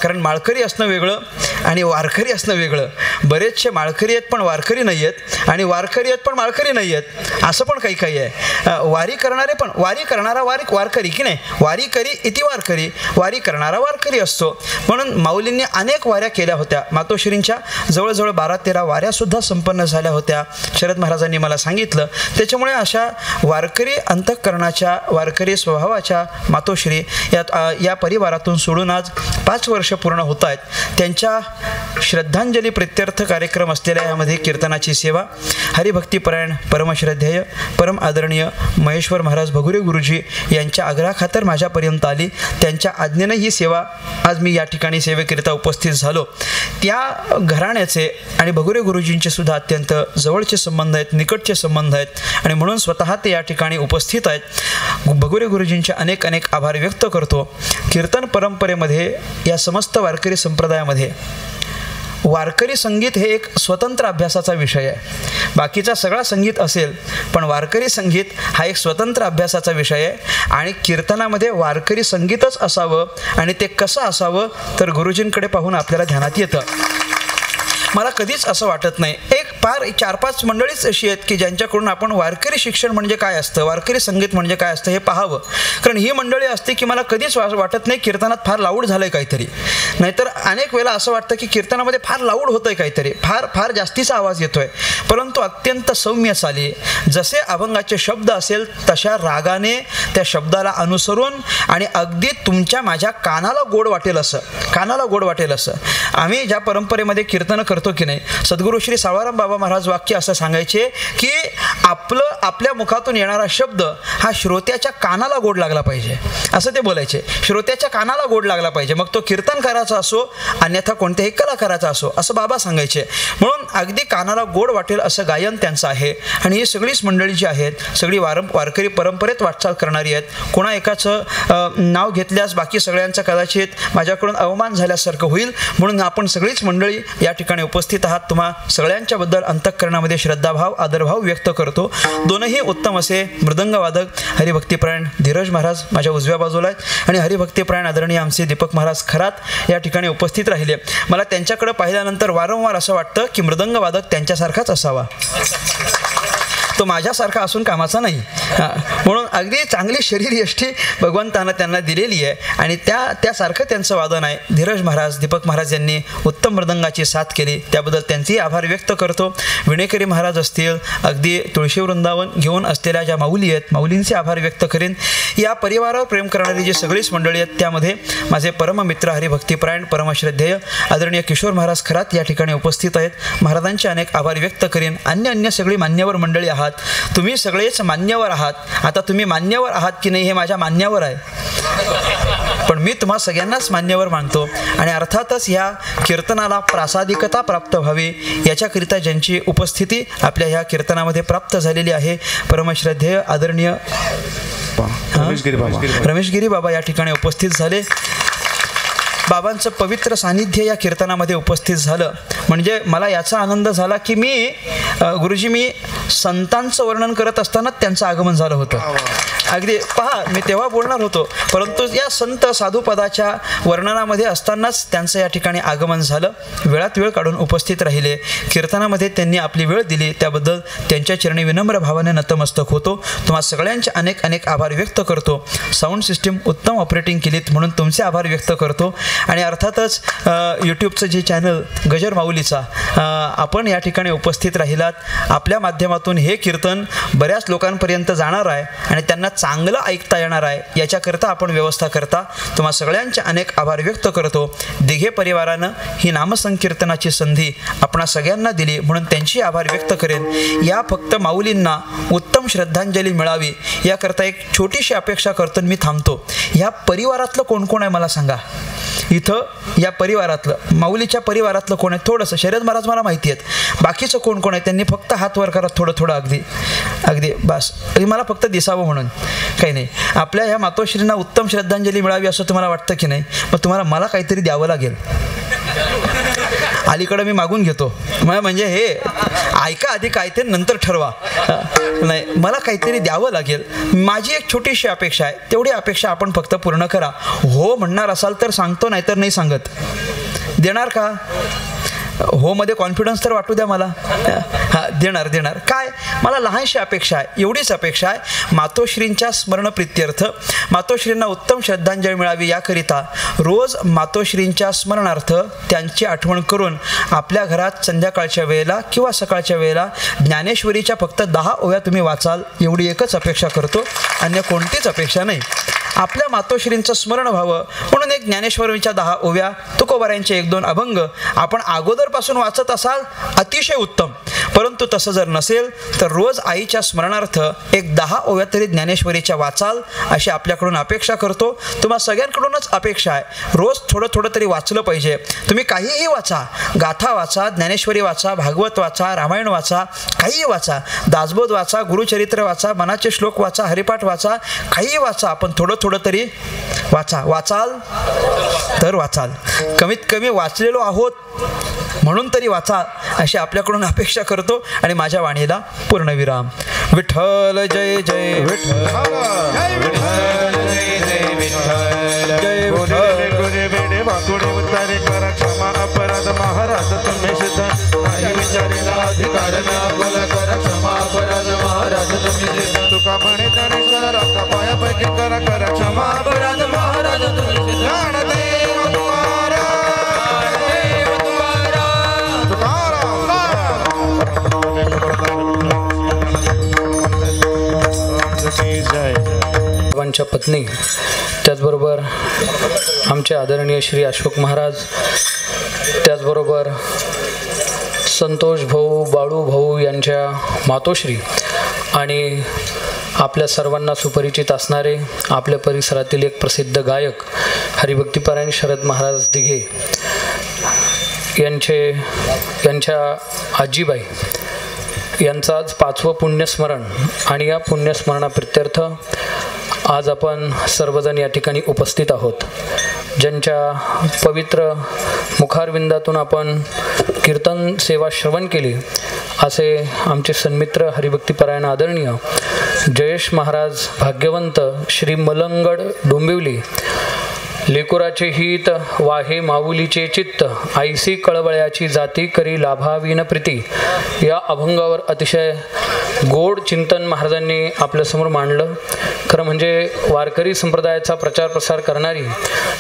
कारण माळकरी असणं वेगळं आणि वारकरी असणं वेगळं. बरेचसे माळकरी आहेत पण वारकरी नाही आहेत, आणि वारकरी आहेत पण माळकरी नाही आहेत, असं पण काही काही आहे. वारी करणारे पण वारी करणारा वारकरी की नाही, वारी करी इति वारकरी, वारी करणारा वारकरी असतो. म्हणून माऊलींनी अनेक वाऱ्या केल्या होत्या. मातोश्रींच्या जवळजवळ 12-13 वाऱ्यासुद्धा संपन्न झाल्या होत्या, शरद महाराजांनी मला सांगितलं. त्याच्यामुळे अशा वारकरी अंतःकरणाच्या, वारकरी स्वभावाच्या मातोश्री या परिवारातून सोडून आज 5 वर्ष पूर्ण होत आहेत. त्यांच्या श्रद्धांजली प्रित्यर्थ कार्यक्रम असलेल्या यामध्ये कीर्तनाची सेवा हरिभक्तिपरायण परमश्रद्धेय परम आदरणीय महेश्वर महाराज भगुरे गुरुजी यांच्या आग्रहाखातर माझ्यापर्यंत आली. त्यांच्या आज्ञेने ही सेवा आज मी या ठिकाणी सेवेकरिता उपस्थित झालो. त्या घराण्याचे आणि भगुरे गुरुजींचे सुद्धा अत्यंत जवळचे संबंध आहेत, निकटचे संबंध आहेत, आणि म्हणून स्वतः ते या ठिकाणी उपस्थित आहेत. भगुरे गुरुजींचे अनेक अनेक आभार व्यक्त करतो. कीर्तन परंपरेमध्ये या समस्त वारकरी संप्रदायामध्ये वारकरी संगीत हे एक स्वतंत्र अभ्यासाचा विषय आहे. बाकीचा सगळा संगीत असेल पण वारकरी संगीत हा एक स्वतंत्र अभ्यासाचा विषय आहे. आणि कीर्तनामध्ये वारकरी संगीतच असावं, आणि ते कसं असावं तर गुरुजींकडे पाहून आपल्याला ध्यानात येतं. मला कधीच असं वाटत नाही, एक फार 4-5 मंडळीच अशी आहेत की ज्यांच्याकडून आपण वारकरी शिक्षण म्हणजे काय असतं, वारकरी संगीत म्हणजे काय असतं हे पाहावं. कारण ही मंडळी असते की मला कधीच वाटत नाही कीर्तनात फार लाऊड झालं आहे काहीतरी, नाहीतर अनेक वेळा असं वाटतं की कीर्तनामध्ये फार लाऊड होतं आहे काहीतरी, फार जास्तीचा आवाज येतो आहे. परंतु अत्यंत सौम्य चाली, जसे अभंगाचे शब्द असेल तशा रागाने त्या शब्दाला अनुसरून, आणि अगदी तुमच्या माझ्या कानाला गोड वाटेल असं आम्ही ज्या परंपरेमध्ये कीर्तन करतो की नाही, सद्गुरू श्री सावळाराम बाबा महाराज वाक्य असं सांगायचे की आपल्या मुखातून येणारा शब्द हा श्रोत्याच्या कानाला गोड लागला पाहिजे, असं ते बोलायचे. श्रोत्याच्या कानाला गोड लागला पाहिजे, मग तो कीर्तनकाराचा असो अन्यथा कोणत्याही कलाकाराचा असो, असं बाबा सांगायचे. म्हणून अगदी कानाला गोड वाटेल असं गायन त्यांचं आहे. आणि ही सगळीच मंडळी जी आहेत सगळी वारकरी परंपरेत वाटचाल करणारी आहेत. कोणा एकाचं नाव घेतल्यास बाकी सगळ्यांचा कदाचित माझ्याकडून अवमान झाल्यासारखं होईल, म्हणून आपण सगळीच मंडळी या ठिकाणी उपस्थित आहात. तुम्हा सगळ्यांच्याबद्दल अंतःकरणामध्ये श्रद्धाभाव आदरभाव व्यक्त करतो. दोनही उत्तम असे मृदंगवादक हरिभक्तिपरायण धीरज महाराज माझ्या उजव्या बाजूला आहेत, आणि हरिभक्तिपरायण आदरणीय आमचे दीपक महाराज खरात या ठिकाणी उपस्थित राहिले. मला त्यांच्याकडे पाहिल्यानंतर वारंवार असं वाटतं की मृदंगवादक त्यांच्यासारखाच असावा, तो माझ्यासारखा असून कामाचा नाही. म्हणून अगदी चांगली शरीरयष्टी भगवंतानं त्यांना दिलेली आहे, आणि त्यासारखं त्यांचं वादन आहे. धीरज महाराज दीपक महाराज यांनी उत्तम मृदंगाची साथ केली, त्याबद्दल त्यांचेही आभार व्यक्त करतो. विणेकरी महाराज असतील, अगदी तुळशी वृंदावन घेऊन असलेल्या ज्या माऊली आहेत, माऊलींचे आभार व्यक्त करेन. या परिवारावर प्रेम करणारी जी सगळीच मंडळी आहेत त्यामध्ये माझे परममित्र हरिभक्तिपरायण परमश्रद्धेय आदरणीय किशोर महाराज खरात या ठिकाणी उपस्थित आहेत. महाराजांचे अनेक आभार व्यक्त करेन. अन्य सगळी मान्यवर मंडळी आहात, तुम्ही सगळेच मान्यवर आहात. आता तुम्ही मान्यवर आहात की नाही हे माझ्या मान्यावर आहे, पण मी तुम्हा सगळ्यांनाच मान्यवर मानतो आणि अर्थातच ह्या कीर्तनाला प्रासादिकता प्राप्त व्हावी याच्याकरिता ज्यांची उपस्थिती आपल्या ह्या कीर्तनामध्ये प्राप्त झालेली आहे, परमश्रद्धेय आदरणीय रमेशगिरी बाबा या ठिकाणी उपस्थित झाले. बाबांचं पवित्र सानिध्य या कीर्तनामध्ये उपस्थित झालं म्हणजे मला याचा आनंद झाला की मी संतांचं वर्णन करत असताना त्यांचं आगमन झालं होतं. अगदी पहा, मी तेव्हा बोलणार होतो परंतु या संत साधुपदाच्या वर्णनामध्ये असतानाच त्यांचं या ठिकाणी आगमन झालं. वेळात वेळ काढून उपस्थित राहिले, कीर्तनामध्ये त्यांनी आपली वेळ दिली, त्याबद्दल त्यांच्या चरणी विनम्र भावाने नतमस्तक होतो. तुम्हा सगळ्यांचे अनेक अनेक आभार व्यक्त करतो. साऊंड सिस्टीम उत्तम ऑपरेटिंग केलीत म्हणून तुमचे आभार व्यक्त करतो. आणि अर्थातच यूट्यूबचं जे चॅनल गजर माऊलीचा आपण या ठिकाणी उपस्थित राहिलात. आपल्या माध्यमातून हे कीर्तन बऱ्याच लोकांपर्यंत जाणार आहे आणि त्यांना चांगलं ऐकता येणार आहे, याच्याकरता आपण व्यवस्था करता. तुम्हा सगळ्यांचे अनेक आभार व्यक्त करतो. दिघे परिवारानं ही नामसंकीर्तनाची संधी आपणा सगळ्यांना दिली म्हणून त्यांची आभार व्यक्त करेन. या फक्त माऊलींना उत्तम श्रद्धांजली मिळावी याकरता एक छोटीशी अपेक्षा करतो, मी थांबतो. ह्या परिवारातलं कोण कोण आहे मला सांगा. इथं या परिवारातलं, माऊलीच्या परिवारातलं कोण आहे? थोडंसं शरद महाराज मला माहिती आहेत. बाकीचं कोण कोण आहे त्यांनी फक्त हात वर करा, थोडं थोडं, अगदी अगदी बस, मला फक्त दिसावं म्हणून, काही नाही. आपल्या ह्या मातोश्रींना उत्तम श्रद्धांजली मिळावी असं तुम्हाला वाटतं की नाही? मग तुम्हाला मला काहीतरी द्यावं लागेल. अलीकडं मी मागून घेतो म्हणजे हे ऐका आधी, काय ते नंतर ठरवा. नाही, मला काहीतरी द्यावं लागेल. माझी एक छोटीशी अपेक्षा आहे, तेवढी अपेक्षा आपण फक्त पूर्ण करा. हो म्हणणार असाल तर सांगतो, नाहीतर नाही सांगत. देणार का? हो मध्ये कॉन्फिडन्स तर वाटू द्या मला. हां, देणार. काय, मला लहानशी अपेक्षा आहे, एवढीच अपेक्षा आहे. मातोश्रींच्या स्मरणप्रीत्यर्थ मातोश्रींना उत्तम श्रद्धांजली मिळावी याकरिता रोज मातोश्रींच्या स्मरणार्थ त्यांची आठवण करून आपल्या घरात संध्याकाळच्या वेळेला किंवा सकाळच्या वेळेला ज्ञानेश्वरीच्या फक्त 10 ओव्या तुम्ही वाचाल, एवढी एकच अपेक्षा करतो, अन्य कोणतीच अपेक्षा नाही. आपल्या मातोश्रींचं स्मरण व्हावं म्हणून एक ज्ञानेश्वरीच्या 10 ओव्या, तुकोबारायांचे 1-2 अभंग आपण अगोदरपासून वाचत असाल अतिशय उत्तम. परंतु तसं जर नसेल तर रोज आईच्या स्मरणार्थ एक 10 ओव्या तरी ज्ञानेश्वरीच्या वाचाल अशी आपल्याकडून अपेक्षा करतो. तुम्हा सगळ्यांकडूनच अपेक्षा आहे, रोज थोडं थोडं तरी वाचलं पाहिजे. तुम्ही काहीही वाचा, गाथा वाचा, ज्ञानेश्वरी वाचा, भागवत वाचा, रामायण वाचा, काहीही वाचा, दासबोध वाचा, गुरुचरित्र वाचा, मनाचे श्लोक वाचा, हरिपाठ वाचा, काहीही वाचा, आपण थोडं तरी वाचाल तर वाचाल. कमीत कमी वाचलेलो आहोत म्हणून तरी वाचा अशी आपल्याकडून अपेक्षा करतो आणि माझ्या वाणीला पूर्णविराम. विठ्ठल जय जय विठ्ठल, जय विठ्ठल जय जय विठ्ठल, जय विठ्ठल. वाकुडे उतारे करा क्षमा अपराध महाराज तुम्ही सिद्ध नाही विचारेला अधिकार बोल करा क्षमा अपराध महाराज तुम्ही सिद्ध. तुका म्हणे ज्ञानेश्वर आता पायापैकी करा क्षमा अपराध महाराज तुम्ही सिद्ध. ज्ञानदेव बाबांच्या पत्नी, त्याचबरोबर आमचे आदरणीय श्री अशोक महाराज, त्याचबरोबर संतोष भाऊ, बाळू भाऊ यांच्या मातोश्री आणि आपल्या सर्वांना सुपरिचित असणारे आपल्या परिसरातील एक प्रसिद्ध गायक हरिभक्तीपरायण शरद महाराज दिघे यांच्या आजीबाई यांचं आज 5वं पुण्यस्मरण आणि या पुण्यस्मरणाप्रित्यर्थ आज आपण सर्वजण या ठिकाणी उपस्थित आहोत. ज्यांच्या पवित्र मुखारविंदातून आपण कीर्तन सेवा श्रवण केली असे आमचे सन्मित्र हरिभक्तीपरायण आदरणीय जयेश महाराज भाग्यवंत श्री मलंगड डोंबिवली. लेकुराचे हित वाहे माऊलीचे चित्त, आईसी कळवळ्याची जाती करी लाभावीन प्रीती या अभंगावर अतिशय गोड चिंतन महाराजांनी आपल्यासमोर मांडलं. खरं म्हणजे वारकरी संप्रदायाचा प्रचार प्रसार करणारी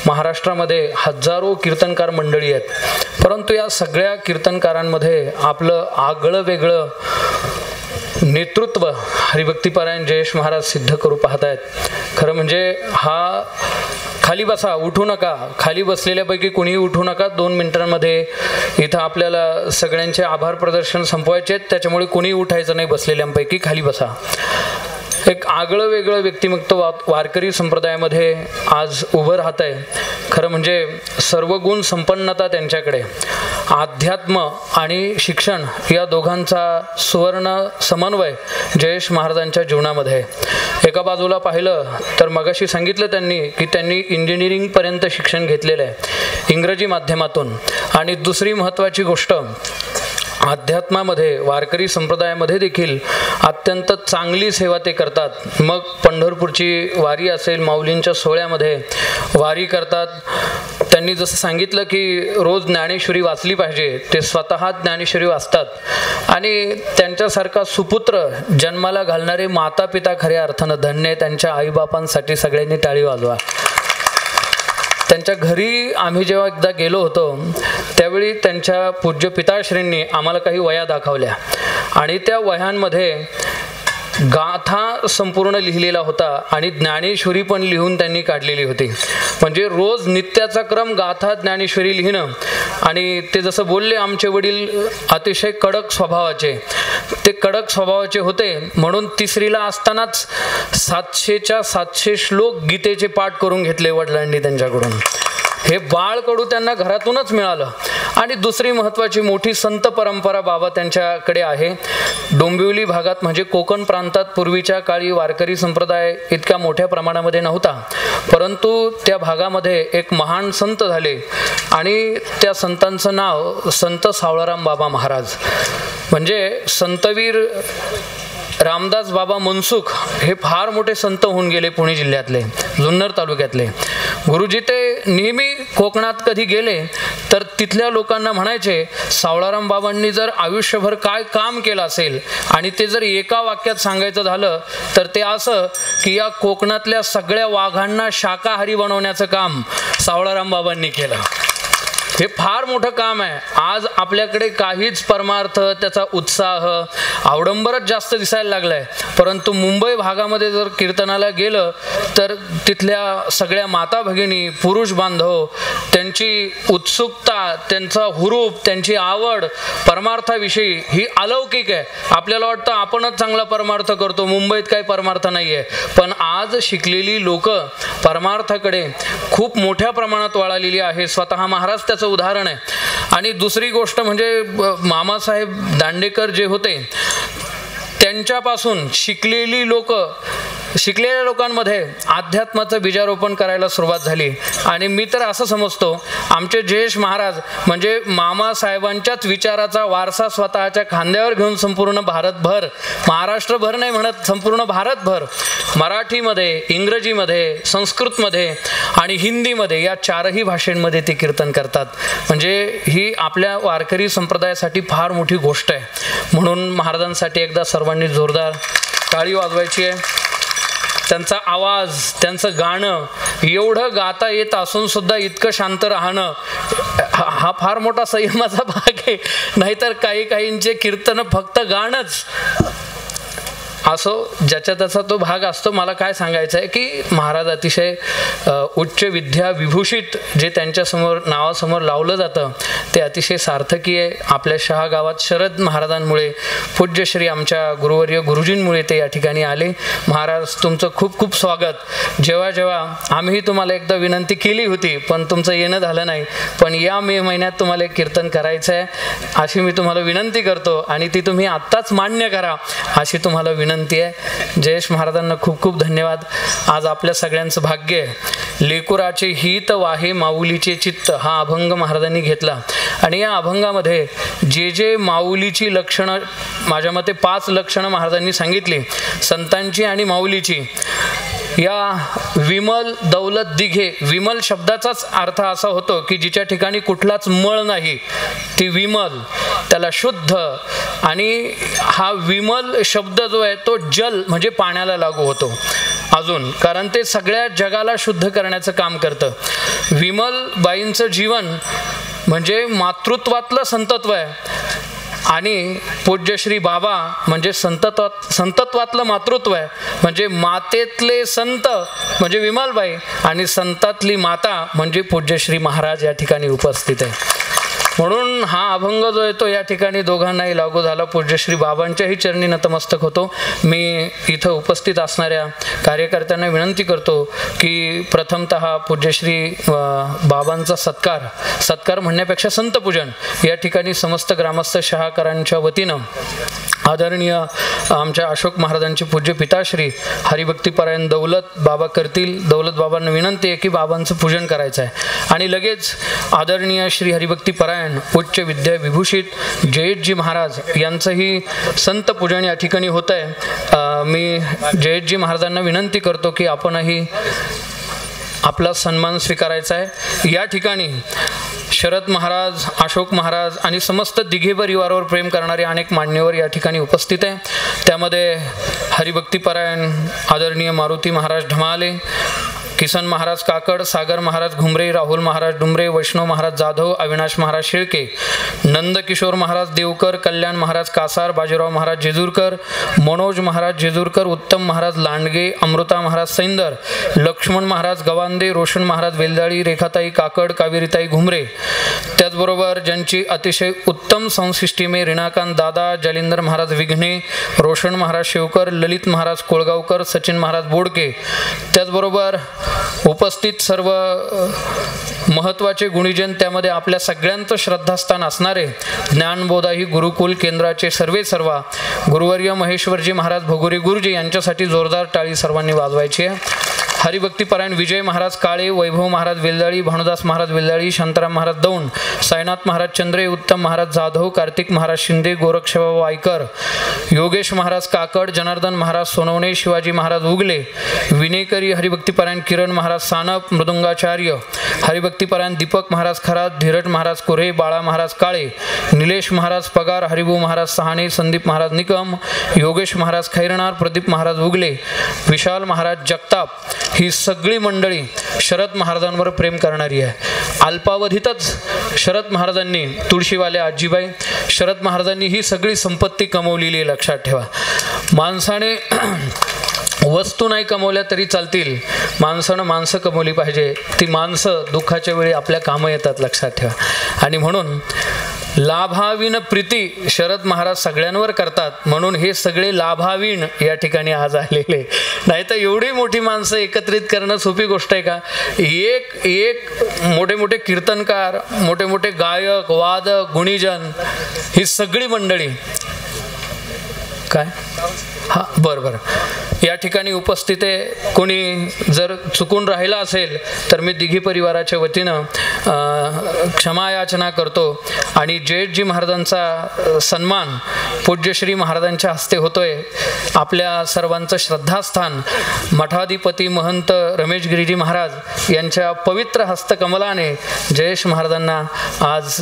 महाराष्ट्रामध्ये हजारो कीर्तनकार मंडळी आहेत, परंतु या सगळ्या कीर्तनकारांमध्ये आपलं आगळं वेगळं नेतृत्व हरिभक्तीपरायण जयेश महाराज सिद्ध करू पाहत आहेत. खरं म्हणजे हा खाली बसा, उठू नका, खाली बसलेल्यापैकी कोणीही उठू नका. 2 मिनिटांमध्ये इथं आपल्याला सगळ्यांचे आभार प्रदर्शन संपवायचे आहेत, त्याच्यामुळे कोणीही उठायचं नाही बसलेल्यांपैकी, खाली बसा. एक आगळं वेगळं व्यक्तिमत्व वारकरी संप्रदायामध्ये आज उभं राहत आहे. खरं म्हणजे सर्व गुण संपन्नता त्यांच्याकडे, अध्यात्म आणि शिक्षण या दोघांचा सुवर्ण समन्वय जयेश महाराजांच्या जीवनामध्ये. एका बाजूला पाहिलं तर मगाशी सांगितलं त्यांनी की इंजिनिअरिंगपर्यंत शिक्षण घेतलेलं आहे इंग्रजी माध्यमातून. आणि दुसरी महत्त्वाची गोष्ट, अध्यात्मामध्ये वारकरी संप्रदायामध्ये देखील अत्यंत चांगली सेवा ते करतात. मग पंढरपूरची वारी असेल, माऊलींच्या सोहळ्यामध्ये वारी करतात. त्यांनी जसं सांगितलं की रोज ज्ञानेश्वरी वाचली पाहिजे, ते स्वतः ज्ञानेश्वरी वाचतात. आणि त्यांच्यासारखा सुपुत्र जन्माला घालणारे माता पिता खऱ्या अर्थानं धन्य. त्यांच्या आईबापांसाठी सगळ्यांनी टाळी वाजवा. त्यांच्या घरी आम्ही जेव्हा एकदा गेलो होतो त्यावेळी त्यांच्या पूज्य पिताश्रींनी आम्हाला काही वह्या दाखवल्या आणि त्या वह्यांमध्ये गाथा संपूर्ण लिहिलेला होता आणि ज्ञानेश्वरी पण लिहून त्यांनी काढलेली होती. म्हणजे रोज नित्याचा क्रम गाथा ज्ञानेश्वरी लिहिणं. आणि ते जसं बोलले, आमचे वडील अतिशय कडक स्वभावाचे, ते कडक स्वभावाचे होते म्हणून तिसरीला असतानाच 700च्या 700 श्लोक गीतेचे पाठ करून घेतले वडिलांनी त्यांच्याकडून. हे बाळकडू त्यांना घरातूनच मिळालं. आणि दुसरी महत्त्वाची मोठी संत परंपरा बाबा त्यांच्याकडे आहे. डोंबिवली भागात म्हणजे कोकण प्रांतात पूर्वीच्या काळी वारकरी संप्रदाय इतक्या मोठ्या प्रमाणामध्ये नव्हता, परंतु त्या भागामध्ये एक महान संत झाले आणि त्या संतांचं नाव संत सावळाराम बाबा महाराज. म्हणजे संतवीर रामदास बाबा मनसुख हे फार मोठे संत होऊन गेले पुणे जिल्ह्यातले, जुन्नर तालुक्यातले. गुरुजी ते नेहमी कोकणात कधी गेले तर तिथल्या लोकांना म्हणायचे, सावळाराम बाबांनी जर आयुष्यभर काय काम केलं असेल आणि ते जर एका वाक्यात सांगायचं झालं तर ते असं की या कोकणातल्या सगळ्या वाघांना शाकाहारी बनवण्याचं काम सावळाराम बाबांनी केलं. हे फार मोठं काम आहे. आज आपल्याकडे काहीच परमार्थ, त्याचा उत्साह, अवडंबरच जास्त दिसायला लागलाय. परंतु मुंबई भागामध्ये जर कीर्तनाला गेलं तर तिथल्या सगळ्या माता भगिनी, पुरुष बांधव, त्यांची उत्सुकता, त्यांचा हुरूप, त्यांची आवड परमार्थाविषयी ही अलौकिक आहे. आपल्याला वाटतं आपणच चांगला परमार्थ करतो, मुंबईत काही परमार्थ नाही आहे. पण आज शिकलेली लोक परमार्थाकडे खूप मोठ्या प्रमाणात वळालेली आहे. स्वतः महाराज त्याचं उदाहरण आहे. आणि दुसरी गोष्ट म्हणजे मामासाहेब दांडेकर जे होते त्यांच्यापासून शिकलेल्या लोकांमध्ये अध्यात्माचं बीजारोपण करायला सुरुवात झाली. आणि मी तर असं समजतो आमचे जयेश महाराज म्हणजे मामासाहेबांच्याच विचाराचा वारसा स्वतःच्या खांद्यावर घेऊन संपूर्ण भारतभर, महाराष्ट्रभर नाही म्हणत, संपूर्ण भारतभर मराठीमध्ये, इंग्रजीमध्ये, संस्कृतमध्ये आणि हिंदीमध्ये या 4ही भाषेंमध्ये ते कीर्तन करतात. म्हणजे ही आपल्या वारकरी संप्रदायासाठी फार मोठी गोष्ट आहे. म्हणून महाराजांसाठी एकदा सर्वांनी जोरदार टाळी वाजवायची आहे. त्यांचा आवाज, त्यांचं गाणं, एवढं गाता येत असून सुद्धा इतकं शांत राहणं हा फार मोठा संयमाचा भाग आहे. नाहीतर काहींचे कीर्तन फक्त गाणंच असो, ज्याच्या त्याचा तो भाग असतो. मला काय सांगायचं आहे की महाराज अतिशय उच्च विद्या विभूषित जे त्यांच्यासमोर नावासमोर लावलं जातं ते अतिशय सार्थकी आहे. आपल्या शहा गावात शरद महाराजांमुळे, पूज्य श्री आमच्या गुरुवर्य गुरुजींमुळे ते या ठिकाणी आले. महाराज तुमचं खूप खूप स्वागत. जेव्हा आम्ही तुम्हाला एकदा विनंती केली होती पण तुमचं येणं झालं नाही, पण या मे महिन्यात तुम्हाला एक कीर्तन करायचं आहे अशी मी तुम्हाला विनंती करतो आणि ती तुम्ही आत्ताच मान्य करा अशी तुम्हाला विनंती आहे. जयेश महाराजांना खूप खूप धन्यवाद. आज आपल्या सगळ्यांचं भाग्य आहे. लेकुराचे हित वाहे माऊलीचे चित्त हा अभंग महाराजांनी घेतला आणि या अभंगामध्ये जे माऊलीची लक्षणं, माझ्या मते 5 लक्षणं महाराजांनी सांगितली संतांची आणि माऊलीची. या विमल दौलत दिघे, विमल शब्दाचाच अर्थ असा होतो की जिच्या ठिकाणी कुठलाच मळ नाही ती विमल, त्याला शुद्ध. आणि हा विमल शब्द जो आहे तो जल म्हणजे पाण्याला लागू होतो अजून, कारण ते सगळ्या जगाला शुद्ध करण्याचं काम करतं. विमल बाईंचं जीवन म्हणजे मातृत्वातलं संतत्व आहे आणि पूज्यश्री बाबा म्हणजे संतत्वातलं मातृत्व आहे. म्हणजे मातेतले संत म्हणजे विमलबाई आणि संतातली माता म्हणजे पूज्यश्री महाराज या ठिकाणी उपस्थित आहे. म्हणून हा अभंग जो आहे तो या ठिकाणी दोघांनाही लागू झाला. पूज्यश्री बाबांच्याही चरणी नतमस्तक होतो. मी इथं उपस्थित असणाऱ्या कार्यकर्त्यांना विनंती करतो की प्रथमतः पूज्यश्री बाबांचा सत्कार म्हणण्यापेक्षा संतपूजन या ठिकाणी समस्त ग्रामस्थ शहाकरांच्या वतीनं आदरणीय आमच्या अशोक महाराजांचे पूज्य पिताश्री हरिभक्तीपरायण दौलत बाबा करतील. दौलत बाबांना विनंती आहे की बाबांचं पूजन करायचं आहे. आणि लगेच आदरणीय श्री हरिभक्तीपरायण उच्च विद्या विभूषित जयेशजी महाराज यांचंही संत पूजन या ठिकाणी होत आहे. मी जयेशजी महाराजांना विनंती करतो की आपणही आपला सन्मान स्वीकारायचा आहे. या ठिकाणी शरद महाराज, अशोक महाराज आणि समस्त दिघे परिवारावर प्रेम करणारे अनेक मान्यवर या ठिकाणी उपस्थित आहे. त्यामध्ये हरिभक्तीपरायण आदरणीय मारुती महाराज ढमाले, किसन महाराज काकड, सागर महाराज घुमरे, राहुल महाराज डुमरे, वैष्णव महाराज जाधव, अविनाश महाराज शेळके, नंदकिशोर महाराज देवकर, कल्याण महाराज कासार, बाजीराव महाराज जेजूरकर, मनोज महाराज जेजूरकर, उत्तम महाराज लांडगे, अमृता महाराज सैंदर, लक्ष्मण महाराज गवांदे, रोशन महाराज वेलदाळी, रेखाताई काकड, कावेरीताई घुमरे. त्याचबरोबर ज्यांची अतिशय उत्तम संशिष्टीमे रिणाकांत दादा, जालिंदर महाराज विघ्ने, रोशन महाराज शेवकर, ललित महाराज कोळगावकर, सचिन महाराज बोडके. त्याचबरोबर उपस्थित सर्व महत्त्वाचे गुणीजन, त्यामध्ये आपल्या सगळ्यांचं श्रद्धास्थान असणारे ज्ञानबोधाही गुरुकुल केंद्राचे सर्वा गुरुवर्य महेश्वरजी महाराज भोगुरी गुरुजी यांच्यासाठी जोरदार टाळी सर्वांनी वाजवायची आहे. हरिभक्तीपरायण विजय महाराज काळे, वैभव महाराज वेलदाळी, भानुदास महाराज वेलदाळी, शांताराम महाराज दौंड, साईनाथ महाराज चंद्रे, उत्तम महाराज जाधव, कार्तिक महाराज शिंदे, गोरक्षबाबा वायकर, योगेश महाराज काकड, जनार्दन महाराज सोनवणे, शिवाजी महाराज उगले, विनेकरी हरिभक्तीपरायण किरण महाराज सानप, मृदुंगाचार्य हरिभक्तीपरायण दीपक महाराज खरात, धीरज महाराज कोरे, बाळा महाराज काळे, निलेश महाराज पगार, हरिभू महाराज सहाणे, संदीप महाराज निकम, योगेश महाराज खैरनार, प्रदीप महाराज उगले, विशाल महाराज जगताप. ही सगळी मंडळी शरद महाराजांवर प्रेम करणारी आहे. अल्पावधीतच शरद महाराजांनी, तुळशीवाले आजीबाई, शरद महाराजांनी ही सगळी संपत्ती कमवलेली आहे. लक्षात ठेवा, माणसाने वस्तू नाही कमवल्या तरी चालतील, माणसानं माणसं कमवली पाहिजे. ती माणसं दुःखाच्या वेळी आपल्या कामं येतात. लक्षात ठेवा. आणि म्हणून लाभावीन प्रीती शरद महाराज सगळ्यांवर करतात. म्हणून हे सगळे लाभावीन या ठिकाणी आज आलेले. नाही तर एवढी मोठी माणसं एकत्रित करणं सोपी गोष्ट आहे का? एक मोठे मोठे कीर्तनकार, मोठे मोठे गायक, वादक, गुणीजन, ही सगळी मंडळी काय बरं या ठिकाणी उपस्थित आहे. कोणी जर चुकून राहिला असेल तर मी दिघी परिवाराच्या वतीनं क्षमा याचना करतो. आणि जयेशजी महाराजांचा सन्मान पूज्यश्री महाराजांच्या हस्ते होतोय. आपल्या सर्वांचं श्रद्धास्थान मठाधिपती महंत रमेशगिरीजी महाराज यांच्या पवित्र हस्तकमलाने जयेश महाराजांना आज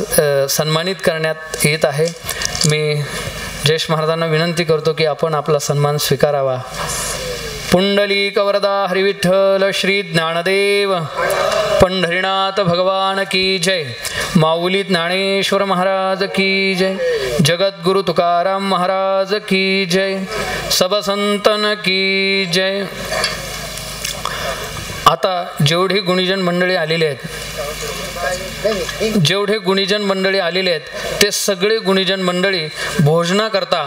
सन्मानित करण्यात येत आहे. मी जयेश महाराजांना विनंती करतो की आपण आपला सन्मान स्वीकारावा. पुंडलिक वरदा हरिविठ्ठल श्री ज्ञानदेव पंढरीनाथ भगवान की जय. माऊली ज्ञानेश्वर महाराज की जय. जगद्गुरु तुकाराम महाराज की जय. सब संतन की जय. आता जेवढी गुणीजन मंडळी आलेली आहेत, ते सगळे गुणीजन मंडळी भोजनाकरता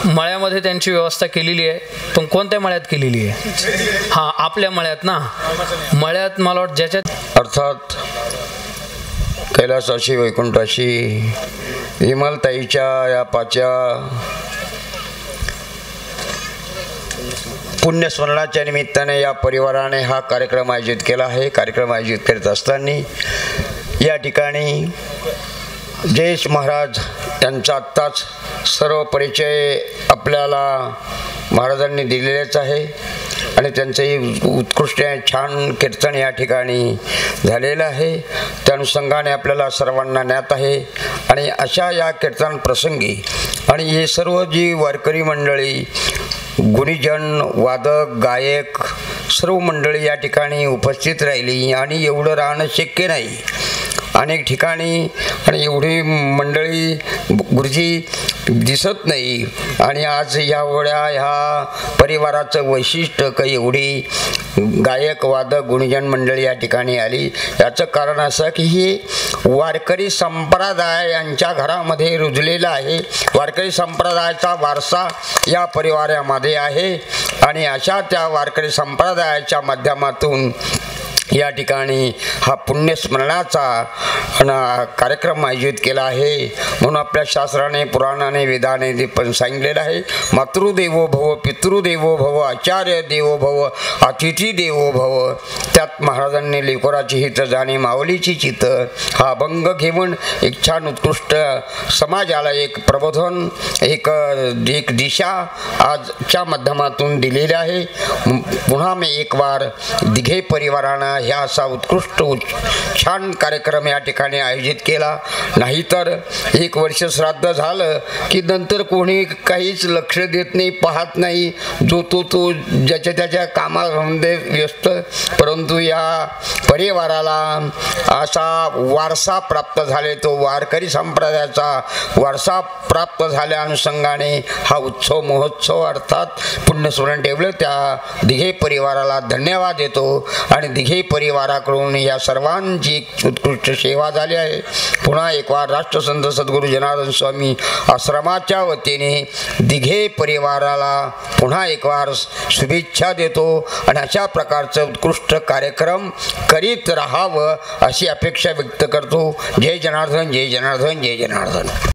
मळ्यामध्ये त्यांची व्यवस्था केलेली आहे. पण कोणत्या मळ्यात केलेली आहे? हा, आपल्या मळ्यात ना. मळ्यात मला वाटतं ज्याच्यात अर्थात कैलासाची, वैकुंठाची, विमलताईच्या या पाच्या पुण्यस्मरणाच्या निमित्ताने या परिवाराने हा कार्यक्रम आयोजित केला आहे. कार्यक्रम आयोजित करीत असताना या ठिकाणी जयेश महाराज यांचा आत्ताच सर्व परिचय आपल्याला महाराजांनी दिलेलेच आहे. आणि त्यांचंही उत्कृष्ट छान कीर्तन या ठिकाणी झालेलं आहे. त्या अनुषंगाने आपल्याला सर्वांना ज्ञात आहे. आणि अशा या कीर्तन प्रसंगी आणि हे सर्व जी वारकरी मंडळी, गुणीजन, वादक, गायक, सर्व मंडळी या ठिकाणी उपस्थित राहिली. आणि एवढं राहणं शक्य नाही. अनेक ठिकाणी आणि एवढी मंडळी गुरुजी दिसत नाही. आणि आज ह्या परिवाराचं वैशिष्ट्य काही एवढी गायक वादक गुणीजन मंडळी या ठिकाणी आली. याचं कारण असं की ही वारकरी संप्रदाय यांच्या घरामध्ये रुजलेला आहे. वारकरी संप्रदायाचा वारसा या परिवारामध्ये आहे आणि अशा त्या वारकरी संप्रदायाच्या माध्यमातून या ठिकाणी हा पुण्यस्मरणाचा कार्यक्रम आयोजित केला आहे. म्हणून आपल्या शास्त्राने पुराणाने वेदाने ते पण सांगितलेलं आहे, मातृदेवो भव, पितृदेवो भव, आचार्य देवो भव, अतिथी देवो भव. त्यात महाराजांनी लेकराची हित जाणे माऊलीची चित हा अभंग घेऊन एक छान उत्कृष्ट समाजाला एक प्रबोधन एक दिशा आजच्या माध्यमातून दिलेली आहे. पुन्हा मी एक वार दिघे परिवारानं ह्या असा उत्कृष्ट छान कार्यक्रम या ठिकाणी आयोजित केला. नाहीतर एक वर्ष श्राद्ध झालं की नंतर कोणी काहीच लक्ष देत नाही, पाहत नाही, जो तो ज्याच्या त्याच्या कामामध्ये व्यस्त. परंतु या परिवाराला असा वारसा प्राप्त झाले, तो वारकरी संप्रदायाचा वारसा प्राप्त झाल्या अनुषंगाने हा उत्सव महोत्सव अर्थात पुण्यस्मरण ठेवलं. त्या दिघे परिवाराला धन्यवाद देतो आणि दिघे परिवाराकडून या सर्वांची उत्कृष्ट सेवा झाली आहे. पुन्हा एक वार राष्ट्रसंत सद्गुरू जनार्दन स्वामी आश्रमाच्या वतीने दिघे परिवाराला पुन्हा एक वार शुभेच्छा देतो आणि अशा प्रकारचं उत्कृष्ट कार्यक्रम करीत राहावं अशी अपेक्षा व्यक्त करतो. जय जनार्दन, जय जनार्दन, जय जनार्दन.